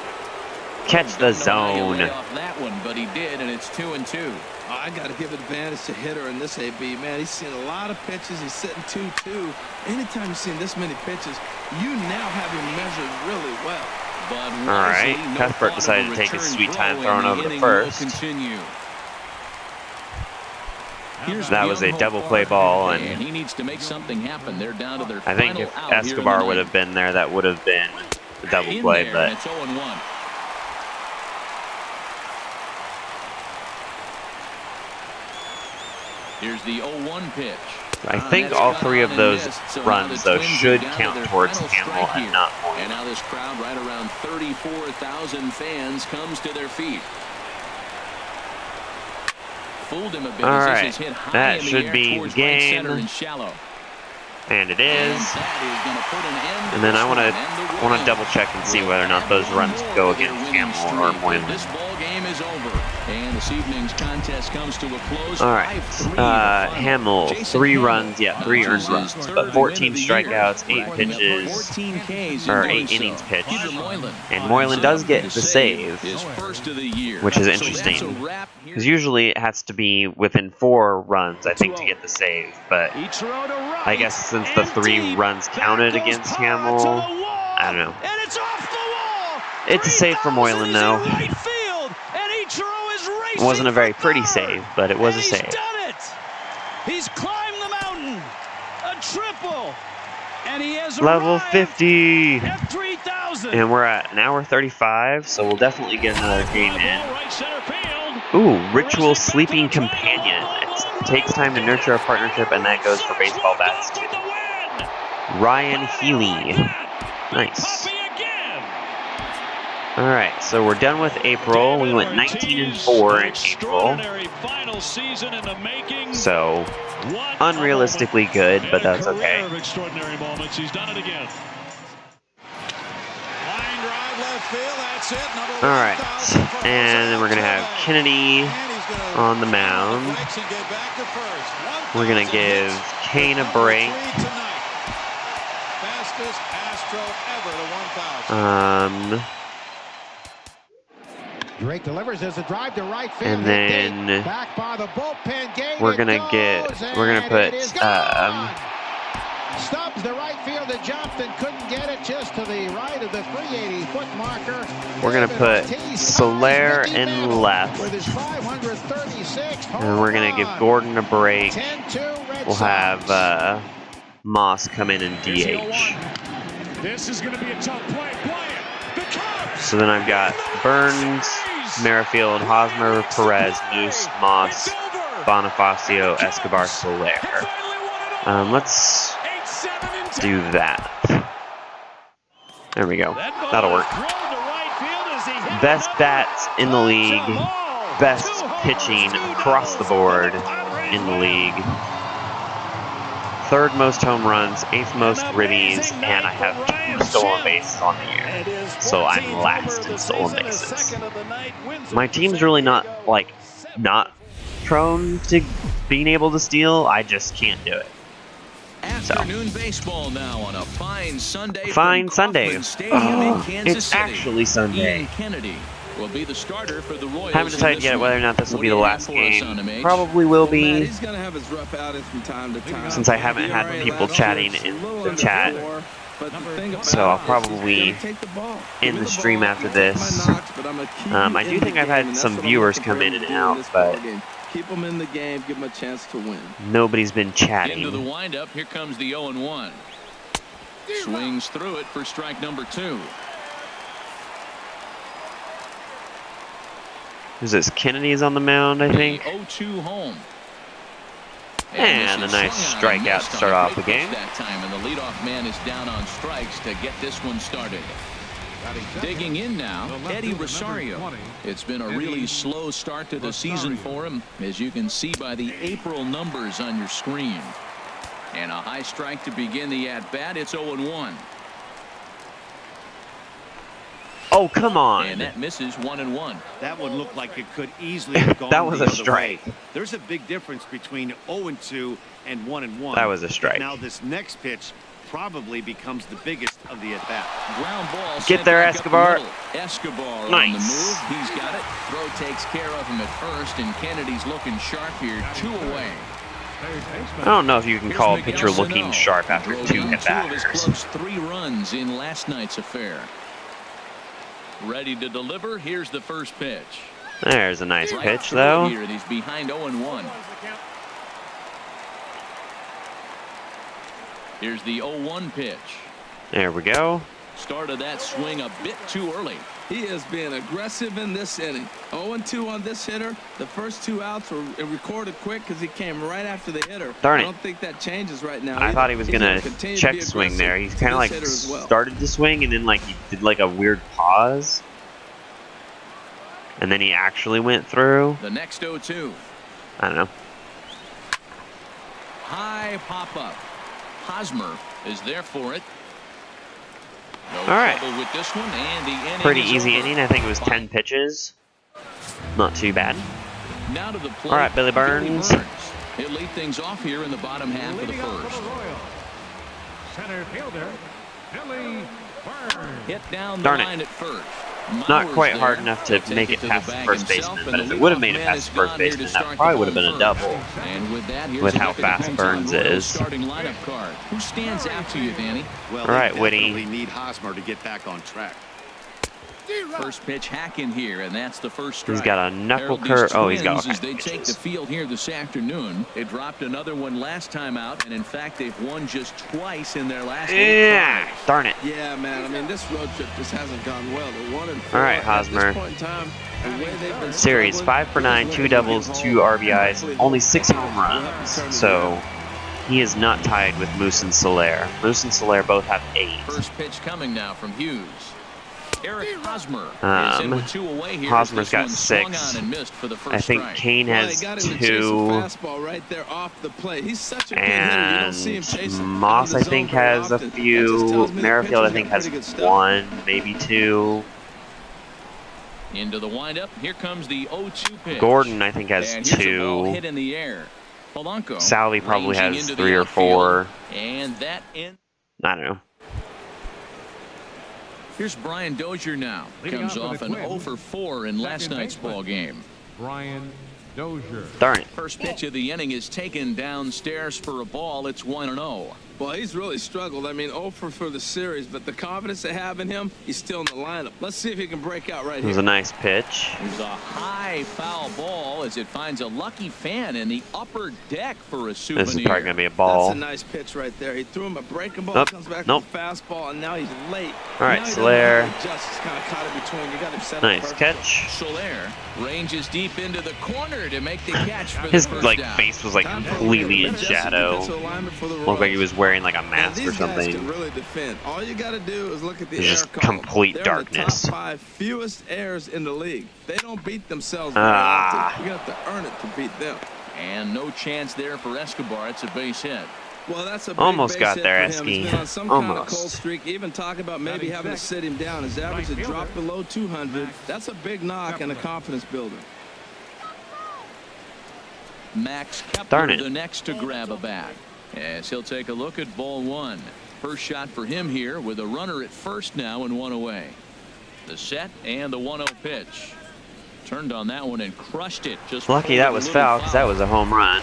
Speaker 1: Catch the zone.
Speaker 4: Off that one, but he did, and it's 2-2.
Speaker 3: Oh, I got to give advantage to hitter in this AB. Man, he's seen a lot of pitches. He's sitting 2-2. Anytime you've seen this many pitches, you now have him measured really well.
Speaker 1: Alright, Cuthbert decided to take his sweet time throwing over to first. That was a double play ball, and
Speaker 4: he needs to make something happen. They're down to their
Speaker 1: I think if Escobar would have been there, that would have been a double play, but
Speaker 4: it's 0-1. Here's the 0-1 pitch.
Speaker 1: I think all three of those runs, though, should count towards Hamill and not Moylan.
Speaker 4: And now this crowd, right around 34,000 fans, comes to their feet. Fooled him a bit.
Speaker 1: All right,
Speaker 4: hit high
Speaker 1: that
Speaker 4: in the
Speaker 1: should
Speaker 4: air
Speaker 1: be
Speaker 4: towards
Speaker 1: game.
Speaker 4: Right center and shallow.
Speaker 1: And it is.
Speaker 4: And
Speaker 1: then I want to double check and see whether or not those runs go against Hamill or Moylan.
Speaker 4: This ball game is over, and this evening's contest comes to a close.
Speaker 1: All right, Hamill, 3 runs, 3 earned runs, but 14 strikeouts, 8 pitches, or 8 innings pitched. And Moylan does get the save, which is interesting, because usually it has to be within 4 runs, I think, to get the save. But I guess since the 3 runs counted against Hamill, I don't know. It's a save for Moylan, though. It wasn't a very pretty save, but it was a save.
Speaker 7: He's climbed the mountain. A triple. And he has
Speaker 1: level 50.
Speaker 7: At 3,000.
Speaker 1: And we're at an hour 35, so we'll definitely get another game in. Ooh, Ritual Sleeping Companion. It takes time to nurture a partnership, and that goes for baseball bats too. Ryan Healy. Nice. Alright, so we're done with April. We went 19-4 in April. So, unrealistically good, but that's okay. Alright, and then we're going to have Kennedy on the mound. We're going to give Kane a break.
Speaker 10: Drake delivers as a drive to right field.
Speaker 1: And then
Speaker 10: back by the bullpen gate.
Speaker 1: we're gonna put
Speaker 10: Stubbs, the right fielder, jumped and couldn't get it just to the right of the 380-foot marker.
Speaker 1: We're gonna put Soler in left.
Speaker 10: With his 536
Speaker 1: and we're gonna give Gordon a break.
Speaker 10: 10-2
Speaker 1: We'll have Moss come in and DH.
Speaker 7: This is gonna be a tough play.
Speaker 1: So then I've got Burns, Merrifield, Hosmer, Perez, Moose, Moss, Bonifacio, Escobar, Soler. Let's do that. There we go. That'll work. Best bats in the league. Best pitching across the board in the league. 3rd most home runs, 8th most ribbies, and I have 2 stolen bases on the year. So I'm last in stolen bases. My team's really not prone to being able to steal. I just can't do it.
Speaker 4: Afternoon baseball now on a fine Sunday.
Speaker 1: Fine Sunday. It's
Speaker 4: City.
Speaker 1: Actually Sunday.
Speaker 4: Ian Kennedy will be the starter for the Royals.
Speaker 1: Haven't decided yet whether or not this will be the last game. Probably will be.
Speaker 3: He's gonna have his rough outings from time to time.
Speaker 1: Since I haven't had people chatting in the chat. So I'll probably end the stream after this. I do think I've had some viewers come in and out, but
Speaker 3: keep them in the game, give them a chance to win.
Speaker 1: Nobody's been chatting.
Speaker 4: Into the windup, here comes the 0-1. Swings through it for strike number 2.
Speaker 1: Who's this? Kennedy's on the mound, I think.
Speaker 4: 0-2 home.
Speaker 1: And a nice strikeout to start off the game.
Speaker 4: That time, and the leadoff man is down on strikes to get this one started. Digging in now, Eddie Rosario. It's been a really slow start to the season for him, as you can see by the April numbers on your screen. And a high strike to begin the at-bat. It's 0-1.
Speaker 1: Oh, come on.
Speaker 4: And that misses 1-1.
Speaker 2: That one looked like it could easily have gone
Speaker 1: That was
Speaker 2: the
Speaker 1: a
Speaker 2: other
Speaker 1: strike.
Speaker 2: way. There's a big difference between 0-2 and 1-1.
Speaker 1: That was a strike.
Speaker 2: Now this next pitch probably becomes the biggest of the at-bat.
Speaker 4: Ground ball.
Speaker 1: Get there, Escobar.
Speaker 4: Escobar
Speaker 1: nice.
Speaker 4: On the move. He's got it. Throw takes care of him at first, and Kennedy's looking sharp here. 2 away.
Speaker 1: I don't know if you can call a pitcher looking sharp after 2 at-bats.
Speaker 4: 3 runs in last night's affair. Ready to deliver. Here's the first pitch.
Speaker 1: There's a nice pitch, though.
Speaker 4: Here, and he's behind 0-1. Here's the 0-1 pitch.
Speaker 1: There we go.
Speaker 4: Started that swing a bit too early.
Speaker 3: He is being aggressive in this inning. 0-2 on this hitter. The first 2 outs were recorded quick because he came right after the hitter.
Speaker 1: Darn it.
Speaker 3: I don't think that changes right now.
Speaker 1: I thought he was going to check swing there. He's kind of like started to swing and then like he did like a weird pause. And then he actually went through.
Speaker 4: The next 0-2.
Speaker 1: I don't know.
Speaker 4: High pop-up. Hosmer is there for it. No
Speaker 1: All right.
Speaker 4: trouble with this one, and the inning
Speaker 1: Pretty
Speaker 4: is
Speaker 1: easy
Speaker 4: over.
Speaker 1: inning. I think it was 10 pitches. Not too bad.
Speaker 4: Now to the plate.
Speaker 1: All right, Billy Burns.
Speaker 4: He'll lead things off here in the bottom half of the
Speaker 5: Leading off
Speaker 4: first.
Speaker 5: for the Royals, center fielder, Billy Burns.
Speaker 4: Hit down the
Speaker 1: Darn it.
Speaker 4: line at first.
Speaker 1: Not
Speaker 4: Mowers
Speaker 1: quite
Speaker 4: there.
Speaker 1: hard enough to
Speaker 4: He'll
Speaker 1: make
Speaker 4: take
Speaker 1: it
Speaker 4: to
Speaker 1: past the
Speaker 4: bag
Speaker 1: first
Speaker 4: himself,
Speaker 1: baseman,
Speaker 4: and
Speaker 1: but if
Speaker 4: the
Speaker 1: it would have
Speaker 4: leadoff
Speaker 1: made it
Speaker 4: man
Speaker 1: past
Speaker 4: is
Speaker 1: the first
Speaker 4: gone here to
Speaker 1: baseman, that
Speaker 4: start
Speaker 1: probably
Speaker 4: the
Speaker 1: would have been a
Speaker 4: ball
Speaker 1: double.
Speaker 4: first. And with that, here's
Speaker 1: With
Speaker 4: a
Speaker 1: how
Speaker 4: look at the
Speaker 1: fast
Speaker 4: Hometown
Speaker 1: Burns
Speaker 4: Royals
Speaker 1: is.
Speaker 4: starting lineup card. Who stands out to you, Danny?
Speaker 2: Well,
Speaker 1: All right,
Speaker 2: they
Speaker 1: Whitty.
Speaker 2: definitely need Hosmer to get back on track.
Speaker 4: First pitch hack in here, and that's the first strike.
Speaker 1: He's got a knuckle
Speaker 4: Herald these
Speaker 1: curve. Oh, he's got all
Speaker 4: Twins,
Speaker 1: kinds
Speaker 4: as
Speaker 1: of
Speaker 4: they take the
Speaker 1: pitches.
Speaker 4: field here this afternoon. They dropped another one last time out, and in fact, they've won just twice in their last 8
Speaker 1: Yeah,
Speaker 4: tries.
Speaker 1: darn it.
Speaker 3: Yeah, man. I mean, this road trip just hasn't gone well. They're 1-4.
Speaker 1: All right,
Speaker 3: At
Speaker 1: Hosmer.
Speaker 3: this point in time, the way they've been
Speaker 1: Series
Speaker 3: struggling,
Speaker 1: 5 for 9, 2 doubles, 2 RBIs, only 6 home runs. So he is not tied with Moose and Soler. Moose and Soler both have 8.
Speaker 4: First pitch coming now from Hughes. Eric Hosmer is in
Speaker 1: Um,
Speaker 4: with 2 away here.
Speaker 1: Hosmer's
Speaker 4: This
Speaker 1: got
Speaker 4: one swung
Speaker 1: 6.
Speaker 4: on and missed for the first
Speaker 1: I think
Speaker 4: strike.
Speaker 1: Kane
Speaker 3: Well,
Speaker 1: has
Speaker 3: he got him to chase a
Speaker 1: 2,
Speaker 3: fastball right there off the plate. He's such a good hitter. You don't see him chasing
Speaker 1: and Moss
Speaker 3: out
Speaker 1: I
Speaker 3: of the
Speaker 1: think
Speaker 3: zone very
Speaker 1: has a
Speaker 3: often. That just
Speaker 1: few.
Speaker 3: tells me the
Speaker 1: Merrifield I
Speaker 3: pitcher's
Speaker 1: think
Speaker 3: got
Speaker 1: has
Speaker 3: pretty good stuff.
Speaker 1: 1, maybe 2.
Speaker 4: Into the windup. Here comes the 0-2 pitch.
Speaker 1: Gordon I think has
Speaker 4: And here's a ball
Speaker 1: 2.
Speaker 4: hit in the air. Polanco
Speaker 1: Salvi probably
Speaker 4: ranging
Speaker 1: has
Speaker 4: into
Speaker 1: 3
Speaker 4: the
Speaker 1: or
Speaker 4: outfield,
Speaker 1: 4.
Speaker 4: And that in.
Speaker 1: I don't know.
Speaker 4: Here's Brian Dozier now.
Speaker 5: Leading
Speaker 4: Comes
Speaker 5: off
Speaker 4: off
Speaker 5: for
Speaker 4: an
Speaker 5: the
Speaker 4: 0
Speaker 5: Twins,
Speaker 4: for 4 in last
Speaker 5: second
Speaker 4: night's
Speaker 5: baseman.
Speaker 4: ball game.
Speaker 5: Brian Dozier.
Speaker 1: Darn it.
Speaker 4: First pitch of the inning is taken downstairs for a ball. It's 1-0.
Speaker 3: Well, he's really struggled. I mean, 0 for the series, but the confidence they have in him, he's still in the lineup. Let's see if he can break out right
Speaker 1: It was
Speaker 3: here.
Speaker 1: a nice pitch.
Speaker 4: There's a high foul ball as it finds a lucky fan in the upper deck for a souvenir.
Speaker 1: This is probably going to be a ball.
Speaker 3: That's a nice pitch right there. He threw him a breaking ball,
Speaker 1: Nope.
Speaker 3: comes back
Speaker 1: Nope.
Speaker 3: with a fastball, and now he's late.
Speaker 1: All right,
Speaker 3: Now he doesn't
Speaker 1: Soler.
Speaker 3: have to adjust. He's kind of caught in between. You got him set up
Speaker 1: Nice
Speaker 3: perfectly.
Speaker 1: catch.
Speaker 4: Soler ranges deep into the corner to make the catch for
Speaker 1: His
Speaker 4: the first
Speaker 1: like
Speaker 4: down.
Speaker 1: face was like
Speaker 3: Time for
Speaker 1: completely
Speaker 3: the
Speaker 1: in
Speaker 3: defensive
Speaker 1: shadow.
Speaker 3: alignment for the
Speaker 1: Looked like he
Speaker 3: Royals.
Speaker 1: was wearing like a
Speaker 3: And
Speaker 1: mask
Speaker 3: these
Speaker 1: or
Speaker 3: guys can
Speaker 1: something.
Speaker 3: really defend. All you got to do is look at the
Speaker 1: It's
Speaker 3: air
Speaker 1: just
Speaker 3: column.
Speaker 1: complete
Speaker 3: They're
Speaker 1: darkness.
Speaker 3: In the top 5 fewest errors in the league. They don't beat themselves very
Speaker 1: Ah.
Speaker 3: often. You have to earn it to beat them.
Speaker 4: And no chance there for Escobar. It's a base hit.
Speaker 3: Well, that's a big
Speaker 1: Almost
Speaker 3: base
Speaker 1: got
Speaker 3: hit
Speaker 1: there,
Speaker 3: for him. He's
Speaker 1: Esky.
Speaker 3: been on some kind of
Speaker 1: Almost.
Speaker 3: cold streak. Even talking about maybe having to sit him down. His average had dropped below 200. That's a big knock and a confidence builder.
Speaker 4: Max
Speaker 1: Darn
Speaker 4: Kepler
Speaker 1: it.
Speaker 4: the next to grab a bat. As he'll take a look at ball 1. First shot for him here with a runner at first now and 1 away. The set and the 1-0 pitch. Turned on that one and crushed it. Just
Speaker 1: Lucky that was foul because that was a home run.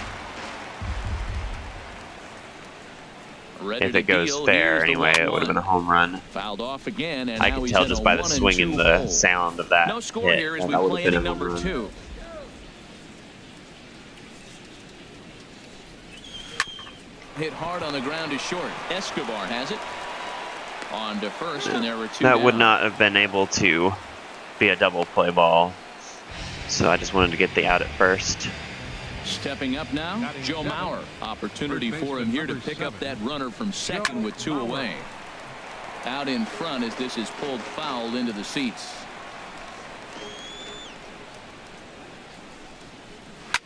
Speaker 4: Ready
Speaker 1: If
Speaker 4: to
Speaker 1: it goes
Speaker 4: deal.
Speaker 1: fair
Speaker 4: Here's the
Speaker 1: anyway, it would have been a home run.
Speaker 4: Fouled off again, and
Speaker 1: I
Speaker 4: now
Speaker 1: could
Speaker 4: he's
Speaker 1: tell
Speaker 4: in
Speaker 1: just
Speaker 4: a
Speaker 1: by the
Speaker 4: 1-2
Speaker 1: swing and the
Speaker 4: hole.
Speaker 1: sound of that
Speaker 4: No score
Speaker 1: hit.
Speaker 4: here as
Speaker 1: Yeah,
Speaker 4: we
Speaker 1: that would
Speaker 4: play
Speaker 1: have been
Speaker 4: inning
Speaker 1: a home
Speaker 4: number
Speaker 1: run.
Speaker 4: 2. Hit hard on the ground to short. Escobar has it. On to first, and there were 2
Speaker 1: That would
Speaker 4: down.
Speaker 1: not have been able to be a double play ball. So I just wanted to get the out at first.
Speaker 4: Stepping up now, Joe Mauer. Opportunity for him here to pick up that runner from second with 2 away. Out in front as this is pulled foul into the seats.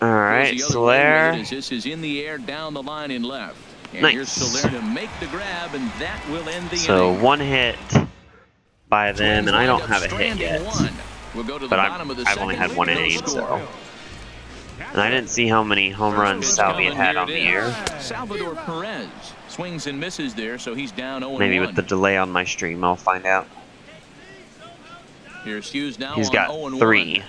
Speaker 1: All right,
Speaker 4: Here's the other way with it
Speaker 1: Soler.
Speaker 4: as this is in the air down the line in left. And
Speaker 1: Nice.
Speaker 4: here's Soler to make the grab, and that will end the
Speaker 1: So
Speaker 4: inning.
Speaker 1: 1 hit by them, and I don't have a hit yet.
Speaker 4: We'll go to the
Speaker 1: But
Speaker 4: bottom of the
Speaker 1: I've only
Speaker 4: second.
Speaker 1: had 1
Speaker 4: No
Speaker 1: inning,
Speaker 4: score.
Speaker 1: so. And I didn't see how many home runs Salvi had on the year.
Speaker 4: Salvador Perez swings and misses there, so he's down 0-1.
Speaker 1: Maybe with the delay on my stream, I'll find out.
Speaker 4: Here's Hughes now
Speaker 1: He's
Speaker 4: on
Speaker 1: got
Speaker 4: 0-1.
Speaker 1: 3.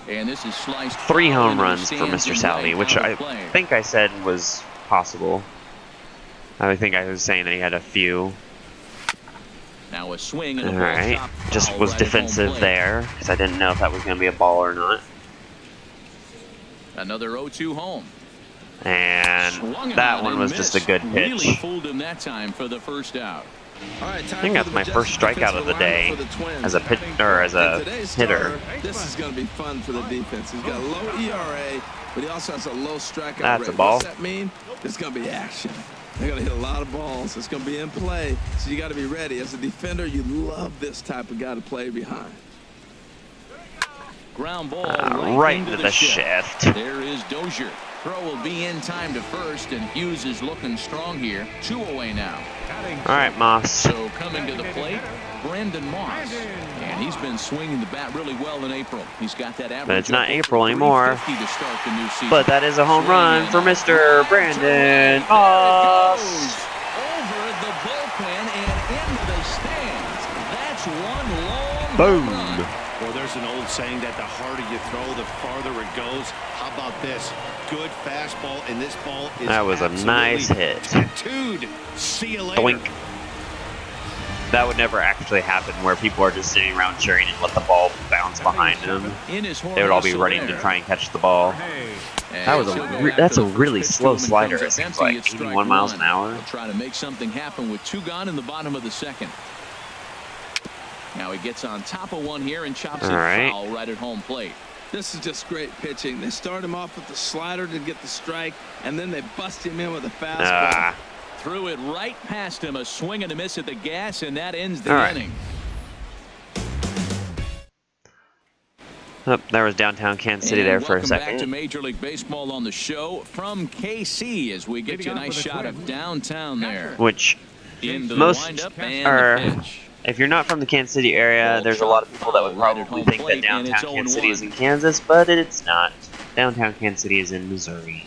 Speaker 4: And this is sliced
Speaker 1: 3
Speaker 4: foul
Speaker 1: home
Speaker 4: into the
Speaker 1: runs for
Speaker 4: stands
Speaker 1: Mr.
Speaker 4: and
Speaker 1: Salvi,
Speaker 4: right
Speaker 1: which
Speaker 4: out
Speaker 1: I
Speaker 4: of play.
Speaker 1: think I said was possible. I think I was saying that he had a few.
Speaker 4: Now a swing and a
Speaker 1: All
Speaker 4: ball
Speaker 1: right,
Speaker 4: chopped
Speaker 1: just
Speaker 4: foul
Speaker 1: was
Speaker 4: right at home
Speaker 1: defensive
Speaker 4: plate.
Speaker 1: there because I didn't know if that was going to be a ball or not.
Speaker 4: Another 0-2 home.
Speaker 1: And that one was just a good pitch.
Speaker 4: Really fooled him that time for the first out.
Speaker 3: All right,
Speaker 1: I think that's my first strikeout of the day as a pitch or as a hitter.
Speaker 3: This is going to be fun for the defense. He's got a low ERA, but he also has a low strikeout
Speaker 1: That's
Speaker 3: rate.
Speaker 1: a ball.
Speaker 3: What's that mean? It's going to be action. They're going to hit a lot of balls. It's going to be in play, so you got to be ready. As a defender, you love this type of guy to play behind.
Speaker 4: Ground ball
Speaker 1: right into the shaft.
Speaker 4: There is Dozier. Throw will be in time to first, and Hughes is looking strong here. 2 away now.
Speaker 1: All right, Moss.
Speaker 4: So coming to the plate, Brandon Moss. And he's been swinging the bat really well in April. He's got that average.
Speaker 1: But it's not
Speaker 4: of
Speaker 1: April anymore.
Speaker 4: 350 to start the new season.
Speaker 1: But that is a home run for Mr. Brandon Moss.
Speaker 4: Over the bullpen and into the stands. That's one long
Speaker 1: Boom.
Speaker 4: home run.
Speaker 2: Well, there's an old saying that the harder you throw, the farther it goes. How about this? Good fastball, and this ball is
Speaker 1: That was a nice hit.
Speaker 2: Tattooed. See you later.
Speaker 1: Doink. That would never actually happen where people are just sitting around cheering and let the ball bounce behind them. They would all be running to try and catch the ball. That was that's a really slow slider. It seems like 81 miles an hour.
Speaker 4: He'll try to make something happen with 2 gone in the bottom of the second. Now he gets on top of one here and chops it foul right at home plate.
Speaker 3: This is just great pitching. They start him off with the slider to get the strike, and then they bust him in with a fastball.
Speaker 4: Threw it right past him, a swing and a miss at the gas, and that ends the inning.
Speaker 1: Oh, there was downtown Kansas City there for a second.
Speaker 4: Welcome back to Major League Baseball on the show from KC as we get you a nice shot of downtown there.
Speaker 1: Which
Speaker 4: Into the
Speaker 1: most
Speaker 4: windup and
Speaker 1: are.
Speaker 4: the pitch.
Speaker 1: If you're not from the Kansas City area, there's a lot of people that would probably think that downtown Kansas City is in Kansas, but it's not. Downtown Kansas City is in Missouri.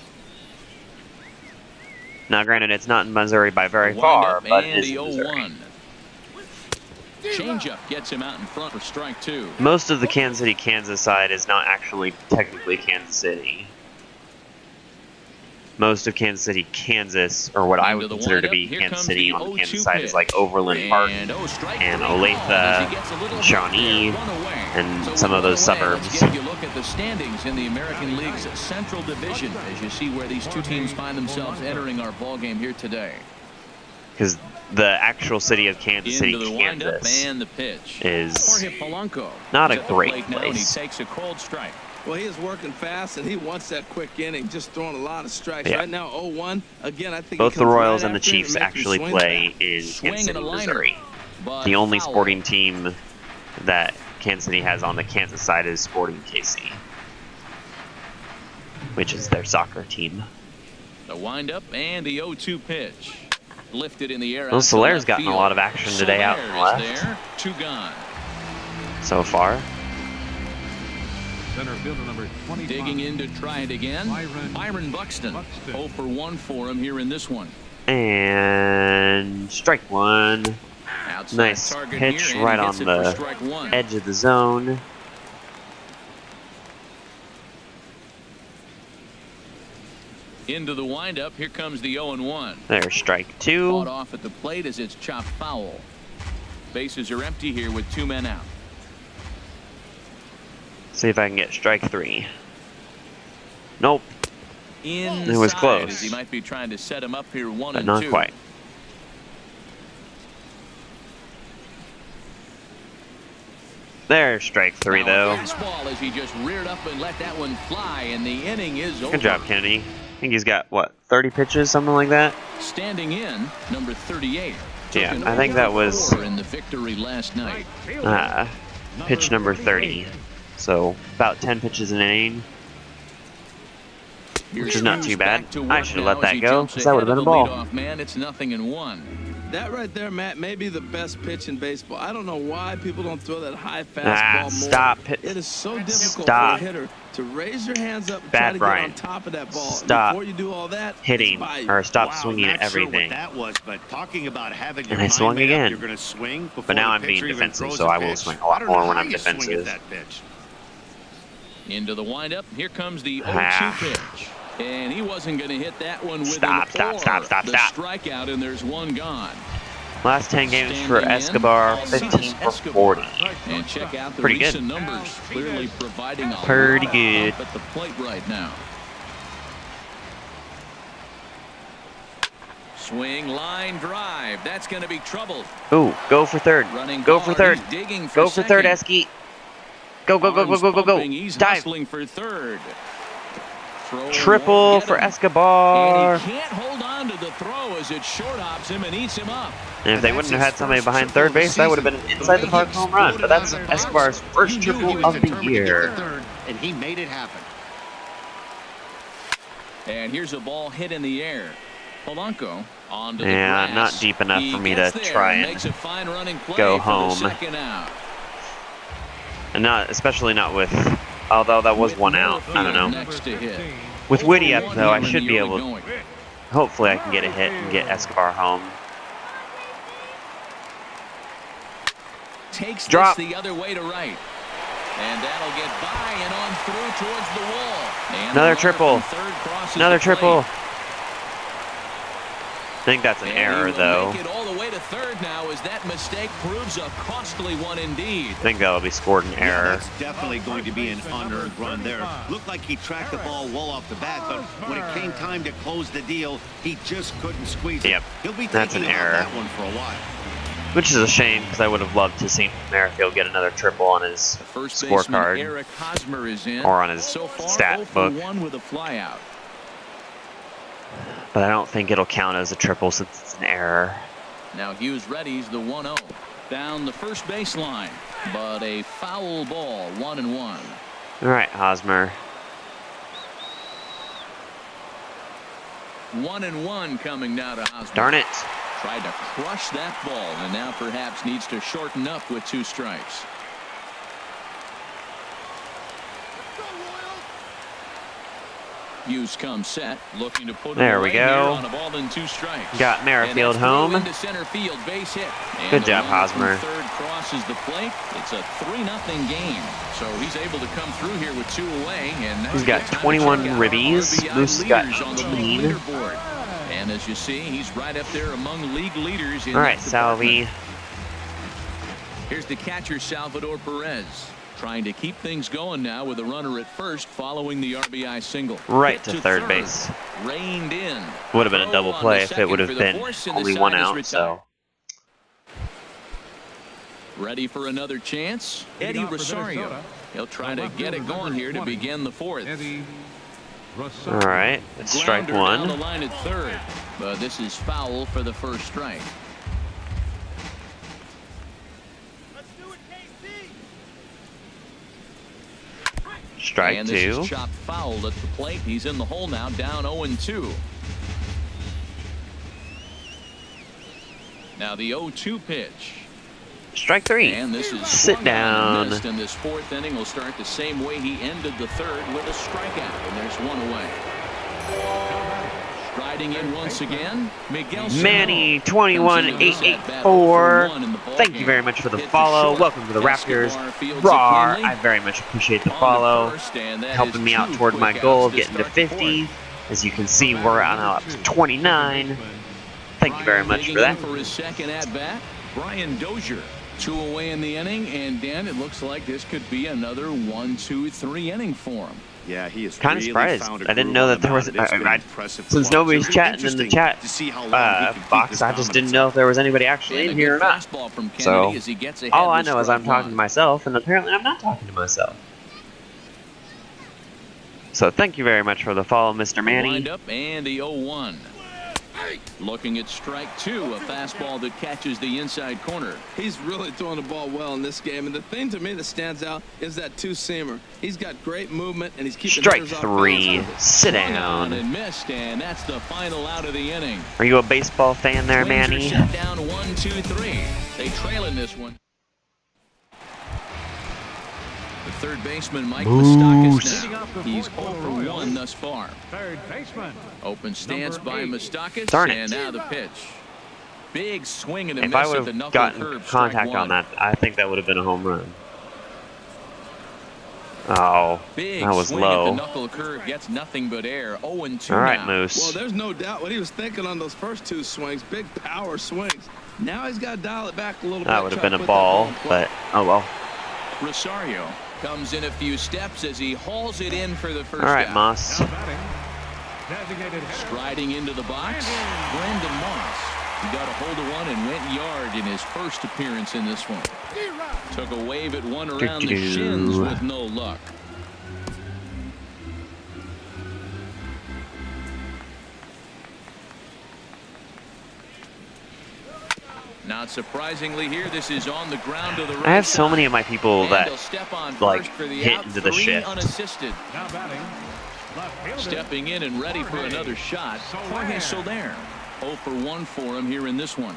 Speaker 1: Now, granted, it's not in Missouri by very far, but it is in Missouri.
Speaker 4: Changeup gets him out in front for strike 2.
Speaker 1: Most of the Kansas City, Kansas side is not actually technically Kansas City. Most of Kansas City, Kansas, or what I would consider to be Kansas City on the Kansas side, is like Overland Park and Olathe, Shawnee, and some of those suburbs.
Speaker 4: Let's give you a look at the standings in the American League's Central Division as you see where these 2 teams find themselves entering our ball game here today.
Speaker 1: Because the actual city of Kansas City,
Speaker 4: Kansas, and the pitch
Speaker 1: is not a great place.
Speaker 4: He takes a cold strike.
Speaker 3: Well, he is working fast, and he wants that quick inning, just throwing a lot of strikes.
Speaker 1: Yeah.
Speaker 3: Right now, 0-1. Again, I think
Speaker 1: both the Royals and the Chiefs actually play in Kansas City, Missouri. The only sporting team that Kansas City has on the Kansas side is Sporting KC, which is their soccer team.
Speaker 4: The windup and the 0-2 pitch. Lifted in the air.
Speaker 1: Well, Solaire's gotten a lot of action today out in the left.
Speaker 4: 2 gone.
Speaker 1: So far.
Speaker 5: Center fielder number 25.
Speaker 4: Digging in to try it again. Byron Buxton. 0 for 1 for him here in this one.
Speaker 1: And strike 1.
Speaker 4: Outside
Speaker 1: nice pitch right on the edge of the zone.
Speaker 4: Into the windup. Here comes the 0-1.
Speaker 1: There's strike 2.
Speaker 4: Caught off at the plate as it's chopped foul. Bases are empty here with 2 men out.
Speaker 1: See if I can get strike 3. Nope.
Speaker 4: Inside,
Speaker 1: it was close.
Speaker 4: As he might be trying to set him up here 1
Speaker 1: but
Speaker 4: and 2.
Speaker 1: not quite. There's strike 3 though.
Speaker 4: Fastball as he just reared up and let that one fly, and the inning is over.
Speaker 1: Good job, Kennedy. I think he's got what, 30 pitches, something like that.
Speaker 4: Standing in, number 38.
Speaker 1: Yeah, I think that was
Speaker 4: in the victory last night.
Speaker 1: Pitch number 30. So about 10 pitches an inning, which is not too bad. I should have let that go because that would have been a ball.
Speaker 4: Man, it's 0-1.
Speaker 3: That right there, Matt, may be the best pitch in baseball. I don't know why people don't throw that high fastball more.
Speaker 1: Stop it.
Speaker 3: It is so difficult for a hitter to raise your hands up and try to get on top of that ball.
Speaker 1: Stop
Speaker 3: Before you do all that,
Speaker 1: hitting or stop swinging at everything.
Speaker 2: Sure what that was, but talking about having your
Speaker 1: and I swung
Speaker 2: mind
Speaker 1: again.
Speaker 2: You're going to swing before
Speaker 1: but now
Speaker 2: the
Speaker 1: I'm being
Speaker 2: pitcher even
Speaker 1: defensive,
Speaker 2: throws
Speaker 1: so
Speaker 2: a
Speaker 1: I will
Speaker 2: pitch.
Speaker 1: swing a lot more when I'm defensive.
Speaker 2: That pitch.
Speaker 4: Into the windup. Here comes the 0-2 pitch. And he wasn't going to hit that one with
Speaker 1: Stop.
Speaker 4: The strikeout, and there's 1 gone.
Speaker 1: Last 10 games for Escobar, 15 for 40.
Speaker 4: And check out the
Speaker 1: Pretty
Speaker 4: recent
Speaker 1: good.
Speaker 4: numbers, clearly providing a
Speaker 1: Pretty
Speaker 4: lot
Speaker 1: good.
Speaker 4: at the plate right now. Swing, line, drive. That's going to be trouble.
Speaker 1: Ooh, go for third.
Speaker 4: Running
Speaker 1: Go for third. Go for third, Esky. Go, go, go, go, go, go, go.
Speaker 4: He's
Speaker 1: Dive.
Speaker 4: hustling for third.
Speaker 1: Triple for Escobar.
Speaker 4: And he can't hold on to the throw as it short hops him and eats him up.
Speaker 1: And if they wouldn't have had somebody behind third base, that would have been an inside the park home run. But that's Escobar's first triple of the year.
Speaker 2: And he made it happen.
Speaker 4: And here's a ball hit in the air. Polanco onto the
Speaker 1: Yeah,
Speaker 4: grass.
Speaker 1: not deep enough for me to
Speaker 4: He gets there
Speaker 1: try
Speaker 4: and
Speaker 1: and
Speaker 4: makes a fine running play
Speaker 1: go
Speaker 4: for
Speaker 1: home.
Speaker 4: the second out.
Speaker 1: And not, especially not with, although that was one out. I don't know.
Speaker 4: Next to hit.
Speaker 1: With Whitty up though, I
Speaker 4: Here in
Speaker 1: should
Speaker 4: the
Speaker 1: be
Speaker 4: early
Speaker 1: able.
Speaker 4: going.
Speaker 1: Hopefully, I can get a hit and get Escobar home.
Speaker 4: Takes
Speaker 1: Drop.
Speaker 4: this the other way to right. And that'll get by and on through towards the wall. And
Speaker 1: Another
Speaker 4: the runner
Speaker 1: triple.
Speaker 4: from third crosses
Speaker 1: Another
Speaker 4: the plate.
Speaker 1: triple. I think that's an
Speaker 4: And
Speaker 1: error
Speaker 4: he will
Speaker 1: though.
Speaker 4: make it all the way to third now as that mistake proves a costly one indeed.
Speaker 1: I think that'll be scored an error.
Speaker 6: That's definitely going to be an unearned run there. Looked like he tracked the ball well off the bat, but when it came time to close the deal, he just couldn't squeeze it.
Speaker 1: Yep,
Speaker 6: He'll be
Speaker 1: that's
Speaker 6: thinking
Speaker 1: an
Speaker 6: about
Speaker 1: error.
Speaker 6: that one for a while.
Speaker 1: Which is a shame because I would have loved to see Merrifield get another triple on his
Speaker 4: First baseman
Speaker 1: scorecard
Speaker 4: Eric Hosmer is in.
Speaker 1: or on his
Speaker 4: So far,
Speaker 1: stat
Speaker 4: 0 for
Speaker 1: book.
Speaker 4: 1 with a flyout.
Speaker 1: But I don't think it'll count as a triple since it's an error.
Speaker 4: Now Hughes readies the 1-0 down the first baseline, but a foul ball, 1-1.
Speaker 1: All right, Hosmer.
Speaker 4: 1-1 coming now to Hosmer.
Speaker 1: Darn it.
Speaker 4: Tried to crush that ball and now perhaps needs to shorten up with 2 strikes. Hughes comes set, looking to put
Speaker 1: There
Speaker 4: him
Speaker 1: we
Speaker 4: away here
Speaker 1: go.
Speaker 4: on a ball in 2 strikes.
Speaker 1: Got Merrifield
Speaker 4: And that's through
Speaker 1: home.
Speaker 4: into center field, base hit. And
Speaker 1: Good
Speaker 4: the
Speaker 1: job,
Speaker 4: runner from
Speaker 1: Hosmer.
Speaker 4: Third crosses the plate. It's a 3-0 game. So he's able to come through here with 2 away. And now
Speaker 1: He's got
Speaker 4: it's time to
Speaker 1: 21
Speaker 4: check out
Speaker 1: ribbies.
Speaker 4: RBI
Speaker 1: Moose has got
Speaker 4: leaders on the
Speaker 1: 18.
Speaker 4: leaderboard. And as you see, he's right up there among league leaders in
Speaker 1: All right,
Speaker 4: that department.
Speaker 1: Salvi.
Speaker 4: Here's the catcher, Salvador Perez, trying to keep things going now with a runner at first following the RBI single.
Speaker 1: Right
Speaker 4: Hit
Speaker 1: to third base.
Speaker 4: Reined in.
Speaker 1: Would have been a
Speaker 4: Throw
Speaker 1: double
Speaker 4: on
Speaker 1: play
Speaker 4: the
Speaker 1: if it
Speaker 4: second
Speaker 1: would have
Speaker 4: for the
Speaker 1: been
Speaker 4: force, and the
Speaker 1: only
Speaker 4: side
Speaker 1: 1
Speaker 4: is
Speaker 1: out.
Speaker 4: retired.
Speaker 1: So
Speaker 4: Ready for another chance? Eddie Rosario. He'll try to get it going here to begin the 4th.
Speaker 1: all right, it's strike
Speaker 4: Grounder down the
Speaker 1: 1.
Speaker 4: line at third, but this is foul for the first strike.
Speaker 1: Strike
Speaker 4: And this
Speaker 1: 2.
Speaker 4: is chopped foul at the plate. He's in the hole now, down 0-2. Now the 0-2 pitch.
Speaker 1: Strike 3.
Speaker 4: And this is
Speaker 1: Sit
Speaker 4: swung on and
Speaker 1: down.
Speaker 4: missed, and this 4th inning will start the same way he ended the 3rd with a strikeout, and there's 1 away. Striding in once again, Miguel
Speaker 1: Manny
Speaker 4: Sano comes into this
Speaker 1: 21884.
Speaker 4: at-bat 0 for 1 in the
Speaker 1: Thank you very
Speaker 4: ballgame.
Speaker 1: much for the
Speaker 4: Hit to
Speaker 1: follow.
Speaker 4: short.
Speaker 1: Welcome to the Raptors.
Speaker 4: Escobar fields
Speaker 1: Rawr.
Speaker 4: it cleanly.
Speaker 1: I very much appreciate the
Speaker 4: On to
Speaker 1: follow.
Speaker 4: first, and that
Speaker 1: Helping
Speaker 4: is
Speaker 1: me out
Speaker 4: 2
Speaker 1: toward my
Speaker 4: quick
Speaker 1: goal
Speaker 4: outs
Speaker 1: of getting to
Speaker 4: start the
Speaker 1: 50.
Speaker 4: 4th.
Speaker 1: As you can see, we're on up to 29. Thank you very much
Speaker 4: Digging
Speaker 1: for that.
Speaker 4: in for his second at-bat, Brian Dozier. 2 away in the inning, and Dan, it looks like this could be another 1, 2, 3 inning for him.
Speaker 6: Yeah, he is
Speaker 1: Kind of
Speaker 6: really
Speaker 1: surprised.
Speaker 6: found a
Speaker 1: I didn't
Speaker 6: groove
Speaker 1: know
Speaker 6: on
Speaker 1: that
Speaker 6: the
Speaker 1: there was.
Speaker 6: mound. It's been
Speaker 1: I,
Speaker 6: impressive to
Speaker 1: since
Speaker 6: watch.
Speaker 1: nobody's
Speaker 6: It'll be
Speaker 1: chatting in the
Speaker 6: interesting
Speaker 1: chat
Speaker 6: to see how long he can keep
Speaker 1: box,
Speaker 6: this
Speaker 1: I just
Speaker 6: dominance
Speaker 1: didn't know
Speaker 6: up.
Speaker 1: if there was anybody actually
Speaker 4: And
Speaker 1: in
Speaker 4: a
Speaker 1: here or
Speaker 4: good
Speaker 1: not.
Speaker 4: fastball from Kennedy
Speaker 1: So
Speaker 4: as he gets ahead
Speaker 1: all I
Speaker 4: with
Speaker 1: know is I'm
Speaker 4: strike
Speaker 1: talking to
Speaker 4: one.
Speaker 1: myself, and apparently I'm not talking to myself. So thank you very much for the follow, Mr. Manny.
Speaker 4: Wind up and the 0-1. Looking at strike 2, a fastball that catches the inside corner.
Speaker 3: He's really throwing the ball well in this game, and the thing to me that stands out is that 2-seamer. He's got great movement, and he's keeping
Speaker 1: Strike
Speaker 3: hitters off
Speaker 1: 3.
Speaker 3: balance.
Speaker 1: Sit
Speaker 4: Swung on
Speaker 1: down.
Speaker 4: and missed, and that's the final out of the inning.
Speaker 1: Are you a baseball fan there,
Speaker 4: Twins are
Speaker 1: Manny?
Speaker 4: set down 1, 2, 3. They trail in this one. The third baseman, Mike Moustakas, now. He's 0 for 1 thus far.
Speaker 5: Third baseman.
Speaker 4: Open stance by
Speaker 5: 8.
Speaker 4: Moustakas,
Speaker 1: Darn it.
Speaker 4: and now the pitch. Big swing and a
Speaker 1: If
Speaker 4: miss
Speaker 1: I
Speaker 4: at
Speaker 1: would
Speaker 4: the
Speaker 1: have
Speaker 4: knuckle
Speaker 1: gotten
Speaker 4: curve. Strike
Speaker 1: contact
Speaker 4: 1.
Speaker 1: on that, I think that would have been a home run. Oh,
Speaker 4: Big
Speaker 1: that was
Speaker 4: swing at the
Speaker 1: low.
Speaker 4: knuckle curve gets nothing but air. 0-2
Speaker 1: All right,
Speaker 4: now.
Speaker 1: Moose.
Speaker 3: Well, there's no doubt what he was thinking on those first 2 swings. Big power swings. Now he's got to dial it back a little bit.
Speaker 1: That would have been a ball, but oh well.
Speaker 4: Rosario comes in a few steps as he hauls it in for the first
Speaker 1: All right,
Speaker 4: out.
Speaker 1: Moss.
Speaker 4: Striding into the box, Brandon Moss. He got a hold of one and went yard in his first appearance in this one. Took a wave at one around the shins with no luck. Not surprisingly here, this is on the ground to the right.
Speaker 1: I have so many of my people that like
Speaker 4: hit
Speaker 1: into the shift.
Speaker 4: Unassisted. Stepping in and ready for another shot, Jorge Soler. 0 for 1 for him here in this one.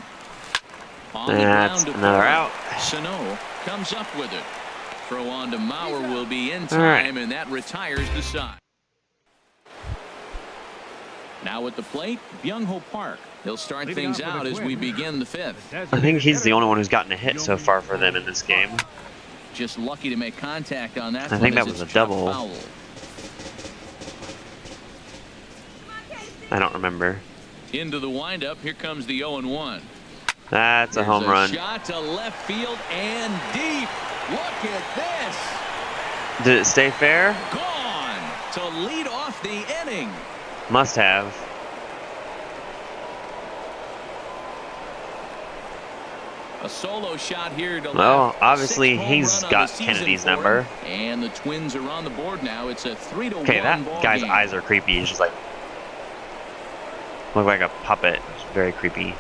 Speaker 1: That's another out.
Speaker 4: Sano comes up with it. Throw on to Mauer will be in time, and that retires the side. Now at the plate, Byung-Ho Park. He'll start things out as we begin the 5th.
Speaker 1: I think he's the only one who's gotten a hit so far for them in this game.
Speaker 4: Just lucky to make contact on that.
Speaker 1: I think that was a double.
Speaker 4: Foul.
Speaker 1: I don't remember.
Speaker 4: Into the windup. Here comes the 0-1.
Speaker 1: That's a home run.
Speaker 4: Shot to left field and deep. Look at this.
Speaker 1: Did it stay fair?
Speaker 4: Gone to lead off the inning.
Speaker 1: Must have.
Speaker 4: A solo shot here to
Speaker 1: Well,
Speaker 4: left.
Speaker 1: obviously he's got Kennedy's number.
Speaker 4: And the Twins are on the board now. It's a 3-1
Speaker 1: Okay, that
Speaker 4: ball
Speaker 1: guy's
Speaker 4: game.
Speaker 1: eyes are creepy. He's just like look like a puppet. It's very creepy.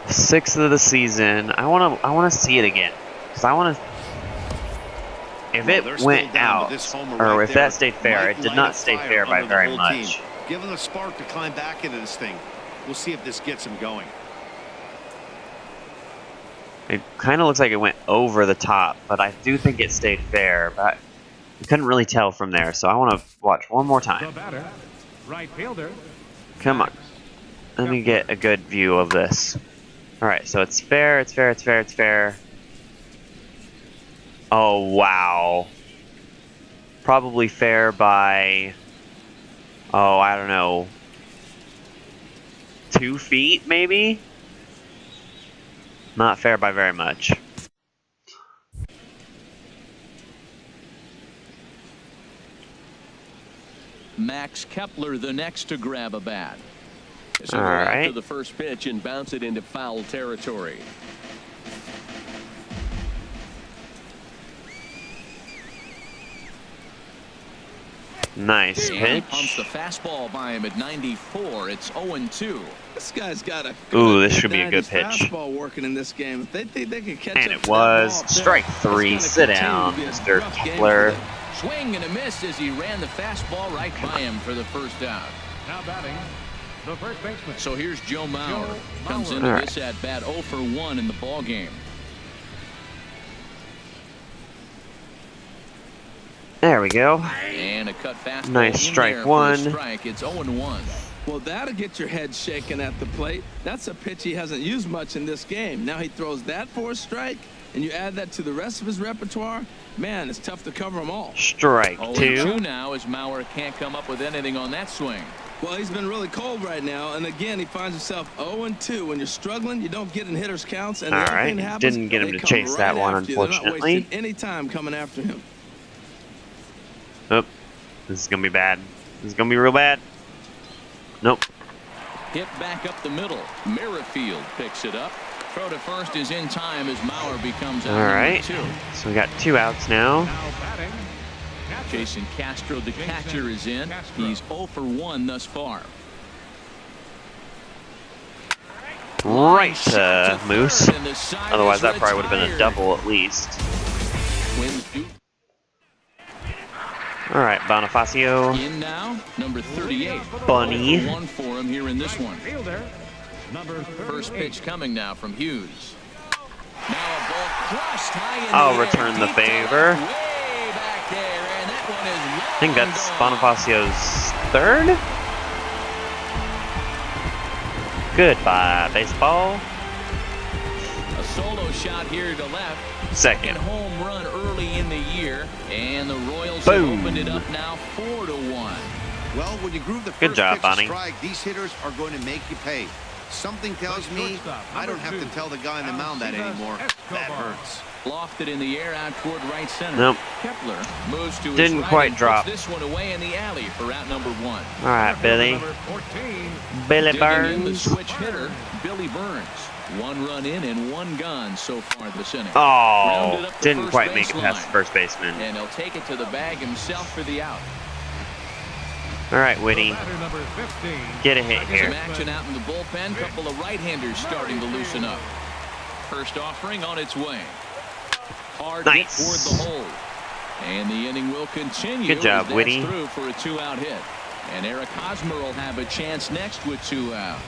Speaker 1: 6th of the season. I wanna see it again because I wanna. If it went out, or if that stayed fair, it did not stay fair by very much.
Speaker 2: Give him a spark to climb back into this thing. We'll see if this gets him going.
Speaker 1: It kind of looks like it went over the top, but I do think it stayed fair. But I couldn't really tell from there, so I want to watch one more time.
Speaker 5: The batter, right fielder.
Speaker 1: Come on. Let me get a good view of this. Alright, so it's fair, it's fair, it's fair, it's fair. Oh, wow. Probably fair by, oh, I don't know, 2 feet, maybe? Not fair by very much.
Speaker 4: Max Kepler, the next to grab a bat.
Speaker 11: So
Speaker 1: all right.
Speaker 11: after the first pitch and bounce it into foul territory.
Speaker 1: Nice
Speaker 4: And
Speaker 1: pitch.
Speaker 4: he pumps the fastball by him at 94. It's 0-2.
Speaker 3: This guy's got a
Speaker 1: Ooh, this should be a good
Speaker 3: 90s
Speaker 1: pitch.
Speaker 3: fastball working in this game. If they think they can catch
Speaker 1: And
Speaker 3: up
Speaker 1: it
Speaker 3: to that
Speaker 1: was
Speaker 3: ball up there,
Speaker 1: strike
Speaker 3: it's
Speaker 1: 3.
Speaker 3: gonna
Speaker 1: Sit
Speaker 3: continue
Speaker 1: down,
Speaker 3: to be a
Speaker 1: Mr.
Speaker 3: rough game for
Speaker 1: Kepler.
Speaker 3: them.
Speaker 4: Swing and a miss as he ran the fastball right by him for the first out.
Speaker 5: Now batting, the first baseman.
Speaker 4: So here's Joe Mauer.
Speaker 5: Joe
Speaker 4: Comes
Speaker 5: Mauer.
Speaker 4: into
Speaker 1: All right.
Speaker 4: this at bat 0 for 1 in the ball game.
Speaker 1: There we go.
Speaker 4: And a cut fastball.
Speaker 1: Nice
Speaker 4: in
Speaker 1: strike
Speaker 4: there for a
Speaker 1: one.
Speaker 4: Strike. It's 0-1.
Speaker 3: Well, that'll get your head shaking at the plate. That's a pitch he hasn't used much in this game. Now he throws that for a strike, and you add that to the rest of his repertoire. Man, it's tough to cover them all.
Speaker 1: Strike 2.
Speaker 4: 0-2 now as Mauer can't come up with anything on that swing.
Speaker 3: Well, he's been really cold right now, and again, he finds himself 0-2. When you're struggling, you don't get in hitters' counts, and
Speaker 1: All
Speaker 3: the other
Speaker 1: right,
Speaker 3: thing that happens,
Speaker 1: didn't get him
Speaker 3: they
Speaker 1: to
Speaker 3: come
Speaker 1: chase that
Speaker 3: right
Speaker 1: one,
Speaker 3: after you. They're not
Speaker 1: unfortunately.
Speaker 3: wasting any time coming after him.
Speaker 1: Oh, this is gonna be bad. This is gonna be real bad. Nope.
Speaker 4: Hit back up the middle. Merrifield picks it up. Throw to first is in time as Mauer becomes out
Speaker 1: All
Speaker 4: number
Speaker 1: right.
Speaker 4: 2.
Speaker 1: So we got 2 outs now.
Speaker 5: Now batting, catcher.
Speaker 4: Jason Castro, the
Speaker 5: Jason
Speaker 4: catcher, is in.
Speaker 5: Castro.
Speaker 4: He's 0 for 1 thus far.
Speaker 1: Right
Speaker 4: Shot
Speaker 1: to
Speaker 4: to
Speaker 1: Moose.
Speaker 4: third, and the side
Speaker 1: Otherwise,
Speaker 4: is
Speaker 1: that probably would have been a
Speaker 4: retired.
Speaker 1: double at least.
Speaker 4: Twins do
Speaker 1: All right, Bonifacio.
Speaker 4: in now. Number 38.
Speaker 1: Bunny.
Speaker 4: 0 for 1 for him here in this one.
Speaker 5: Fielder, number 38.
Speaker 4: First pitch coming now from Hughes. Now a ball crushed high in
Speaker 1: I'll
Speaker 4: the air,
Speaker 1: return the
Speaker 4: deep to
Speaker 1: favor.
Speaker 4: left, way back there, and that one is
Speaker 1: I think
Speaker 4: long
Speaker 1: that's
Speaker 4: gone.
Speaker 1: Bonifacio's 3rd. Goodbye, baseball.
Speaker 4: A solo shot here to left.
Speaker 1: 2nd.
Speaker 4: Home run early in the year, and the Royals
Speaker 1: Boom.
Speaker 4: have opened it up now 4-1.
Speaker 2: Well, when you groove the
Speaker 1: Good
Speaker 2: first
Speaker 1: job,
Speaker 2: pitch
Speaker 1: Bonnie.
Speaker 2: of strike, these hitters are going to make you pay. Something tells me I don't have to tell the guy on the mound that anymore. That hurts.
Speaker 4: Lofted in the air out toward right center.
Speaker 1: Nope.
Speaker 4: Kepler moves to his
Speaker 1: Didn't
Speaker 4: right
Speaker 1: quite
Speaker 4: and
Speaker 1: drop.
Speaker 4: puts this one away in the alley for out number 1.
Speaker 1: All right, Billy. Billy
Speaker 4: Digging in the
Speaker 1: Burns.
Speaker 4: switch hitter, Billy Burns. 1 run in and 1 gone so far this inning.
Speaker 1: Oh, didn't quite make it past the first baseman.
Speaker 4: And he'll take it to the bag himself for the out.
Speaker 1: All right, Whitty. Get a hit here.
Speaker 4: Some action out in the bullpen. Couple of right-handers starting to loosen up. First offering on its way. Hard hit toward the hole. And the inning will continue.
Speaker 1: Good job, Whitty.
Speaker 4: Through for a 2-out hit. And Eric Hosmer will have a chance next with 2 out.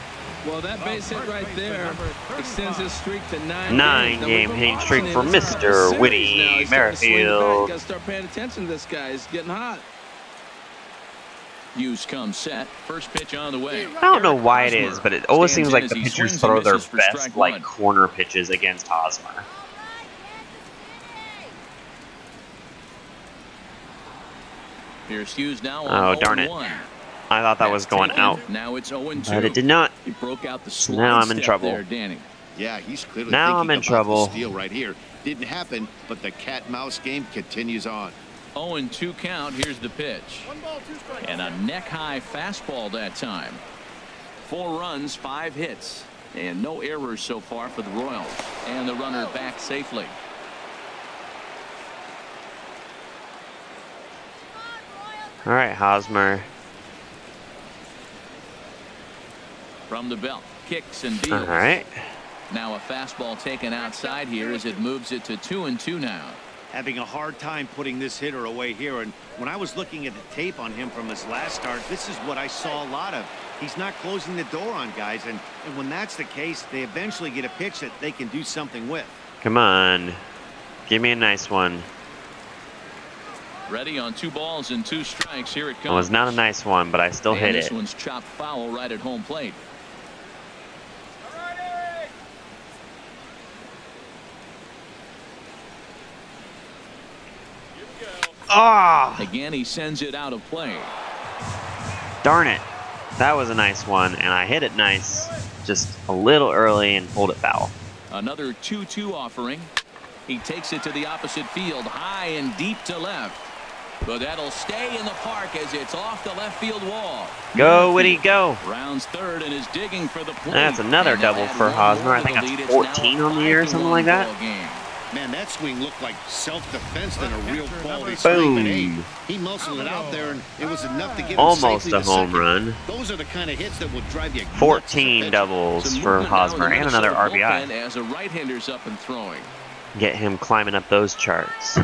Speaker 3: Well, that base hit right there extends his streak to 9
Speaker 1: 9-game hitting streak for Mr. Whitty Merrifield.
Speaker 3: Got to start paying attention to this guy. He's getting hot.
Speaker 4: Hughes comes set. First pitch on the way.
Speaker 1: I don't know why it is, but it always seems like the pitchers throw their best, like, corner pitches against Hosmer.
Speaker 4: Here's Hughes now on 0-1.
Speaker 1: Darn it. I thought that was going out.
Speaker 4: Now it's 0-2.
Speaker 1: But it did not.
Speaker 4: He broke out the
Speaker 1: So now I'm in trouble.
Speaker 4: there, Danny.
Speaker 2: Yeah, he's clearly
Speaker 1: Now I'm in trouble.
Speaker 2: Steal right here. Didn't happen, but the cat-mouse game continues on.
Speaker 4: 0-2 count. Here's the pitch. And a neck-high fastball that time. 4 runs, 5 hits, and no errors so far for the Royals. And the runner back safely.
Speaker 1: All right, Hosmer.
Speaker 4: From the belt, kicks and deals.
Speaker 1: All right.
Speaker 4: Now a fastball taken outside here as it moves it to 2-2 now.
Speaker 6: Having a hard time putting this hitter away here, and when I was looking at the tape on him from his last start, this is what I saw a lot of. He's not closing the door on guys, and when that's the case, they eventually get a pitch that they can do something with.
Speaker 1: Come on. Give me a nice one.
Speaker 4: Ready on 2 balls and 2 strikes. Here it comes.
Speaker 1: It was not a nice one, but I still hit
Speaker 4: this
Speaker 1: it.
Speaker 4: One's chopped foul right at home plate.
Speaker 1: Oh!
Speaker 4: Again, he sends it out of play.
Speaker 1: Darn it. That was a nice one, and I hit it nice. Just a little early and pulled it foul.
Speaker 4: Another 2-2 offering. He takes it to the opposite field, high and deep to left. But that'll stay in the park as it's off the left field wall.
Speaker 1: Go, Whitty, go.
Speaker 4: Rounds third and is digging for the plate.
Speaker 1: That's another double for Hosmer. I think that's 14 on the year or something like that.
Speaker 2: Man, that swing looked like self-defense than a real quality swing. But hey, he muscled it out there, and it was enough to get him
Speaker 1: almost
Speaker 2: safely
Speaker 1: a
Speaker 2: to
Speaker 1: home
Speaker 2: second.
Speaker 1: run.
Speaker 2: Those are the kind of hits that will drive you.
Speaker 1: 14 doubles for Hosmer and another RBI.
Speaker 4: As a right-hander's up and throwing.
Speaker 1: Get him climbing up those charts.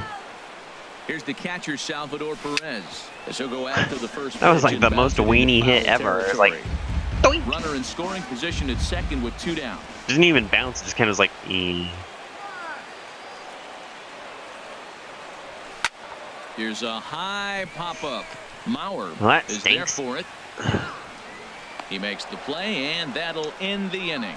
Speaker 4: Here's the catcher, Salvador Perez. As he'll go after the first.
Speaker 1: That was like the most weenie hit ever. It's like, doink.
Speaker 4: Runner in scoring position at second with 2 down.
Speaker 1: Didn't even bounce. Just kind of was like,
Speaker 4: Here's a high pop-up. Mauer is there for it. He makes the play, and that'll end the inning.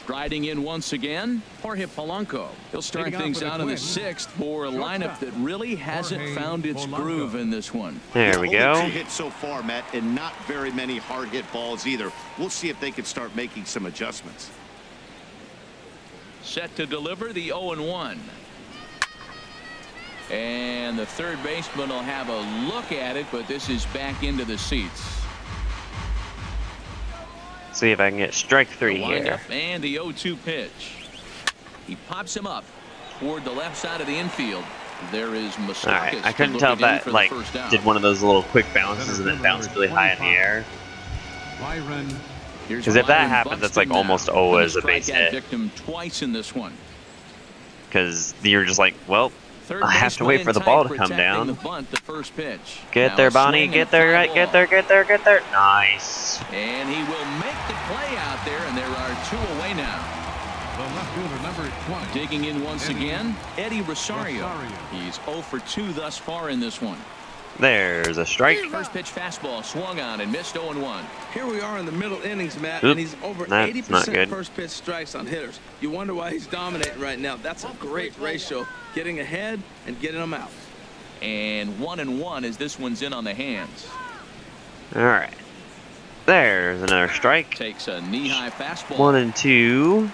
Speaker 4: Striding in once again, Jorge Polanco. He'll start things out in the 6th for a lineup that really hasn't found its groove in this one.
Speaker 1: There we go.
Speaker 2: Only 2 hits so far, Matt, and not very many hard hit balls either. We'll see if they can start making some adjustments.
Speaker 4: Set to deliver the 0-1. And the third baseman will have a look at it, but this is back into the seats.
Speaker 1: See if I can get strike 3 here.
Speaker 4: And the 0-2 pitch. He pops him up toward the left side of the infield. There is Moustakas.
Speaker 1: All right, I couldn't tell if that like did one of those little quick bounces and then bounced really high in the air. Because if that happens, it's like almost always a base hit.
Speaker 4: Victim twice in this one.
Speaker 1: Because you're just like, well, I have to wait for the ball to come down.
Speaker 4: The bunt, the first pitch.
Speaker 1: Get there, Bonnie. Get there, right? Get there, get there, get there. Nice.
Speaker 4: And he will make the play out there, and there are 2 away now.
Speaker 5: The left fielder, number 20.
Speaker 4: Digging in once again, Eddie Rosario. He's 0 for 2 thus far in this one.
Speaker 1: There's a strike.
Speaker 4: First pitch fastball swung on and missed 0-1.
Speaker 3: Here we are in the middle innings, Matt, and he's over 80% first pitch strikes on hitters. You wonder why he's dominating right now. That's a great ratio, getting ahead and getting them out.
Speaker 4: And 1-1 as this one's in on the hands.
Speaker 1: All right. There's another strike.
Speaker 4: Takes a knee-high fastball.
Speaker 1: 1 and 2.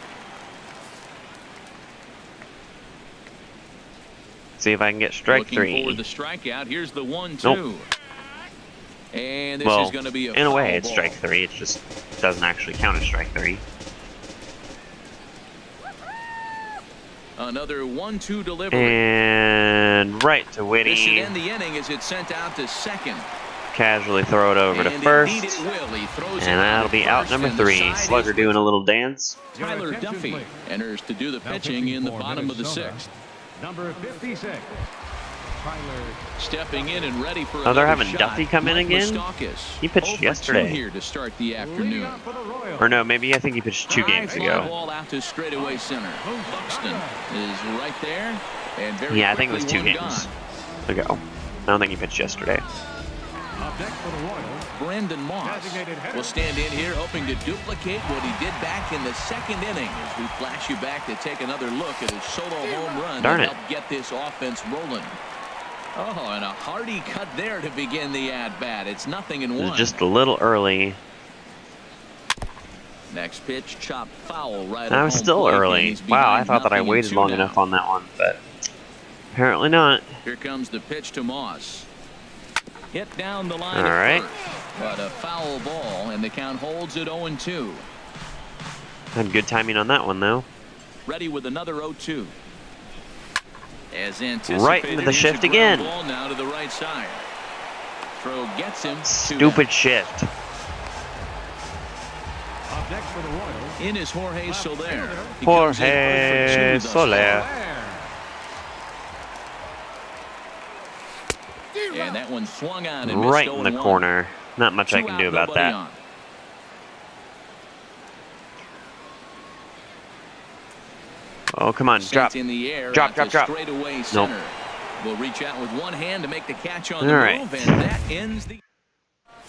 Speaker 1: See if I can get strike
Speaker 4: Looking
Speaker 1: 3.
Speaker 4: for the strikeout. Here's the 1-2.
Speaker 1: Nope.
Speaker 4: And this
Speaker 1: Well,
Speaker 4: is going to be a
Speaker 1: in a way,
Speaker 4: foul
Speaker 1: it's
Speaker 4: ball.
Speaker 1: strike 3. It just doesn't actually count as strike 3.
Speaker 4: Another 1-2 delivery.
Speaker 1: And right to
Speaker 4: This should
Speaker 1: Whitty.
Speaker 4: end the inning as it's sent out to second.
Speaker 1: Casually throw it over to
Speaker 4: And
Speaker 1: first.
Speaker 4: indeed it will. He throws it
Speaker 1: And that'll
Speaker 4: out
Speaker 1: be
Speaker 4: at
Speaker 1: out
Speaker 4: first,
Speaker 1: number
Speaker 4: and the
Speaker 1: 3.
Speaker 4: side
Speaker 1: Slugger
Speaker 4: is
Speaker 1: doing a little dance.
Speaker 4: Tyler Duffy enters to do the pitching in the bottom of the 6th.
Speaker 5: Number 56. Tyler.
Speaker 4: Stepping in and ready for
Speaker 1: Oh, they're
Speaker 4: another
Speaker 1: having
Speaker 4: shot.
Speaker 1: Duffy come in
Speaker 4: Mike
Speaker 1: again?
Speaker 4: Moustakas.
Speaker 1: He pitched
Speaker 4: 0 for 2
Speaker 1: yesterday.
Speaker 4: here to start the
Speaker 5: Leading
Speaker 4: afternoon.
Speaker 5: off for the Royals.
Speaker 1: Or no, maybe I think he pitched 2 games
Speaker 4: Fly
Speaker 1: ago.
Speaker 4: ball out to straightaway center. Buxton is right there. And very
Speaker 1: Yeah, I think it was 2
Speaker 4: quickly
Speaker 1: games
Speaker 4: one gone.
Speaker 1: ago. I don't think he pitched yesterday.
Speaker 5: Up next for the Royals.
Speaker 4: Brandon Moss
Speaker 5: Designated hitter.
Speaker 4: will stand in here hoping to duplicate what he did back in the 2nd inning as we flash you back to take another look at his solo home run
Speaker 1: Darn
Speaker 4: to
Speaker 1: it.
Speaker 4: help get this offense rolling. Oh, and a hearty cut there to begin the at-bat. It's 0-1.
Speaker 1: It was just a little early.
Speaker 4: Next pitch, chopped foul right.
Speaker 1: I was still early. Wow, I thought that I waited long enough on that one, but apparently not.
Speaker 4: Here comes the pitch to Moss. Hit down the line.
Speaker 1: All right.
Speaker 4: But a foul ball, and the count holds at 0-2.
Speaker 1: Had good timing on that one, though.
Speaker 4: Ready with another 0-2. As anticipated,
Speaker 1: Right into the
Speaker 4: here's a
Speaker 1: shift
Speaker 4: ground
Speaker 1: again.
Speaker 4: Ball now to the right side. Throw gets him.
Speaker 1: Stupid shift.
Speaker 5: Up next for the Royals.
Speaker 4: In is Jorge Soler. He
Speaker 1: Jorge
Speaker 4: comes in 0 for 2 thus far.
Speaker 1: Soler.
Speaker 4: And that one swung on and
Speaker 1: Right
Speaker 4: missed
Speaker 1: in the
Speaker 4: 0-1.
Speaker 1: corner. Not much I
Speaker 4: 2
Speaker 1: can
Speaker 4: out,
Speaker 1: do about
Speaker 4: nobody
Speaker 1: that.
Speaker 4: on.
Speaker 1: Oh, come on. Drop.
Speaker 4: Sent in the air
Speaker 1: Drop,
Speaker 4: out
Speaker 1: drop,
Speaker 4: to
Speaker 1: drop.
Speaker 4: straightaway center. Will reach out with one hand to make the catch on the
Speaker 1: All right.
Speaker 4: move, and that ends the.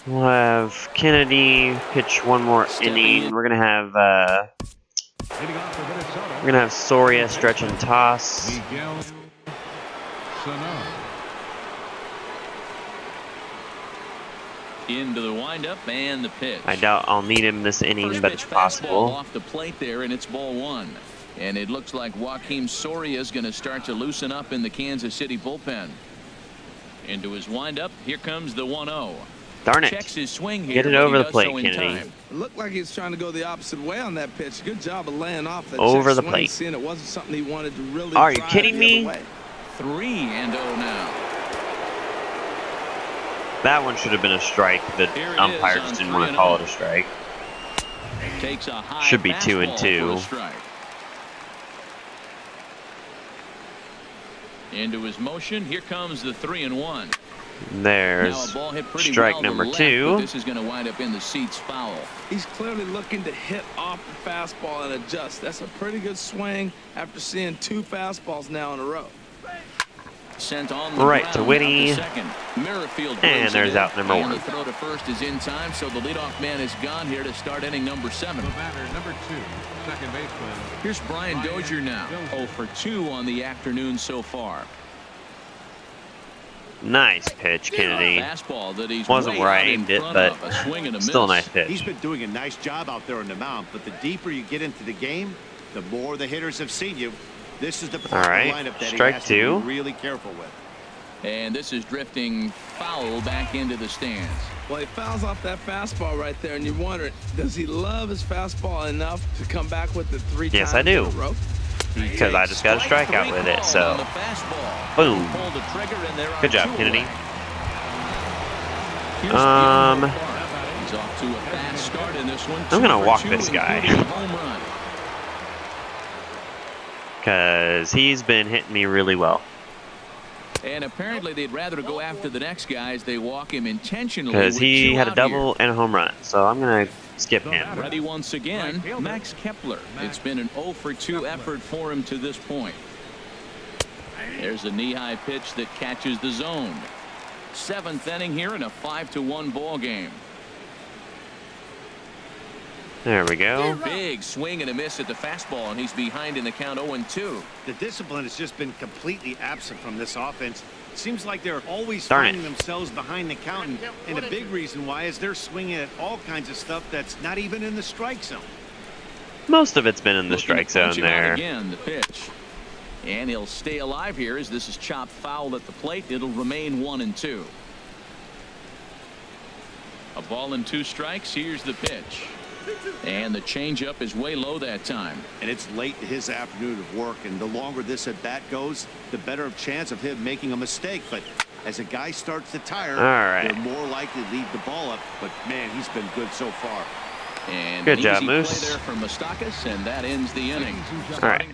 Speaker 1: We'll have Kennedy pitch one more inning. We're gonna have
Speaker 5: Leading off for Minnesota.
Speaker 1: we're gonna have Soria stretch and toss.
Speaker 5: Miguel Sano.
Speaker 4: Into the windup and the pitch.
Speaker 1: I doubt I'll need him this inning,
Speaker 4: First
Speaker 1: but
Speaker 4: pitch
Speaker 1: it's
Speaker 4: fastball
Speaker 1: possible.
Speaker 4: off the plate there, and it's ball 1. And it looks like Joaquim Soria is going to start to loosen up in the Kansas City bullpen. Into his windup, here comes the 1-0.
Speaker 1: Darn it.
Speaker 4: Checks his swing here.
Speaker 1: Get it
Speaker 4: but he
Speaker 1: over the
Speaker 4: does
Speaker 1: plate,
Speaker 4: so in
Speaker 1: Kennedy.
Speaker 4: time.
Speaker 3: It looked like he was trying to go the opposite way on that pitch. Good job of laying off that
Speaker 1: Over
Speaker 3: check
Speaker 1: the
Speaker 3: swing,
Speaker 1: plate.
Speaker 3: seeing it wasn't something he wanted to really
Speaker 1: Are you
Speaker 3: drive
Speaker 1: kidding
Speaker 3: the
Speaker 1: me?
Speaker 3: other way.
Speaker 4: 3-0 now.
Speaker 1: That one should have been a strike. The
Speaker 4: Here it
Speaker 1: umpire
Speaker 4: is
Speaker 1: just
Speaker 4: on
Speaker 1: didn't want to
Speaker 4: 3-0.
Speaker 1: call it a strike.
Speaker 4: Takes a high
Speaker 1: Should be 2 and
Speaker 4: fastball
Speaker 1: 2.
Speaker 4: for a strike. Into his motion, here comes the 3-1.
Speaker 1: There's
Speaker 4: Now a ball hit pretty
Speaker 1: strike
Speaker 4: well to
Speaker 1: number
Speaker 4: left,
Speaker 1: 2.
Speaker 4: but this is going to wind up in the seats foul.
Speaker 3: He's clearly looking to hit off the fastball and adjust. That's a pretty good swing after seeing 2 fastballs now in a row.
Speaker 4: Sent on the
Speaker 1: Right
Speaker 4: ground,
Speaker 1: to Whitty.
Speaker 4: out to second. Merrifield
Speaker 1: And
Speaker 4: brings it
Speaker 1: there's
Speaker 4: in,
Speaker 1: out number
Speaker 4: and
Speaker 1: 1.
Speaker 4: the throw to first is in time, so the leadoff man is gone here to start inning number 7.
Speaker 5: The batter, number 2, second baseman.
Speaker 4: Here's Brian Dozier now. 0 for 2 on the afternoon so far.
Speaker 1: Nice pitch, Kennedy.
Speaker 4: Fastball that he's
Speaker 1: Wasn't
Speaker 4: way
Speaker 1: where I
Speaker 4: out in
Speaker 1: aimed it,
Speaker 4: front
Speaker 1: but
Speaker 4: of. A swing and a
Speaker 1: still a
Speaker 4: miss.
Speaker 1: nice pitch.
Speaker 2: He's been doing a nice job out there on the mound, but the deeper you get into the game, the more the hitters have seen you. This is the part of the
Speaker 1: right,
Speaker 2: lineup that
Speaker 1: strike
Speaker 2: he has to
Speaker 1: 2.
Speaker 2: be really careful with.
Speaker 4: And this is drifting foul back into the stands.
Speaker 3: Well, he fouls off that fastball right there, and you wonder, does he love his fastball enough to come back with it 3
Speaker 1: Yes,
Speaker 3: times
Speaker 1: I do.
Speaker 3: in a row?
Speaker 1: Because I just got a strikeout with it, so boom. Good job, Kennedy.
Speaker 4: He's off to a fast start in this one.
Speaker 1: I'm gonna
Speaker 4: 2 for
Speaker 1: walk
Speaker 4: 2,
Speaker 1: this guy.
Speaker 4: including a home run.
Speaker 1: Because he's been hitting me really well.
Speaker 4: And apparently they'd rather go after the next guy as they walk him intentionally.
Speaker 1: Because
Speaker 4: with
Speaker 1: he
Speaker 4: 2
Speaker 1: had a
Speaker 4: out
Speaker 1: double and a home run. So I'm going to skip him.
Speaker 4: Ready once again, Max Kepler. It's been an 0 for 2 effort for him to this point. There's a knee-high pitch that catches the zone. 7th inning here in a 5-1 ball game.
Speaker 1: There we go.
Speaker 11: Big swing and a miss at the fastball, and he's behind in the count 0-2.
Speaker 6: The discipline has just been completely absent from this offense. It seems like they're always
Speaker 1: Darn
Speaker 6: finding
Speaker 1: it.
Speaker 6: themselves behind the count, and a big reason why is they're swinging at all kinds of stuff that's not even in the strike zone.
Speaker 1: Most of it's been in the strike zone there.
Speaker 4: Again, the pitch. And he'll stay alive here as this is chopped foul at the plate. It'll remain 1-2. A ball and 2 strikes. Here's the pitch. And the changeup is way low that time.
Speaker 6: And it's late in his afternoon of work, and the longer this at bat goes, the better chance of him making a mistake. But as a guy starts to tire, they're more likely to leave the ball up. But man, he's been good so far.
Speaker 4: And
Speaker 1: good job,
Speaker 4: play
Speaker 1: Moose.
Speaker 4: there from Moustakas, and that ends the inning.
Speaker 1: All right,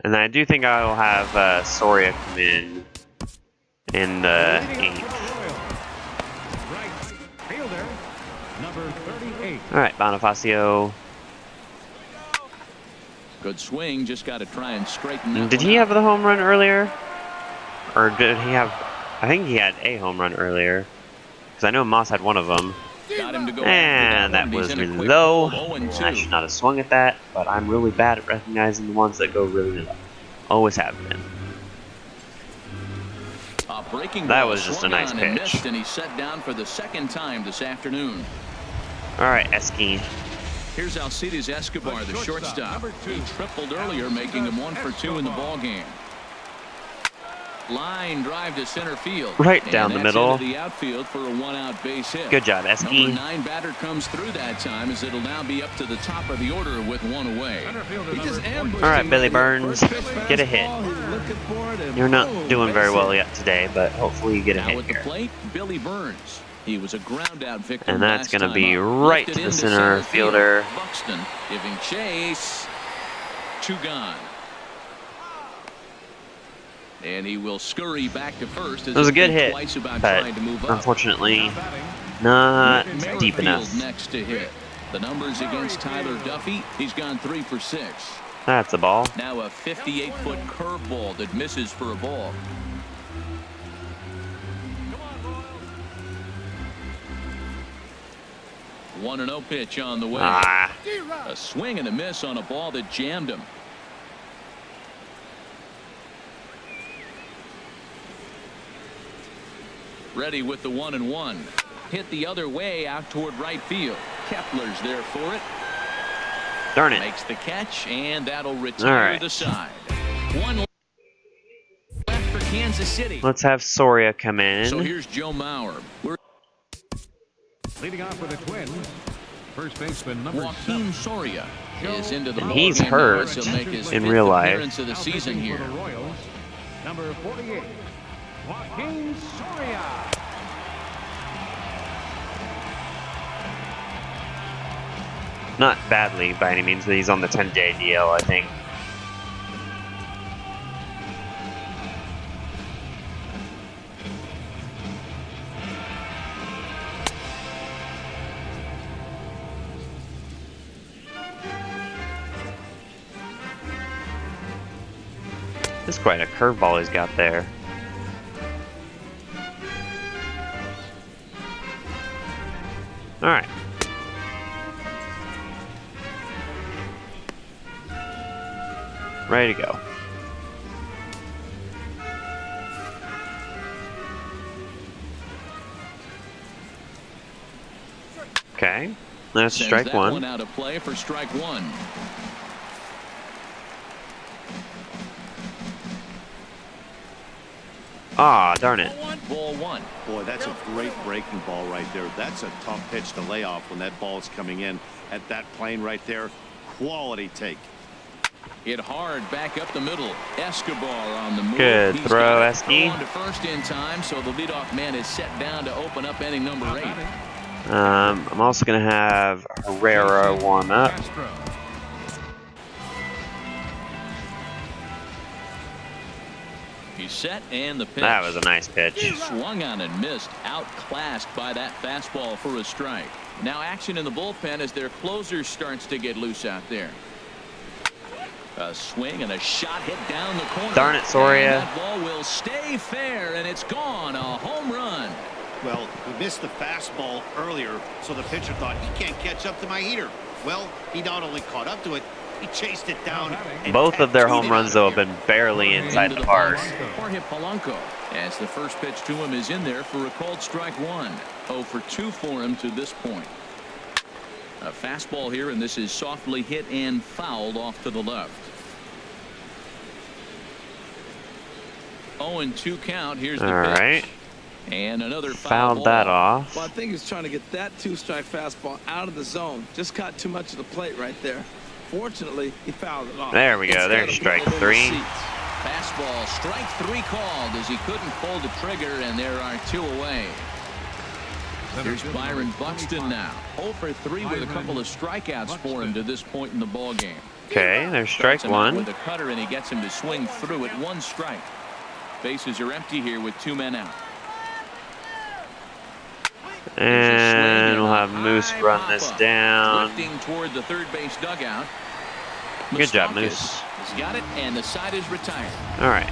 Speaker 1: and I do think I will have Soria come in the 8th.
Speaker 5: Right fielder, number 38.
Speaker 1: All right, Bonifacio.
Speaker 4: Good swing, just got to try and straighten that.
Speaker 1: Did he have the home run earlier? Or did he have... I think he had a home run earlier. Because I know Moss had one of them.
Speaker 4: Got him to go
Speaker 1: And that was really low. I should not have swung at that, but I'm really bad at recognizing the ones that go really low. Always have been. That was just a nice pitch.
Speaker 4: And he's set down for the second time this afternoon.
Speaker 1: All right, Esky.
Speaker 4: Here's Alcides Escobar, the shortstop. He tripled earlier, making him 1 for 2 in the ball game. Line drive to center field.
Speaker 1: Right down the middle.
Speaker 4: Into the outfield for a 1-out base hit.
Speaker 1: Good job, Esky.
Speaker 4: Number 9 batter comes through that time, as it'll now be up to the top of the order with 1 away.
Speaker 1: All right, Billy Burns, get a hit. You're not doing very well yet today, but hopefully you get a hit
Speaker 4: at the
Speaker 1: here.
Speaker 4: plate, Billy Burns. He was a ground-out victim.
Speaker 1: And that's
Speaker 4: going to
Speaker 1: be right to the center fielder.
Speaker 4: Buxton giving chase. 2 gone. And he will scurry back to first.
Speaker 1: It was a good hit, but unfortunately not deep enough.
Speaker 4: Next to hit. The numbers against Tyler Duffy. He's gone 3 for 6.
Speaker 1: That's a ball.
Speaker 4: Now a 58-foot curveball that misses for a ball. One 1-0 pitch on the way. A swing and a miss on a ball that jammed him. Ready with the 1-1. Hit the other way out toward right field. Kepler's there for it.
Speaker 1: Darn it.
Speaker 4: Makes the catch, and that'll retire the side. 1 left for Kansas City.
Speaker 1: Let's have Soria come in.
Speaker 4: So here's Joe Mauer.
Speaker 5: Leading off for the Twins, first baseman number
Speaker 4: Joaquin Soria is into the
Speaker 1: and
Speaker 4: ball
Speaker 1: he's
Speaker 4: game
Speaker 1: hurt
Speaker 4: now. He'll make his
Speaker 1: in
Speaker 4: 5th
Speaker 1: real life.
Speaker 4: appearance of the season here.
Speaker 5: For the Royals, number 48, Joaquin Soria.
Speaker 1: Not badly by any means, but he's on the 10-day DL, I think. This is quite a curveball he's got there. All right. Ready to go. Okay, that's strike one.
Speaker 4: One out of play for strike 1.
Speaker 1: Ah, darn it.
Speaker 4: Ball 1.
Speaker 6: Boy, that's a great breaking ball right there. That's a tough pitch to lay off when that ball's coming in at that plane right there. Quality take.
Speaker 4: Hit hard back up the middle. Escobar on the move.
Speaker 1: Good throw, Esky.
Speaker 4: On to first in time, so the leadoff man is set down to open up inning number 8.
Speaker 1: I'm also going to have Herrera warm up.
Speaker 4: He's set, and the pitch.
Speaker 1: That was a nice pitch.
Speaker 4: Swung on and missed. Outclassed by that fastball for a strike. Now action in the bullpen as their closer starts to get loose out there. A swing and a shot hit down the corner.
Speaker 1: Darn it, Soria.
Speaker 4: And that ball will stay fair, and it's gone. A home run.
Speaker 2: Well, we missed the fastball earlier, so the pitcher thought he can't catch up to my heater. Well, he not only caught up to it, he chased it down.
Speaker 1: Both of their home runs, though, have been barely inside the park.
Speaker 4: Jorge Polanco, as the first pitch to him is in there for a called strike one. 0 for 2 for him to this point. A fastball here, and this is softly hit and fouled off to the left. 0-2 count. Here's the pitch.
Speaker 1: All right.
Speaker 4: And another
Speaker 1: fouled that off.
Speaker 3: Well, I think he's trying to get that 2-strike fastball out of the zone. Just caught too much of the plate right there. Fortunately, he fouled it off.
Speaker 1: There we go. There's strike 3.
Speaker 4: Fastball, strike 3 called as he couldn't pull the trigger, and there are 2 away. Here's Byron Buxton now. 0 for 3 with a couple of strikeouts for him to this point in the ball game.
Speaker 1: Okay, there's strike 1.
Speaker 4: With a cutter, and he gets him to swing through it. 1 strike. Bases are empty here with 2 men out.
Speaker 1: And we'll have Moose run this down.
Speaker 4: Drifting toward the third base dugout.
Speaker 1: Good job, Moose.
Speaker 4: He's got it, and the side is retired.
Speaker 1: All right.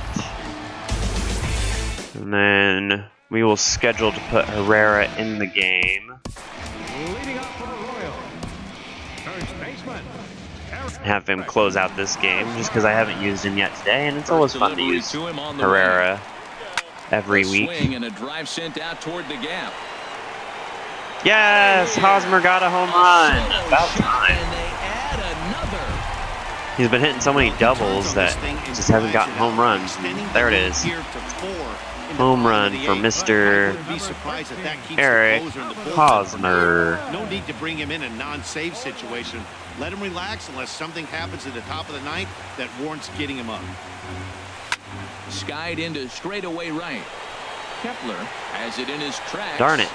Speaker 1: And then we will schedule to put Herrera in the game.
Speaker 5: Leading up for the Royals, first baseman.
Speaker 1: Have him close out this game just because I haven't used him yet today, and it's always fun to use Herrera every week.
Speaker 4: Swing and a drive sent out toward the gap.
Speaker 1: Yes, Hosmer got a home run. About time. He's been hitting so many doubles that just hasn't gotten home runs. There it is. Home run for Mr. Eric Hosmer.
Speaker 2: No need to bring him in a non-save situation. Let him relax unless something happens at the top of the ninth that warrants getting him up.
Speaker 4: Skied into straightaway right. Kepler has it in his tracks.
Speaker 1: Darn it.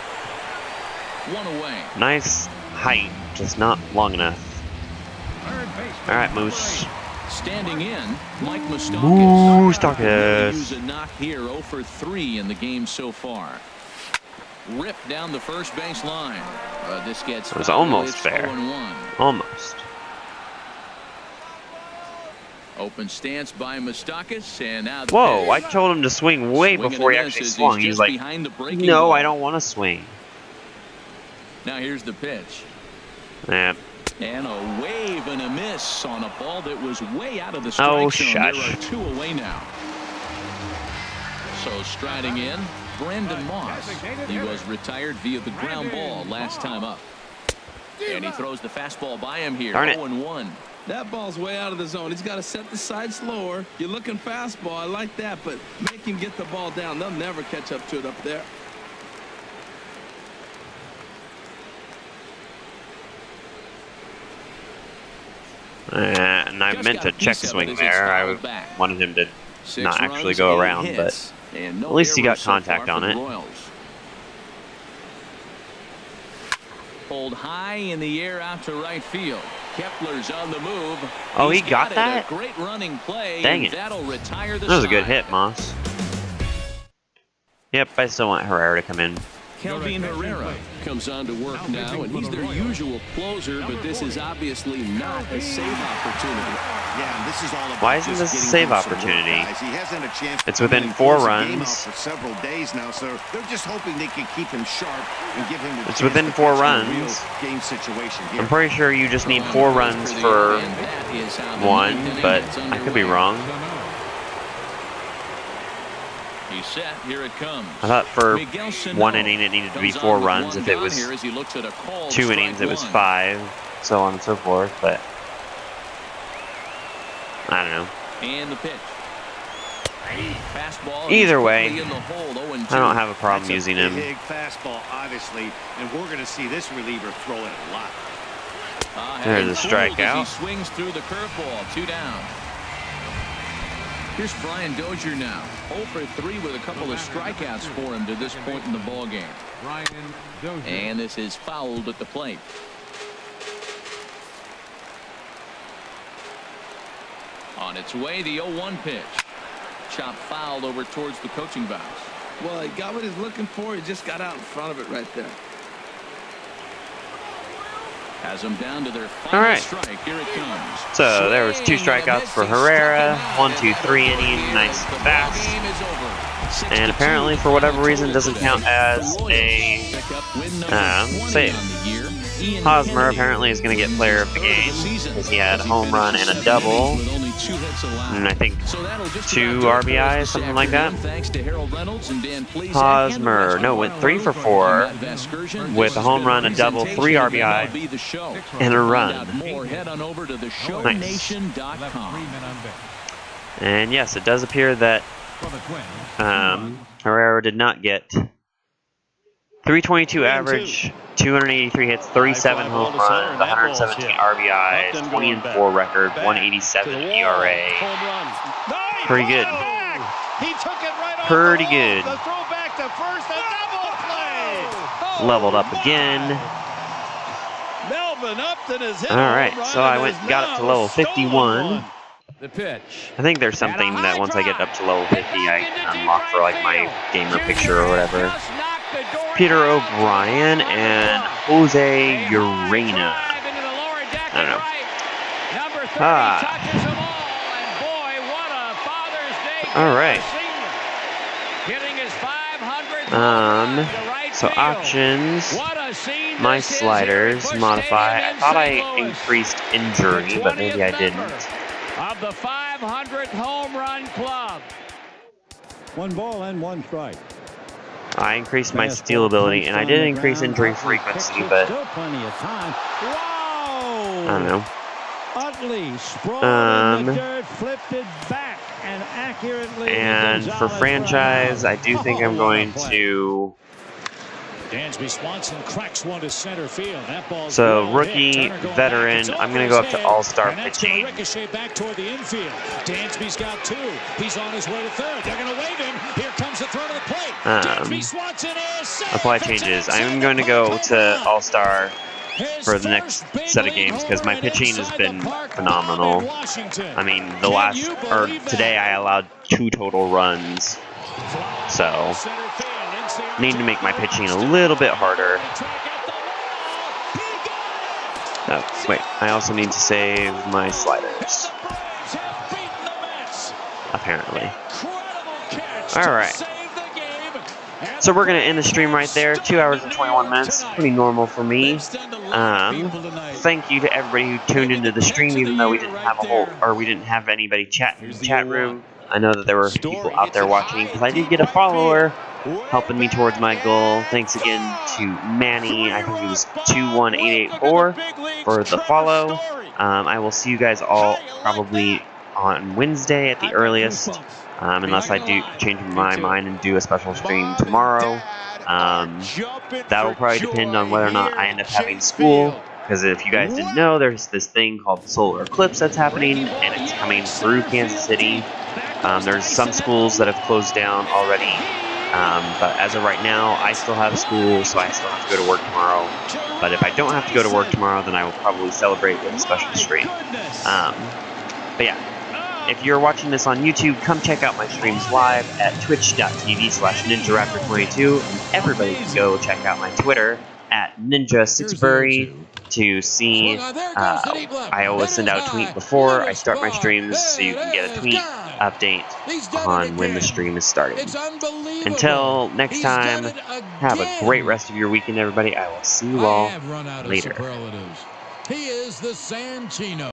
Speaker 4: 1 away.
Speaker 1: Nice height, just not long enough. All right, Moose.
Speaker 4: Standing in, Mike Moustakas.
Speaker 1: Moustakas.
Speaker 4: Use a knock here, 0 for 3 in the game so far. Ripped down the first base line. This gets.
Speaker 1: It was almost
Speaker 4: it's
Speaker 1: fair.
Speaker 4: 0-1.
Speaker 1: Almost.
Speaker 4: Open stance by Moustakas, and now.
Speaker 1: Whoa!
Speaker 4: pitch.
Speaker 1: I told him to swing way before he actually swung. He's like, "No, I don't want to swing."
Speaker 4: Now here's the pitch.
Speaker 1: Yeah.
Speaker 4: And a wave and a miss on a ball that was way out of the strike zone. There are 2 away now. So striding in, Brandon Moss. He was retired via the ground ball last time up. And he throws the fastball by him here. 0-1.
Speaker 3: That ball's way out of the zone. He's got to set the side slower. You're looking fastball. I like that, but make him get the ball down. They'll never catch up to it up there.
Speaker 1: And I meant to check swing there. I wanted him to not actually go around, but at least he got contact on it.
Speaker 4: Pulled high in the air out to right field. Kepler's on the move.
Speaker 1: Oh, he got that?
Speaker 4: A great running play.
Speaker 1: Dang it.
Speaker 4: That'll retire the
Speaker 1: That was a
Speaker 4: side.
Speaker 1: good hit, Moss. Yep, I still want Herrera to come in.
Speaker 11: Kelvin Herrera comes on to work now, and he's their usual closer, but this is obviously not a save opportunity.
Speaker 2: Yeah, this is all about.
Speaker 1: Why isn't this a save opportunity?
Speaker 2: He hasn't a chance.
Speaker 1: It's within 4 runs.
Speaker 2: For several days now, so they're just hoping they can keep him sharp and give him.
Speaker 1: It's within 4 runs.
Speaker 2: Game situation here.
Speaker 1: I'm pretty sure you just need 4 runs for 1, but I could be wrong.
Speaker 4: He's set. Here it comes.
Speaker 1: I thought for 1 inning it needed to be 4 runs. If it was 2 innings, it was 5, so on and so forth. But I don't know.
Speaker 4: And the pitch. Fastball.
Speaker 1: Either way,
Speaker 4: in the hole, 0-2.
Speaker 1: I don't have a problem using him.
Speaker 2: Big fastball, obviously, and we're going to see this reliever throw it a lot.
Speaker 1: There's a strikeout.
Speaker 4: He swings through the curveball. 2 down. Here's Brian Dozier now. 0 for 3 with a couple of strikeouts for him to this point in the ball game. And this is fouled at the plate. On its way, the 0-1 pitch. Chop fouled over towards the coaching box.
Speaker 3: Well, he got what he's looking for. He just got out in front of it right there.
Speaker 4: Has them down to their final strike. Here it comes.
Speaker 1: So there was 2 strikeouts for Herrera. 1, 2, 3 inning. Nice and fast.
Speaker 4: Game is over.
Speaker 1: And apparently, for whatever reason, doesn't count as a save. Hosmer apparently is going to get player of the game because he had a home run and a double, and I think 2 RBIs, something like that. Hosmer, no, went 3 for 4 with a home run, a double, 3 RBI, and a run. Nice. And yes, it does appear that Herrera did not get 322 average, 283 hits, 37 home runs, 117 RBIs, 20 and 4 record, 187 ERA. Pretty good. Pretty good. Leveled up again. Alright, so I got up to level 51.
Speaker 5: The pitch.
Speaker 1: I think there's something that once I get up to level 50, I can unlock for like my gamer picture or whatever. Peter O'Brien and Jose Urena. I don't know. Alright. So options, my sliders, modify. I thought I increased injury, but maybe I didn't.
Speaker 7: Of the 500th home run club.
Speaker 5: 1 ball and 1 strike.
Speaker 1: I increased my steal ability, and I did increase injury frequency, but I don't know. And for franchise, I do think I'm going to.
Speaker 12: Dansby Swanson cracks one to center field. That ball's
Speaker 1: so rookie, veteran, I'm going to go up to all-star pitching.
Speaker 12: Ricochet back toward the infield. Dansby's got 2. He's on his way to third. They're going to wave him. Here comes the throw to the plate. Dansby Swanson is
Speaker 1: apply changes. I'm going to go to all-star for the next set of games because my pitching has been phenomenal. I mean, today I allowed 2 total runs. So need to make my pitching a little bit harder. Oh, wait, I also need to save my sliders. Apparently. Alright. So we're going to end the stream right there. 2 hours and 21 minutes. Pretty normal for me. Thank you to everybody who tuned into the stream, even though we didn't have anybody chat in the chat room. I know that there were people out there watching because I did get a follower helping me towards my goal. Thanks again to Manny. I think it was 21884 for the follow. I will see you guys all probably on Wednesday at the earliest, unless I do change my mind and do a special stream tomorrow. That'll probably depend on whether or not I end up having school. Because if you guys didn't know, there's this thing called the solar eclipse that's happening, and it's coming through Kansas City. There's some schools that have closed down already, but as of right now, I still have school, so I still have to go to work tomorrow. But if I don't have to go to work tomorrow, then I will probably celebrate with a special stream. But yeah, if you're watching this on YouTube, come check out my streams live at twitch.tv/NinjaRaptor22, and everybody can go check out my Twitter at Ninja6bury to see. I always send out a tweet before I start my streams, so you can get a tweet update on when the stream is starting. Until next time, have a great rest of your weekend, everybody. I will see you all later.
Speaker 12: He is the Santino.